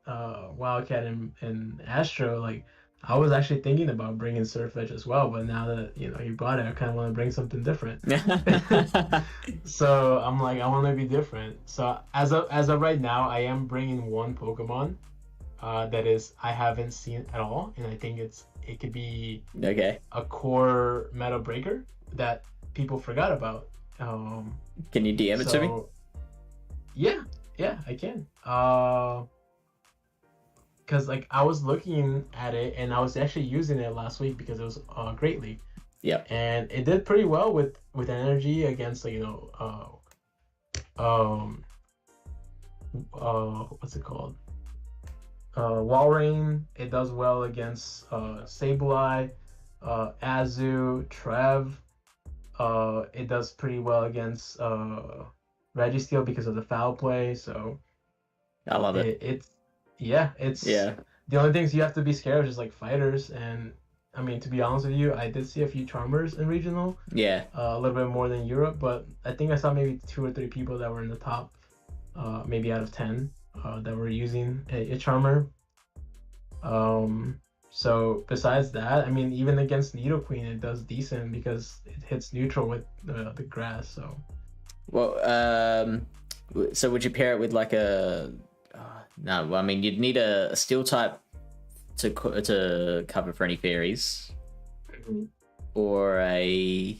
Wildcat and Astro, like, I was actually thinking about bringing Surf Edge as well, but now that you brought it, I kind of want to bring something different. So I'm like, I want to be different. So as of right now, I am bringing one Pokemon that is I haven't seen at all, and I think it could be Okay. a core Metal Breaker that people forgot about. Can you DM it to me? Yeah, I can. Because like I was looking at it and I was actually using it last week because it was Great League. Yeah. And it did pretty well with energy against like what's it called? Walrein. It does well against Sableye, Azu, Trev. It does pretty well against Registeel because of the foul play. So I love it. It's Yeah. the only things you have to be scared of is like fighters, and I mean, to be honest with you, I did see a few Charmers in regional. Yeah. A little bit more than Europe, but I think I saw maybe 2 or 3 people that were in the top, maybe out of 10, that were using a Charmer. So besides that, I mean, even against Nidoqueen, it does decent because it hits neutral with the grass. So. Well, so would you pair it with like a? No, well, I mean, you'd need a steel type to cover for any fairies, or a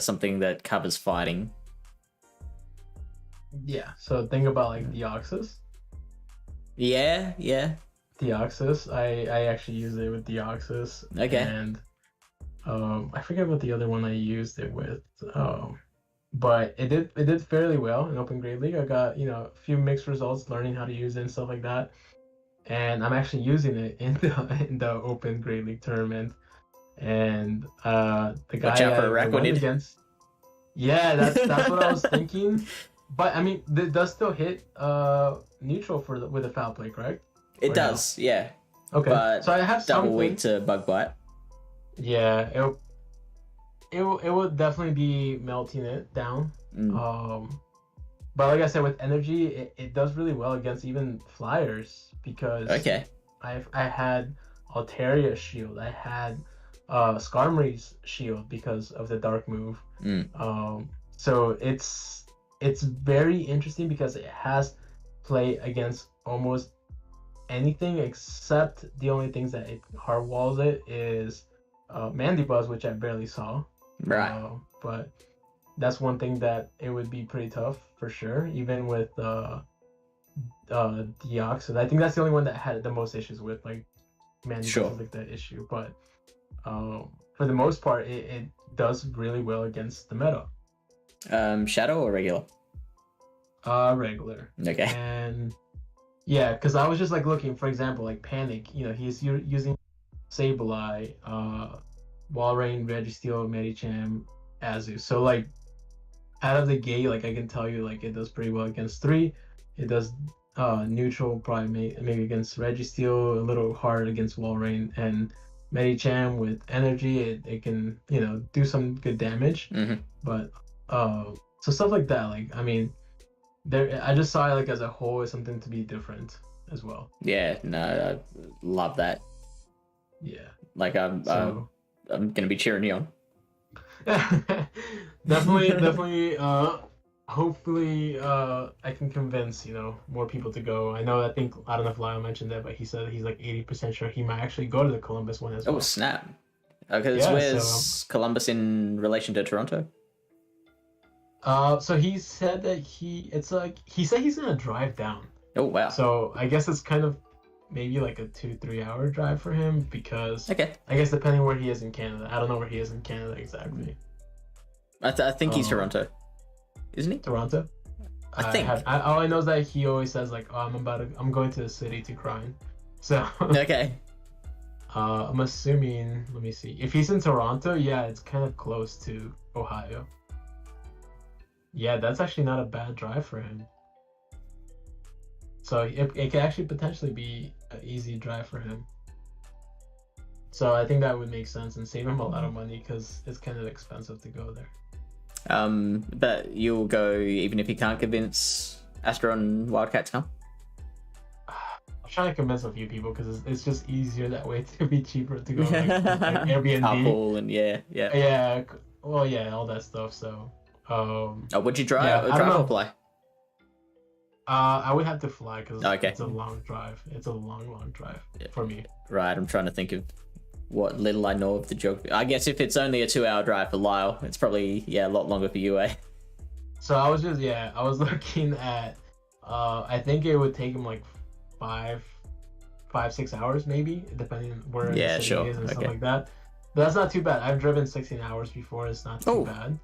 something that covers fighting. Yeah. So think about like Deoxys. Yeah. Deoxys. I actually used it with Deoxys. Okay. And I forget what the other one I used it with. But it did fairly well in Open Great League. I got a few mixed results, learning how to use it and stuff like that. And I'm actually using it in the Open Great League tournament. And the guy Watch out for I went Araquanid. against. Yeah, that's what I was thinking. But I mean, it does still hit neutral with a foul play, correct? It Or does, yeah. Okay. But so I have double something. weak to bug bite. Yeah, it would definitely be melting it down. But like I said, with energy, it does really well against even flyers because Okay. I had Altaria shield. I had Skarmory's shield because of the dark move. So it's very interesting because it has play against almost anything except the only things that it hard walls it is Mandibuzz, which I barely saw. Right. But that's one thing that it would be pretty tough for sure, even with Deoxys. I think that's the only one that had the most issues with, like, Mandibuzz is like the issue. But for the most part, it does really well against the meta. Shadow or regular? Regular. Okay. And yeah, because I was just like looking, for example, like Panic, he's using Sableye, Walrein, Registeel, Medicham, Azu. So like out of the gate, like I can tell you, like it does pretty well against 3. It does neutral, probably maybe against Registeel, a little hard against Walrein, and Medicham with energy, it can do some good damage. But so stuff like that, like I mean, I just saw it like as a whole as something to be different as well. Yeah, no, I love that. Yeah. Like I'm gonna be cheering you on. definitely. Hopefully, I can convince more people to go. I don't know if Lyle mentioned that, but he said he's like 80% sure he might actually go to the Columbus one as well. Oh snap! Okay, where's Columbus in relation to Toronto? So he said that he said he's gonna drive down. Oh wow! So I guess it's kind of maybe like a 2-3 hour drive for him because okay. I guess depending where he is in Canada. I don't know where he is in Canada exactly. I think he's Toronto, isn't he? Toronto. I think. All I know is that he always says like, "Oh, I'm going to the city to grind." So. Okay. I'm assuming. Let me see. If he's in Toronto, yeah, it's kind of close to Ohio. Yeah, that's actually not a bad drive for him. So it could actually potentially be an easy drive for him. So I think that would make sense and save him a lot of money because it's kind of expensive to go there. But you'll go even if you can't convince Astro and Wildcat to come. I'm trying to convince a few people because it's just easier that way to be cheaper to go like Airbnb. Carpool and yeah. Yeah. Well, yeah, all that stuff. So. Would you drive? Yeah, Drive or fly? I would have to fly because Okay. it's a long drive. It's a long drive for me. Right. I'm trying to think of what little I know of the geography. I guess if it's only a 2-hour drive for Lyle, it's probably a lot longer for you, eh? So I was looking at I think it would take him like 5-6 hours maybe, depending on where the city sure. is and stuff Okay. like that. But that's not too bad. I've driven 16 hours before. It's not too bad.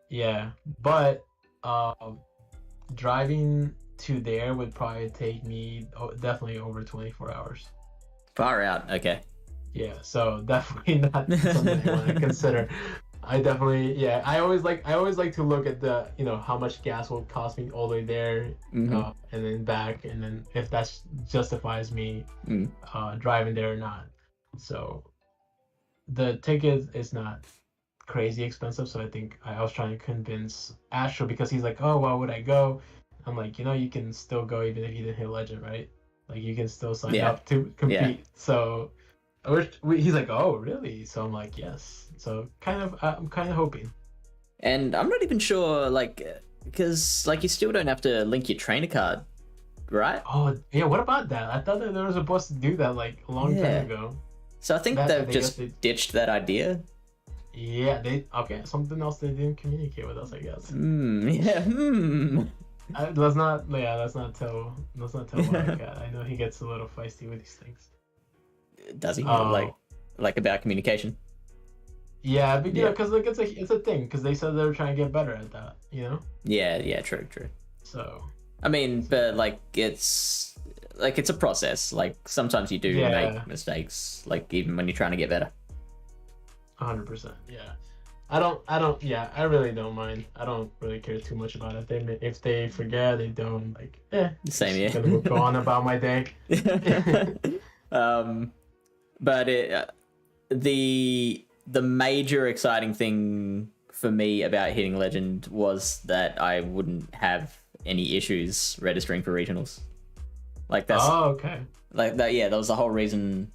Yeah, but driving to there would probably take me definitely over 24 hours. Far out. Okay. Yeah, so definitely not something I want to consider. I definitely, I always like to look at the, how much gas will cost me all the way there, and then back, and then if that justifies me driving there or not. So the ticket is not crazy expensive, so I think I was trying to convince Astro because he's like, oh, why would I go? I'm like, you can still go even if you didn't hit Legend, right? Like you can still sign up to compete. Yeah. So he's like, oh, really? So I'm like, yes. So I'm kind of hoping. And I'm not even sure, because you still don't have to link your trainer card, right? Oh, yeah. What about that? I thought that they were supposed to do that like a long time ago. So I think they've just ditched that idea. Yeah, something else they didn't communicate with us, I guess. Let's not tell Wildcat. I know he gets a little feisty with these things. Does he? Like about communication? Yeah, but because it's a thing. Because they said they were trying to get better at that. Yeah, true. So. I mean, but it's a process. Sometimes you do make mistakes. Even when you're trying to get better. 100%. Yeah. I really don't mind. I don't really care too much about it. If they forget, they don't Same, yeah. Gonna go on about my day. But the major exciting thing for me about hitting Legend was that I wouldn't have any issues registering for regionals. That's okay. That was the whole reason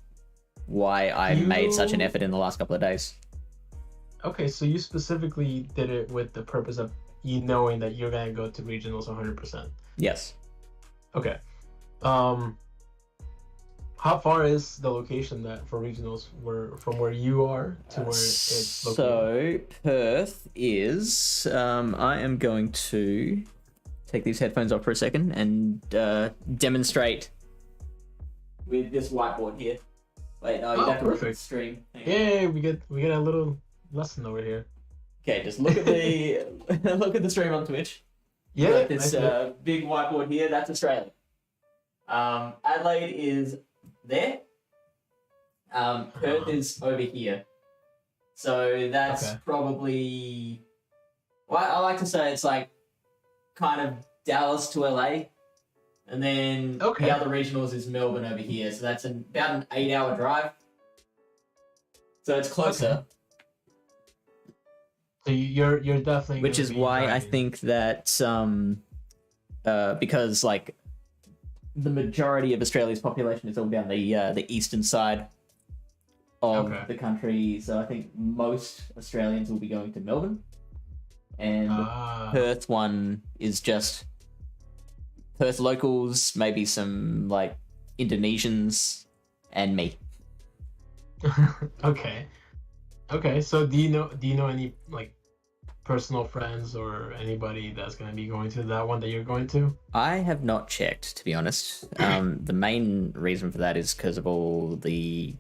why I made such an effort in the last couple of days. Okay, so you specifically did it with the purpose of you knowing that you're gonna go to regionals 100%. Yes. Okay. How far is the location that for regionals from where you are to where it's located? So Perth is. I am going to take these headphones off for a second and demonstrate with this whiteboard here. Wait, no, you have to look at the stream. Yeah, we get a little lesson over here. Okay, just look at the look at the stream on Twitch. Yeah, this big whiteboard here. That's Australia. Adelaide is there. Perth is over here. So that's probably. Well, I like to say it's kind of Dallas to LA, and then the other regionals is Melbourne over here. So that's about an 8-hour drive. So it's closer. Okay. So you're definitely. Which is why I think that because the majority of Australia's population is all down the eastern side of the country, so I think most Australians will be going to Melbourne, and the Perth one is just Perth locals, maybe some Indonesians, and me. Okay. So do you know any personal friends or anybody that's going to be going to that one that you're going to? I have not checked, to be honest. The main reason for that is because of all the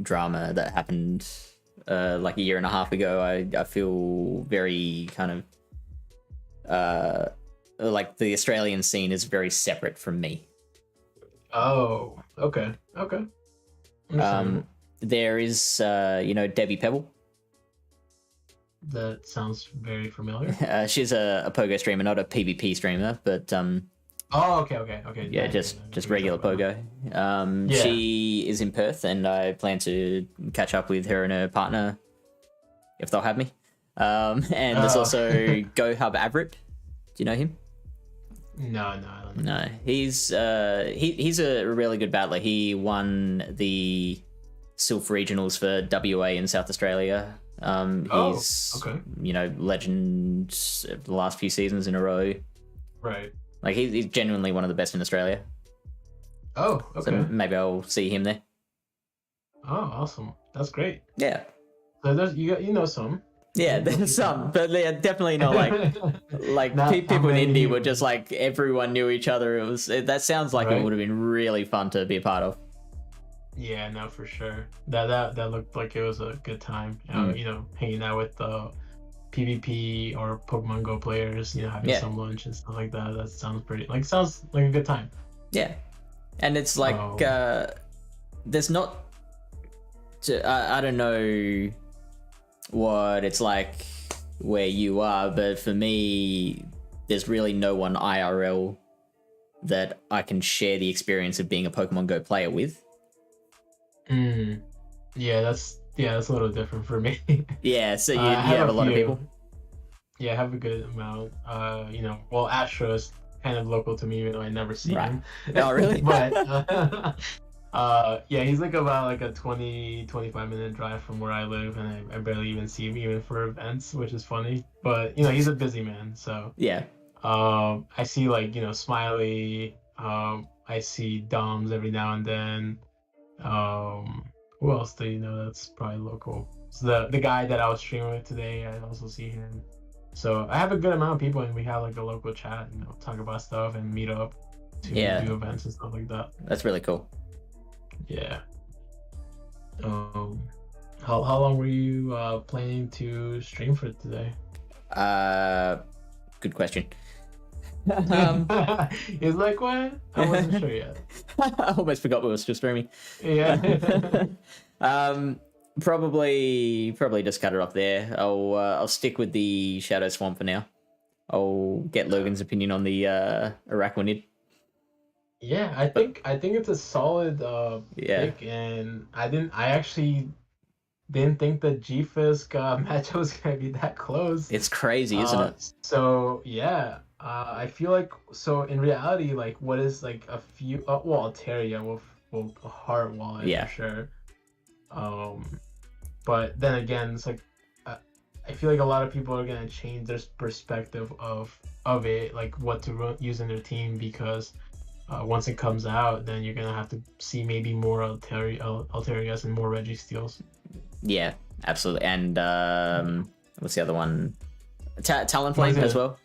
drama that happened a year and a half ago. I feel very kind of the Australian scene is very separate from me. Oh, okay. There is Debbie Pebble. That sounds very familiar. She's a pogo streamer, not a PvP streamer, but Oh, okay. yeah, just regular pogo. She is in Perth, and I plan to catch up with her and her partner if they'll have me. And there's also Go Hub Avrit. Do you know him? No, I don't know. No, he's a really good battler. He won the Sylph Regionals for WA in South Australia. He's okay. Legend the last few seasons in a row. Right. Like he's genuinely one of the best in Australia. Oh, okay. So maybe I'll see him there. Oh, awesome. That's great. Yeah. So there's you know some. Yeah, there's some, but they're definitely not like Not people in many. Indy were just like everyone knew each other. That sounds like Right. it would have been really fun to be a part of. Yeah, no, for sure. That looked like it was a good time. Hanging out with the PvP or Pokemon Go players. Having some lunch and stuff like that. That sounds sounds like a good time. Yeah, and it's like there's not. I don't know what it's like where you are, but for me, there's really no one IRL that I can share the experience of being a Pokemon Go player with. Yeah, that's a little different for me. Yeah, so you have a lot of people. Yeah, I have a good amount. Astro is kind of local to me, even though I never see him. Oh, really? But he's like about like a 25 minute drive from where I live, and I barely even see him even for events, which is funny. But he's a busy man, so Yeah. I see Smiley. I see Doms every now and then. Who else do you know that's probably local? So the guy that I was streaming with today, I also see him. So I have a good amount of people, and we have like a local chat, talk about stuff and meet up to do events and stuff like that. That's really cool. Yeah. How long were you planning to stream for today? Good question. He's like, what? I wasn't sure yet. I almost forgot we were still streaming. Yeah. Probably just cut it off there. I'll stick with the Shadow Swamp for now. I'll get Logan's opinion on the Araquanid. Yeah, I think it's a solid pick, and I actually didn't think the G-Fisk matchup was gonna be that close. It's crazy, isn't it? So yeah, I feel like in reality, like what is like a few Altaria will hard wallet for sure. But then again, it's like I feel like a lot of people are gonna change their perspective of it, like what to use in their team, because once it comes out, then you're gonna have to see maybe more Altarias and more Registeals. Yeah, absolutely. And what's the other one? Talonflame as well.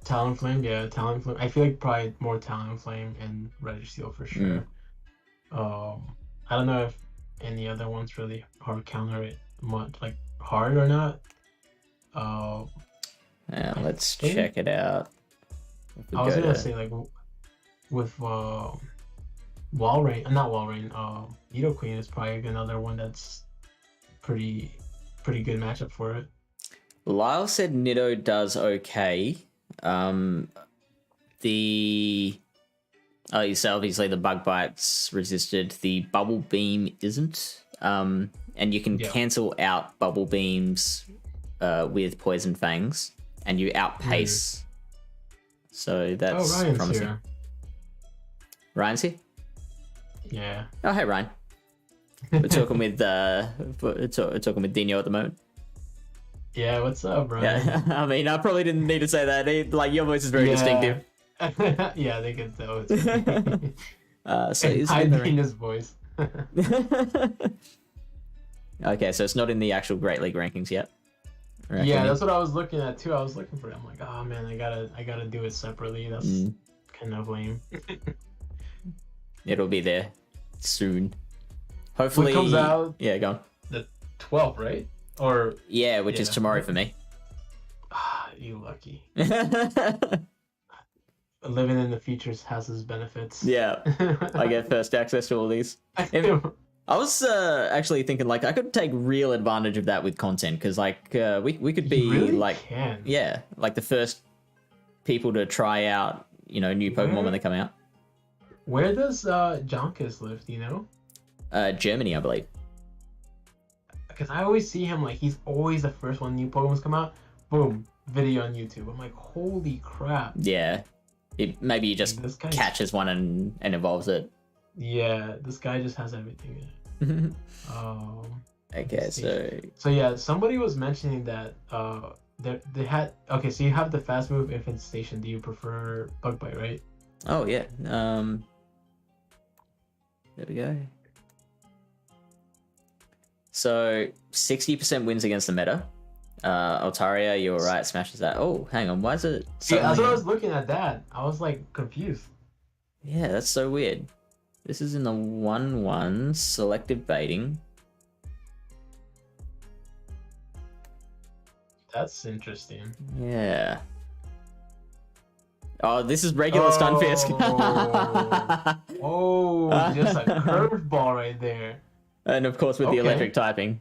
Talonflame, yeah, Talonflame. I feel like probably more Talonflame and Registeel for sure. I don't know if any other ones really hard counter it much, like hard or not. Let's check it out. I was gonna say like with Walrein, not Walrein. Nidoqueen is probably another one that's pretty good matchup for it. Lyle said Nido does okay. So obviously the bug bites resisted. The bubble beam isn't. And you can cancel out bubble beams with poison fangs, and you outpace. So that's Ryan's promising. here. Ryan's here. Yeah. Oh, hey Ryan. We're talking with talking with Dino at the moment. Yeah, what's up, Ryan? Yeah, I mean, I probably didn't need to say that. Like your voice is very distinctive. Yeah, they can tell it's me. So is it I in the mean his voice. Okay, so it's not in the actual Great League rankings yet. Yeah, that's what I was looking at too. I was looking for it. I'm like, oh man, I gotta do it separately. That's kind of lame. It'll be there soon. Hopefully, it comes out. Yeah, go on. The 12th, right? Or which is tomorrow for me. Ah, you lucky. Living in the future has its benefits. Yeah, I get first access to all these. I was actually thinking like I could take real advantage of that with content, because like we could be like the first people to try out new Pokemon when they come out. Where does Jonkis live? Do you know? Germany, I believe. because I always see him like he's always the first one new Pokemons come out. Boom, video on YouTube. I'm like, holy crap. Yeah. Maybe you just This guy's- catches one and evolves it. Yeah, this guy just has everything in it. Okay, So yeah, somebody was mentioning that they had okay. So you have the fast move infestation. Do you prefer bug bite, right? oh yeah. There we go. So 60% wins against the meta. Altaria, you're right, smashes that. Oh, hang on, why is it? Yeah, that's suddenly- what I was looking at. That I was like confused. Yeah, that's so weird. This is in the 1/1 selective baiting. That's interesting. Yeah. Oh, this is regular Stunfisk. Oh, just a curveball right there. And of course, with the Okay. electric typing,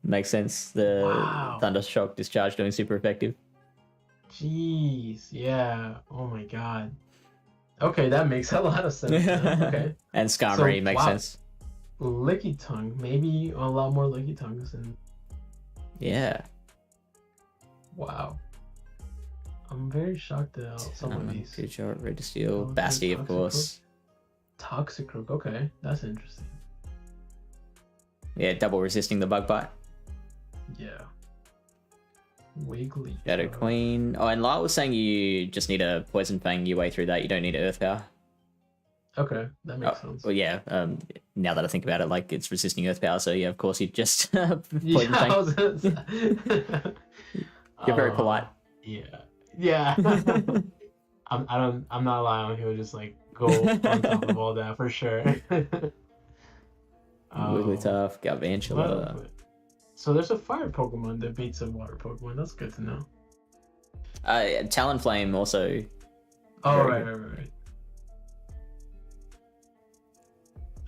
makes sense. The Wow. Thunder Shock discharge doing super effective. Jeez, yeah. Oh my god. Okay, that makes a lot of sense. now. Okay. And Skarmory makes wow. sense. Licky tongue, maybe a lot more licky tongues, and Yeah. wow. I'm very shocked at some of these. Good shot, Red to Steel. Oh, Basti, of Toxic course. Toxicroak, okay, that's interesting. Yeah, double resisting the bug bite. Yeah. Wiggly. Shadow Queen. Oh, and Lyle was saying you just need a Poison Fang your way through that. You don't need Earth Power. Okay, that makes sense. Well, yeah. Now that I think about it, like it's resisting Earth Power, so yeah, of course you just Poison Yeah, I Fang. was gonna say. You're very polite. Yeah. Yeah. I'm not lying. He would just like go on top of all that for sure. Wigglytuff, Galvantula. Well, so there's a fire Pokemon that beats a water Pokemon. That's good to know. Talonflame also. Oh, Very right.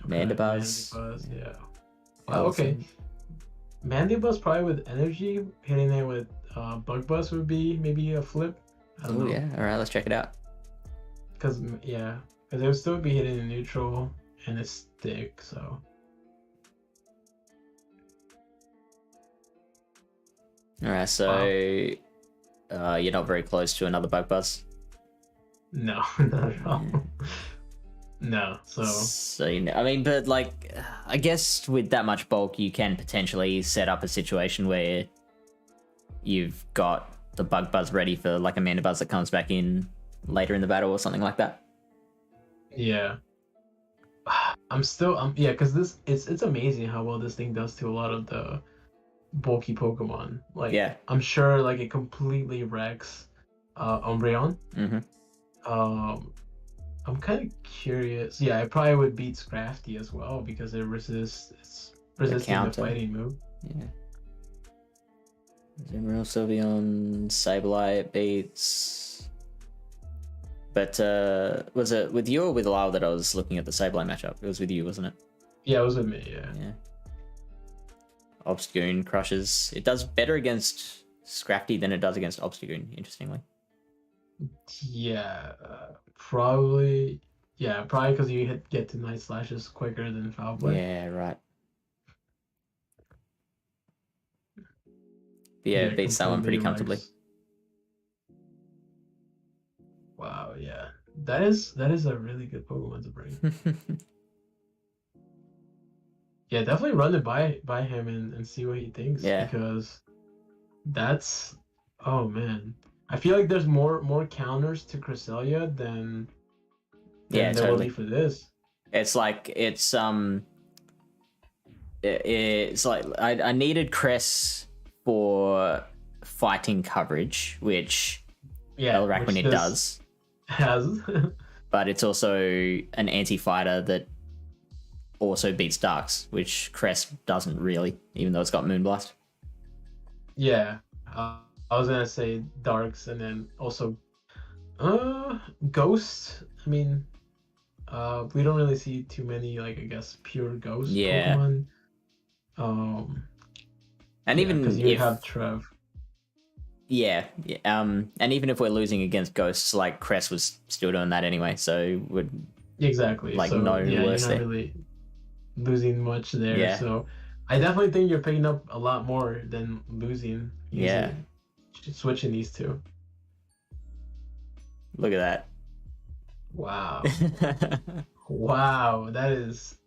Mandibuzz. Mandibuzz, yeah. Oh, Okay. Mandibuzz probably with energy, hitting it with Bug Buzz would be maybe a flip. I don't Oh know. yeah. All right, let's check it out. Because it would still be hitting in neutral and a stick, so. All right, so you're not very close to another Bug Buzz. No, not at all. No, So I mean, but like, I guess with that much bulk, you can potentially set up a situation where you've got the Bug Buzz ready for like a Mandibuzz that comes back in later in the battle or something like that. yeah. Yeah, because it's amazing how well this thing does to a lot of the bulky Pokemon. Like, Yeah. I'm sure like it completely wrecks Umbreon. Mm-hmm. I'm kind of curious. Yeah, it probably would beat Scrafty as well because it's resisting the counter. fighting move. Yeah. Zimmeril, Sylveon, Sableye beats. But was it with you or with Lyle that I was looking at the Sableye matchup? It was with you, wasn't it? Yeah, it was with me. Yeah. Yeah. Obstagoon crushes. It does better against Scrafty than it does against Obstagoon, interestingly. Yeah, probably. Yeah, probably because you get to Night Slashes quicker than Foul Play. Yeah, right. But yeah, it beats that one pretty completely comfortably. wrecks. Wow, yeah. That is a really good Pokemon to bring. Yeah, definitely run it by him and see what he thinks. Yeah. Because that's oh man. I feel like there's more counters to Cresselia than Yeah, there will totally. be for this. It's like I needed Cress for fighting coverage, which Yeah, Elrac when which it this does, has but it's also an anti-fighter that also beats Darks, which Cress doesn't really, even though it's got Moonblast. yeah. I was gonna say Darks and then also Ghost. I mean, we don't really see too many like I guess pure Ghost Yeah. Pokemon. And even because you if have Trev. yeah, and even if we're losing against Ghosts, like Cress was still doing that anyway, so would Exactly. Like, so, no yeah, worse you're not there. really losing much there. Yeah. So I definitely think you're picking up a lot more than losing. Yeah. Switching these two. Look at Wow. that. Wow, that is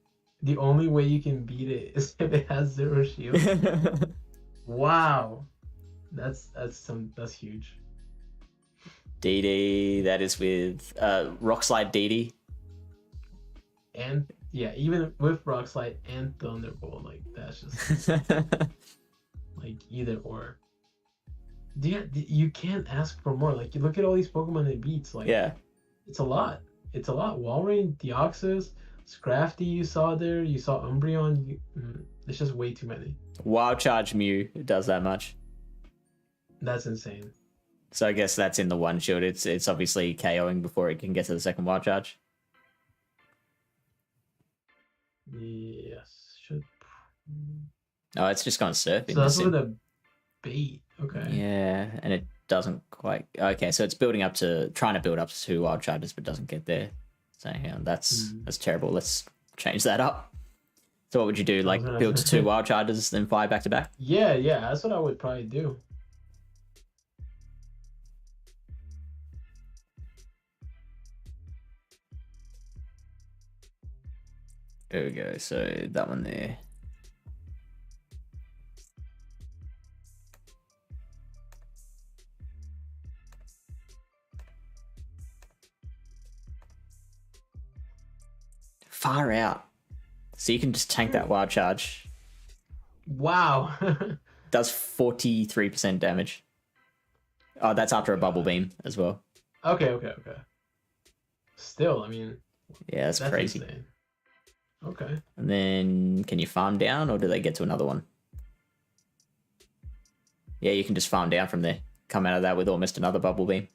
the only way you can beat it is if it has 0 shield. Wow. That's huge. DD, that is with Rock Slide DD. And yeah, even with Rock Slide and Thunderbolt, like that's just like either or. You can't ask for more. Like you look at all these Pokemon it beats, like Yeah. it's a lot. It's a lot. Walrein, Deoxys, Scrafty you saw there, you saw Umbreon, it's just way too many. Wild Charge Mew does that much. That's insane. So I guess that's in the one shield. It's obviously KOing before it can get to the second Wild Charge. Yes, should. Oh, it's just gone surfing. So that's with a bait. Okay. Yeah, and it doesn't quite. Okay, so it's trying to build up to 2 Wild Charges, but doesn't get there. So yeah, that's terrible. Let's change that up. So what would you do? Like build to 2 Wild Charges, then fire back to back? Yeah, that's what I would probably do. There we go. So that one there. Far out. So you can just tank that Wild Charge. Wow. Does 43% damage. Oh, that's after a Bubble Beam as well. Okay. Still, I mean. Yeah, that's crazy. Insane. Okay. And then can you farm down, or do they get to another one? Yeah, you can just farm down from there. Come out of that with almost another Bubble Beam.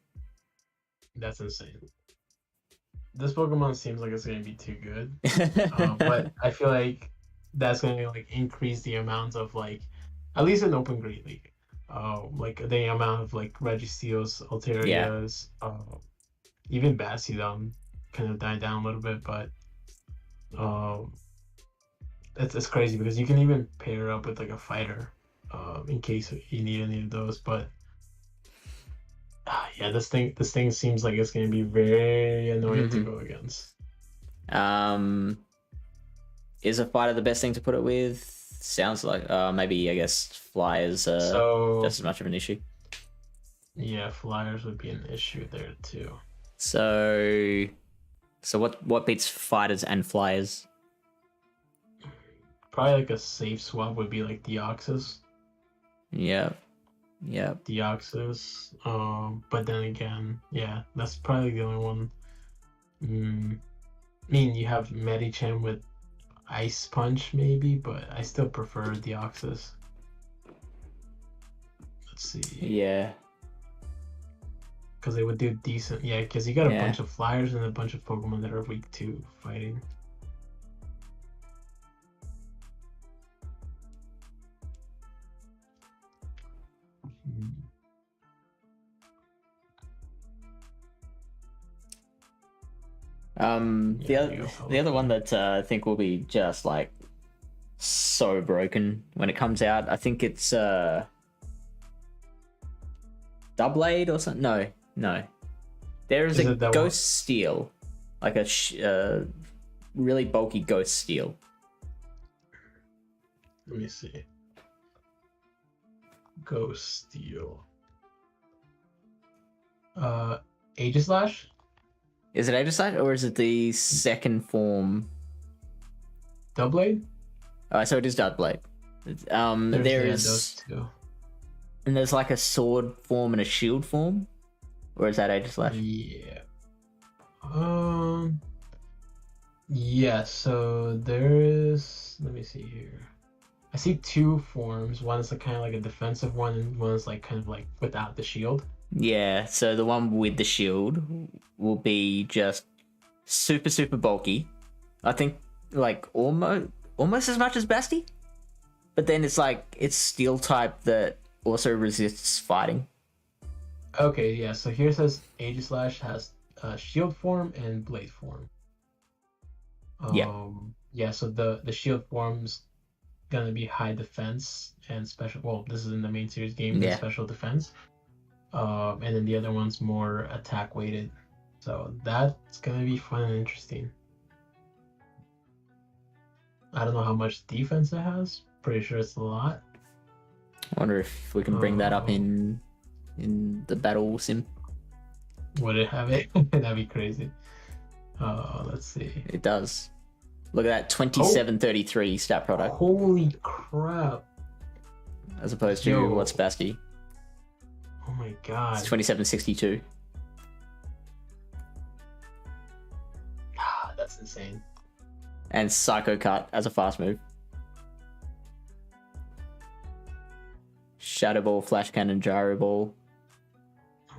That's insane. This Pokemon seems like it's going to be too good. But I feel like that's going to like increase the amount of like, at least in Open Great League, like the amount of like Registeels, Alterias, even Bastiodon kind of died down a little bit, but it's crazy because you can even pair up with like a fighter in case you need any of those. But yeah, this thing seems like it's going to be very annoying to go against. Is a fighter the best thing to put it with? Sounds like maybe I guess flyers are just as much of an issue. Yeah, flyers would be an issue there too. So what beats fighters and flyers? Probably like a safe swap would be like Deoxys. Yeah. Deoxys. But then again, yeah, that's probably the only one. I mean, you have Medicham with Ice Punch maybe, but I still prefer Deoxys. Let's see. Yeah. Because they would do decent. Yeah, because you got a bunch of flyers and a bunch of Pokemon that are weak to fighting. The other one that I think will be just like so broken when it comes out, I think it's Doublade or something. No. There is a Ghost Steel, like a really bulky Ghost Steel. Let me see. Ghost Steel. Aegislash? Is it Aegislash or is it the second form? Doublade? Oh, so it is Doublade. There's those two. And there's like a sword form and a shield form? Or is that Aegislash? Yeah. Yeah, so there is, let me see here. I see 2 forms. One is like kind of like a defensive one, and one is like kind of like without the shield. Yeah, so the one with the shield will be just super bulky. I think like almost as much as Basti. But then it's like it's steel type that also resists fighting. Okay, yeah, so here it says Aegislash has shield form and blade form. Yeah, so the shield forms gonna be high defense and special. Well, this is in the main series game, and Yeah. special defense. And then the other one's more attack weighted. So that's gonna be fun and interesting. I don't know how much defense it has. Pretty sure it's a lot. I wonder if we can bring that up Oh. in the battle sim. Would it have it? That'd be crazy. Let's see. It does. Look at that 2733 stat product Holy crap! as opposed to Yo. what's Basti? Oh my god! It's 2762. That's insane. And Psycho Cut as a fast move. Shadow Ball, Flash Cannon, Gyro Ball.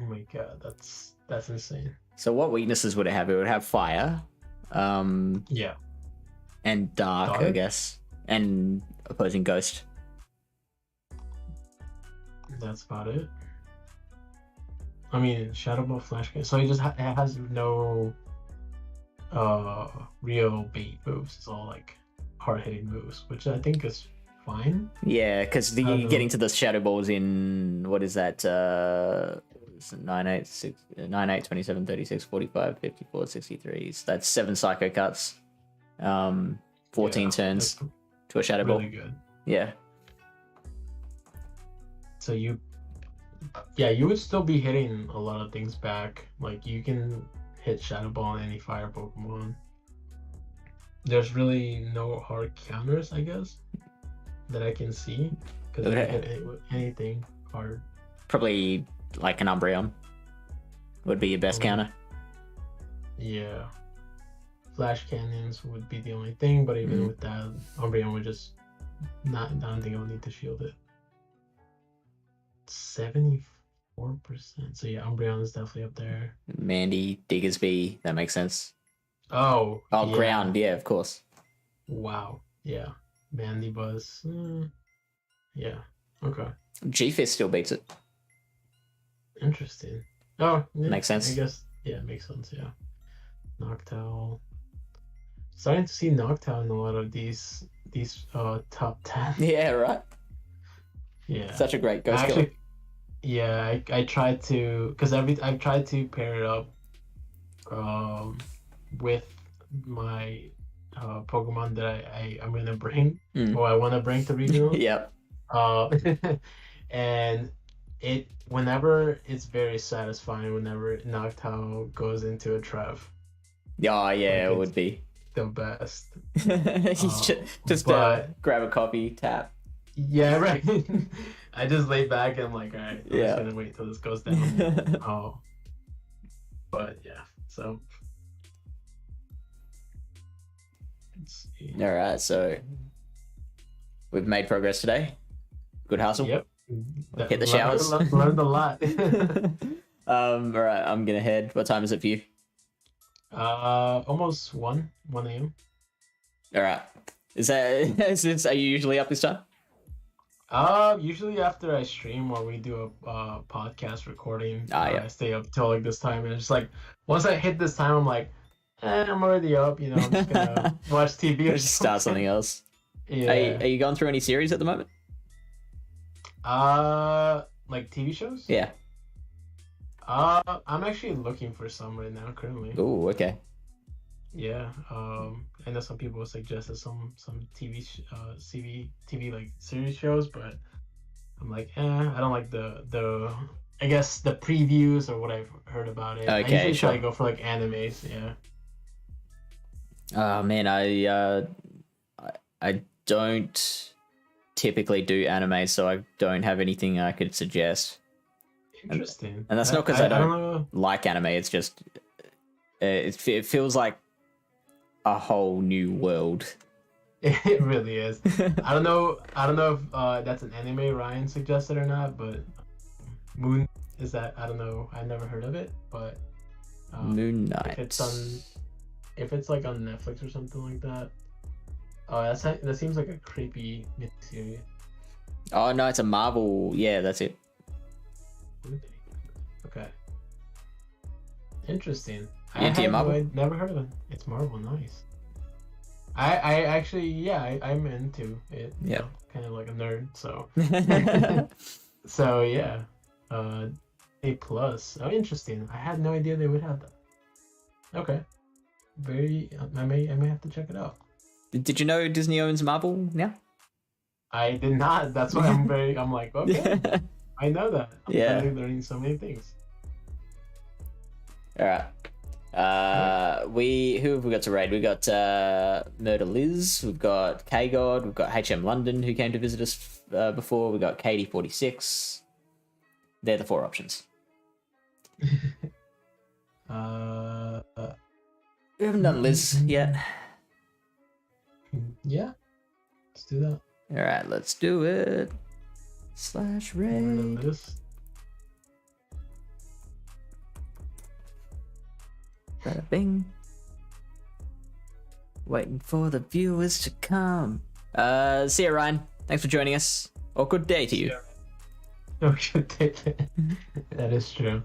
Oh my god, that's insane. So what weaknesses would it have? It would have fire, Yeah. and dark, I Dark? guess, and opposing ghost. That's about it. I mean, Shadow Ball, Flash Cannon. So it has no real bait moves. It's all like hard hitting moves, which I think is fine. Yeah, because know. getting to the Shadow Balls in what is that? 9, 8, 6, 9, 8, 27, 36, 45, 54, 63. So that's 7 Psycho Cuts. 14 Yeah, turns that's to a Shadow really Ball. good. Yeah. So you would still be hitting a lot of things back. Like you can hit Shadow Ball on any fire Pokemon. There's really no hard counters, I guess, that I can see, because I can hit anything hard. Probably like an Umbreon would be your best counter. Yeah. Flash cannons would be the only thing, but even with that, Umbreon would just I don't think I'll need to shield it. 74%. So yeah, Umbreon is definitely up there. Mandy, Diggersby, that makes sense. Oh, Oh, yeah. Ground, yeah, of course. Wow. Yeah. Mandy Buzz. Yeah. Okay. G-Fist still beats it. Interesting. Oh, yeah, Makes sense. I guess. Yeah, it makes sense. Yeah. Noctowl. Starting to see Noctowl in a lot of these top 10. Yeah, right. Yeah. Such a great ghost Actually, killer. yeah, I tried to, because I've tried to pair it up with my Pokemon that I'm gonna bring, or I want to bring to regional. Yep. And whenever it's very satisfying whenever Noctowl goes into a Trev. Oh, yeah, Like, it would be. The best. just but- grab a coffee, tap. Yeah, right. I just lay back and I'm like, all right, I'm just gonna wait till this goes down. But yeah, so let's see. All right, so we've made progress today. Good hustle. Yep. Hit the showers. Learned a lot. All right, I'm gonna head. What time is it for you? Almost 1 a.m. All right. Are you usually up this time? Usually after I stream or we do a podcast recording, yeah. I stay up till like this time, and it's like once I hit this time, I'm like, I'm already up. You know, I'm just gonna watch TV or Just start something else. Yeah. Are you going through any series at the moment? Like TV shows? Yeah. I'm actually looking for some right now currently. Oh, okay. Yeah. I know some people suggested some TV like series shows, but I'm like, I don't like the I guess the previews or what I've heard about it. Okay, I usually try sure. to go for like animes. Yeah. Oh man, I don't typically do anime, so I don't have anything I could suggest. Interesting. And that's not because I don't know. like anime. It's just it feels like a whole new world. It really is. I don't know if that's an anime Ryan suggested or not, but Moon is that? I don't know. I've never heard of it, but Moon Knight. If it's like on Netflix or something like that. Oh, that seems like a creepy miniseries. Oh no, it's a Marvel. Yeah, that's it. Okay. Interesting. You into your Marvel? I've never heard of it. It's Marvel, nice. I actually, yeah, I'm into it. Yeah. Kind of like a nerd, so. So yeah, A plus. Oh, interesting. I had no idea they would have that. Okay, very. I may have to check it out. Did you know Disney owns Marvel now? I did not. That's why I'm very. I'm like, okay, I know that. I'm Yeah. literally learning so many things. All right. Who have we got to raid? We got Murder Liz. We've got K God. We've got HM London, who came to visit us before. We got Katie46. They're the 4 options. We haven't done Liz yet. Yeah, let's do that. All right, let's do it. /raid. This. Bada bing. Waiting for the viewers to come. See you, Ryan. Thanks for joining us. Or good day to you. Okay, that is true.